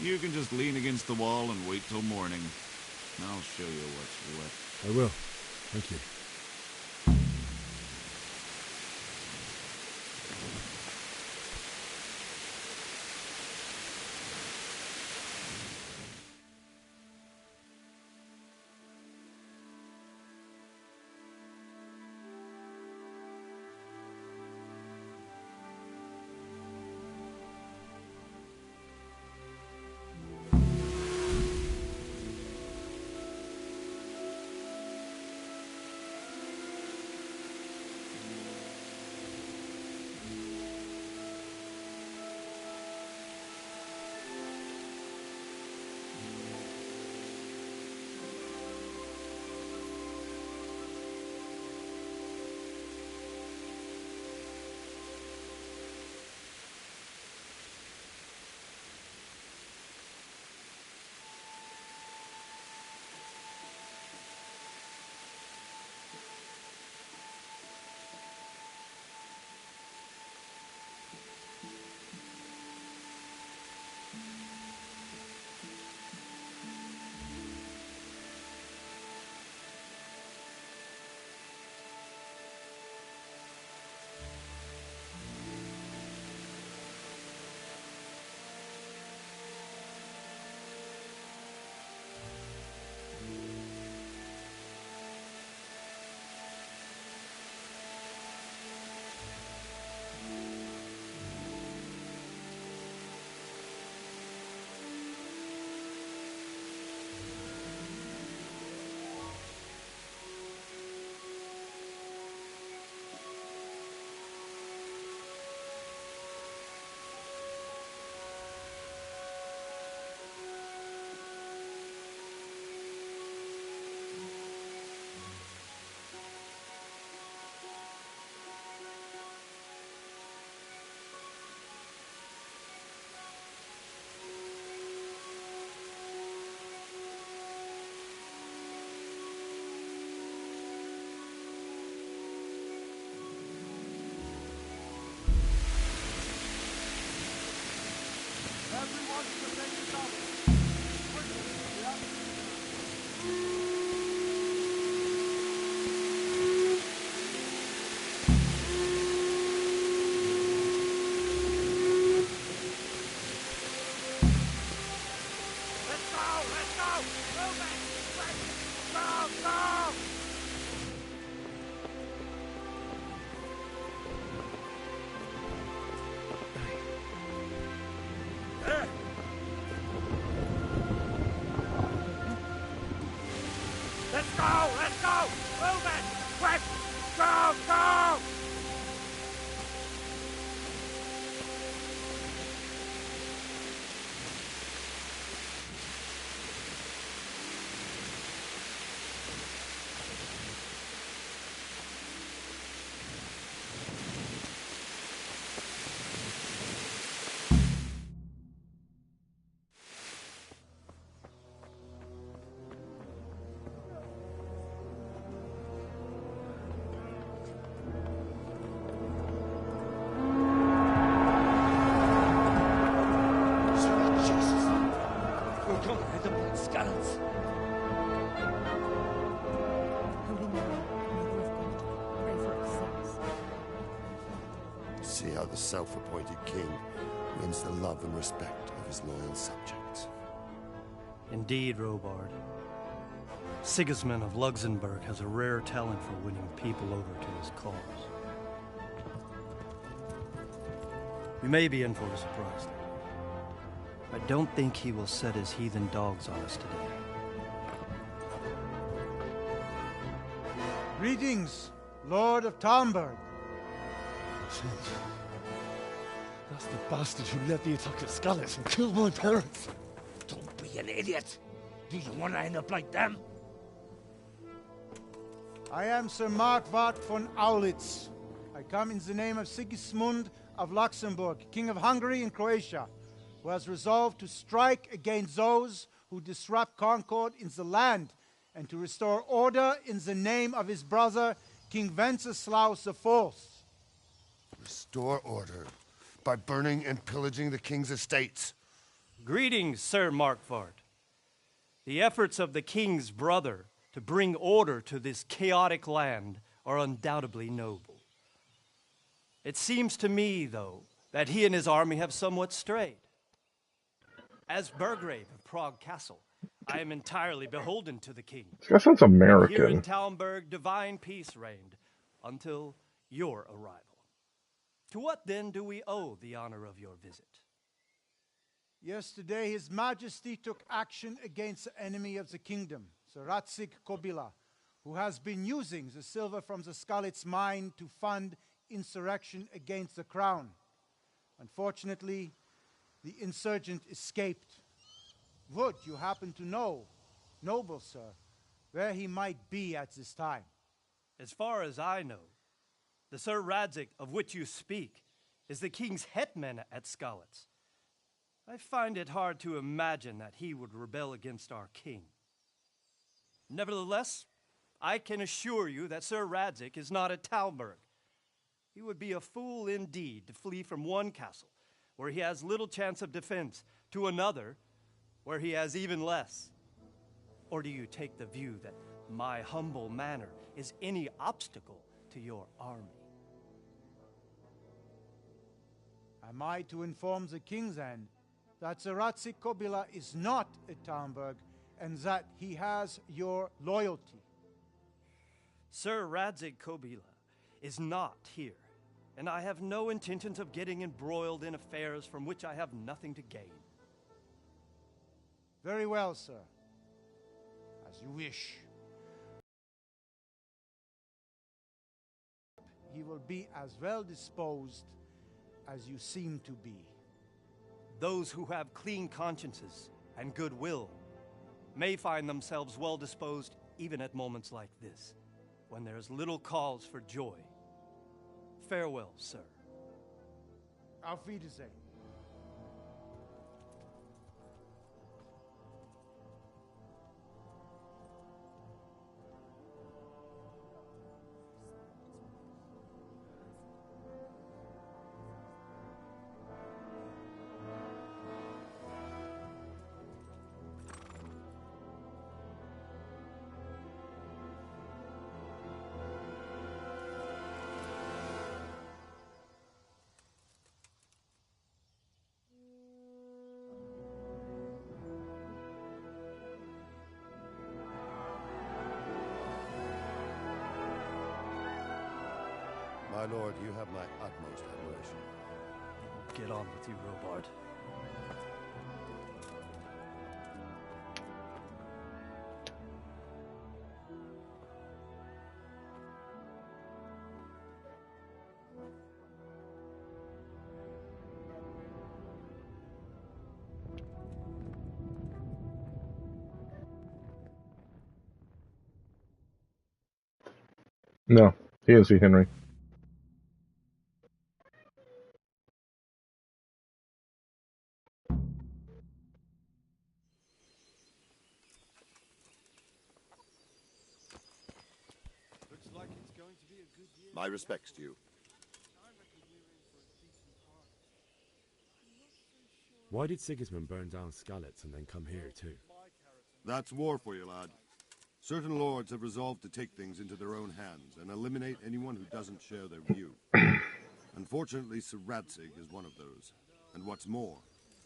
You can just lean against the wall and wait till morning. I'll show you what's what. I will. Thank you. go! Move it! Quick! Go! Go! Let's go! Let's go! Move it! Quick! Go! Go! See how the self-appointed king wins the love and respect of his loyal subjects. Indeed, Robard. Sigismund of Luxembourg has a rare talent for winning people over to his cause. We may be in for a surprise, though. I don't think he will set his heathen dogs on us today. Greetings, Lord of Talmberg. That's the bastard who led the attack at Scarlet and killed my parents. Don't be an idiot. Do you want to end up like them? I am Sir Markwart von Aulitz. I come in the name of Sigismund of Luxembourg, King of Hungary and Croatia, who has resolved to strike against those who disrupt concord in the land and to restore order in the name of his brother, King Wenceslaus IV. Restore order by burning and pillaging the king's estates. Greetings, Sir Markwart. The efforts of the king's brother to bring order to this chaotic land are undoubtedly noble. It seems to me, though, that he and his army have somewhat strayed. As Burgrave of Prague Castle, I am entirely beholden to the king. This guy sounds American. Here in Talmberg, divine peace reigned until your arrival. To what then do we owe the honor of your visit? Yesterday, His Majesty took action against the enemy of the kingdom, Sir Ratzik Kobila, who has been using the silver from the Skalitz mine to fund insurrection against the crown. Unfortunately, the insurgent escaped. Would you happen to know, noble sir, where he might be at this time? As far as I know, the Sir Radzik of which you speak is the king's hetman at Skalitz. I find it hard to imagine that he would rebel against our king. Nevertheless, I can assure you that Sir Radzik is not at Talmberg. He would be a fool indeed to flee from one castle where he has little chance of defense to another where he has even less. Or do you take the view that my humble manner is any obstacle to your army? Am I to inform the king's end that Sir Ratzik Kobila is not at Talmberg and that he has your loyalty? Sir Radzik Kobila is not here, and I have no intentions of getting embroiled in affairs from which I have nothing to gain. Very well, sir. As you wish. He will be as well disposed as you seem to be. Those who have clean consciences and goodwill may find themselves well disposed even at moments like this, when there is little cause for joy. Farewell, sir. Auf Wiedersehen. lord, you have my utmost admiration. Get on with you, Robard. No, he didn't see Henry. My respects to you. Why did Sigismund burn down Skalitz and then come here too? That's war for you, lad. Certain lords have resolved to take things into their own hands and eliminate anyone who doesn't share their view. Unfortunately, Sir Radzig is one of those. And what's more,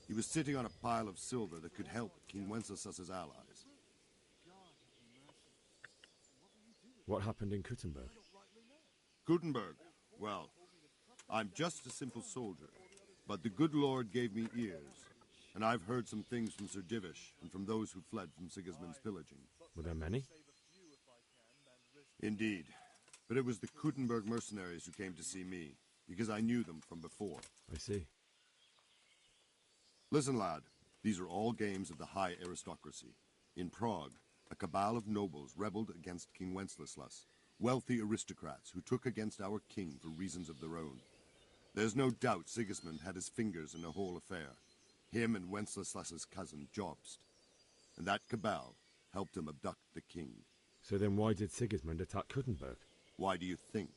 he was sitting on a pile of silver that could help King Wenceslas's allies. What happened in Kuttenberg? Kuttenberg? Well, I'm just a simple soldier, but the good Lord gave me ears, and I've heard some things from Sir Divish and from those who fled from Sigismund's pillaging. Were there many? Indeed, but it was the Kuttenberg mercenaries who came to see me, because I knew them from before. I see. Listen, lad, these are all games of the high aristocracy. In Prague, a cabal of nobles rebelled against King Wenceslas, wealthy aristocrats who took against our king for reasons of their own. There's no doubt Sigismund had his fingers in the whole affair. Him and Wenceslas's cousin, Jobst. And that cabal helped him abduct the king. So then why did Sigismund attack Kuttenberg? Why do you think?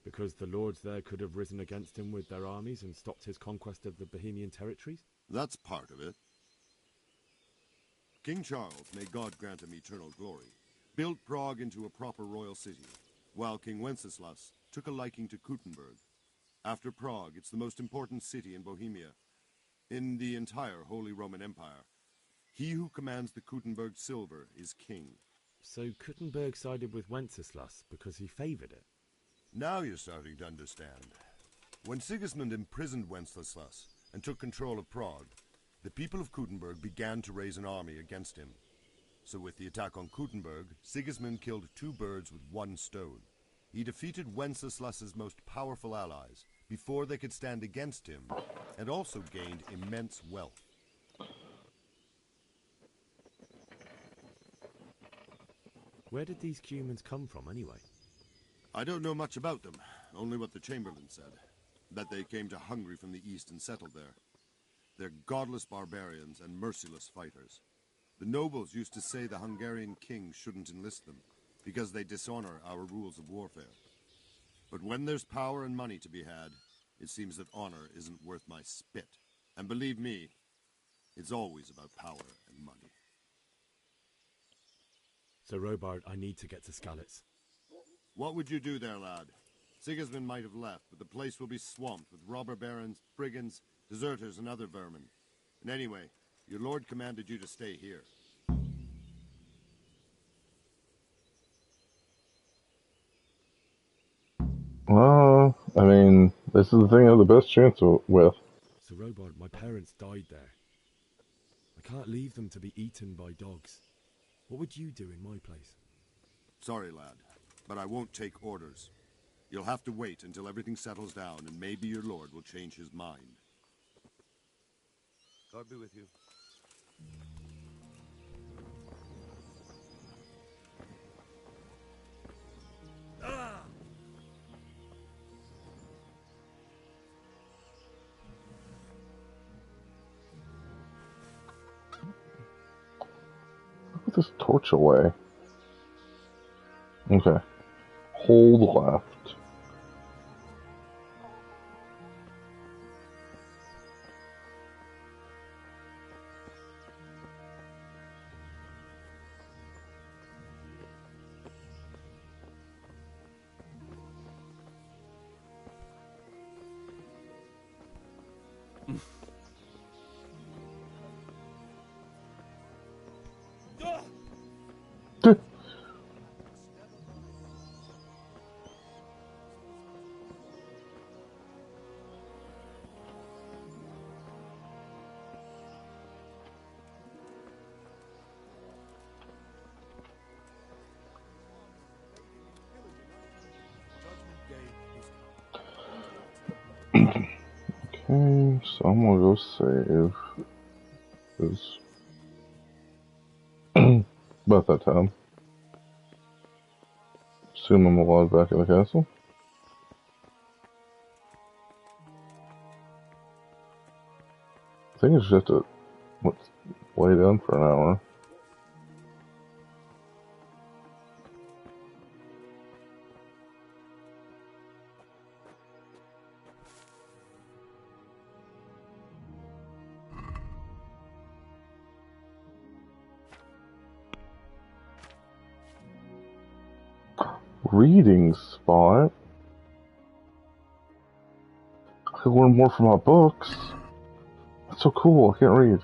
Because the lords there could have risen against him with their armies and stopped his conquest of the Bohemian territories? That's part of it. King Charles, may God grant him eternal glory, built Prague into a proper royal city, while King Wenceslas took a liking to Kuttenberg. After Prague, it's the most important city in Bohemia, in the entire Holy Roman Empire. He who commands the Kuttenberg silver is king. So Kuttenberg sided with Wenceslas because he favoured it? Now you're starting to understand. When Sigismund imprisoned Wenceslas and took control of Prague, the people of Kuttenberg began to raise an army against him. So with the attack on Kuttenberg, Sigismund killed two birds with one stone. He defeated Wenceslas's most powerful allies before they could stand against him, and also gained immense wealth. Where did these Cumans come from anyway? I don't know much about them, only what the Chamberlain said. That they came to Hungary from the east and settled there. They're godless barbarians and merciless fighters. The nobles used to say the Hungarian king shouldn't enlist them, because they dishonor our rules of warfare. But when there's power and money to be had, it seems that honor isn't worth my spit. And believe me, it's always about power and money. So Robard, I need to get to Skalitz. What would you do there, lad? Sigismund might have left, but the place will be swamped with robber barons, brigands, deserters, and other vermin. And anyway, your lord commanded you to stay here. Well, I mean, this is the thing I have the best chance with. So Robard, my parents died there. I can't leave them to be eaten by dogs. What would you do in my place? Sorry, lad, but I won't take orders. You'll have to wait until everything settles down, and maybe your lord will change his mind. God be with you. Put this torch away. Okay. Hold left. Okay, so I'm gonna go save. It's about that time. Assume I'm alive back in the castle. I think I just have to lay down for an hour. Reading spot? I could learn more from my books. That's so cool, I can't read.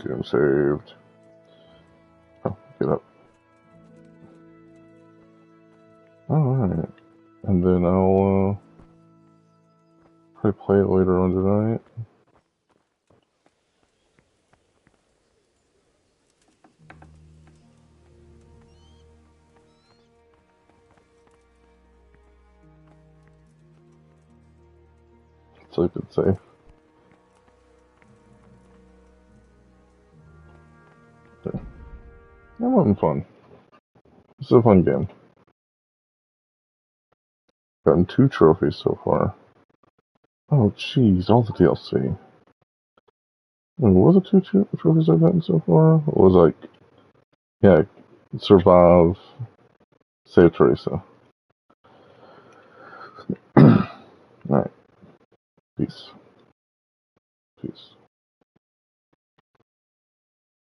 Game saved. Oh, get up. Alright. And then I'll probably play it later on tonight. Sleep it safe. Okay. I'm having fun. It's a fun game. Gotten 2 trophies so far. Oh jeez, all the DLC. Wait, what were the 2 trophies I've gotten so far? It was like, yeah, survive, save Teresa. Alright. Peace. Peace.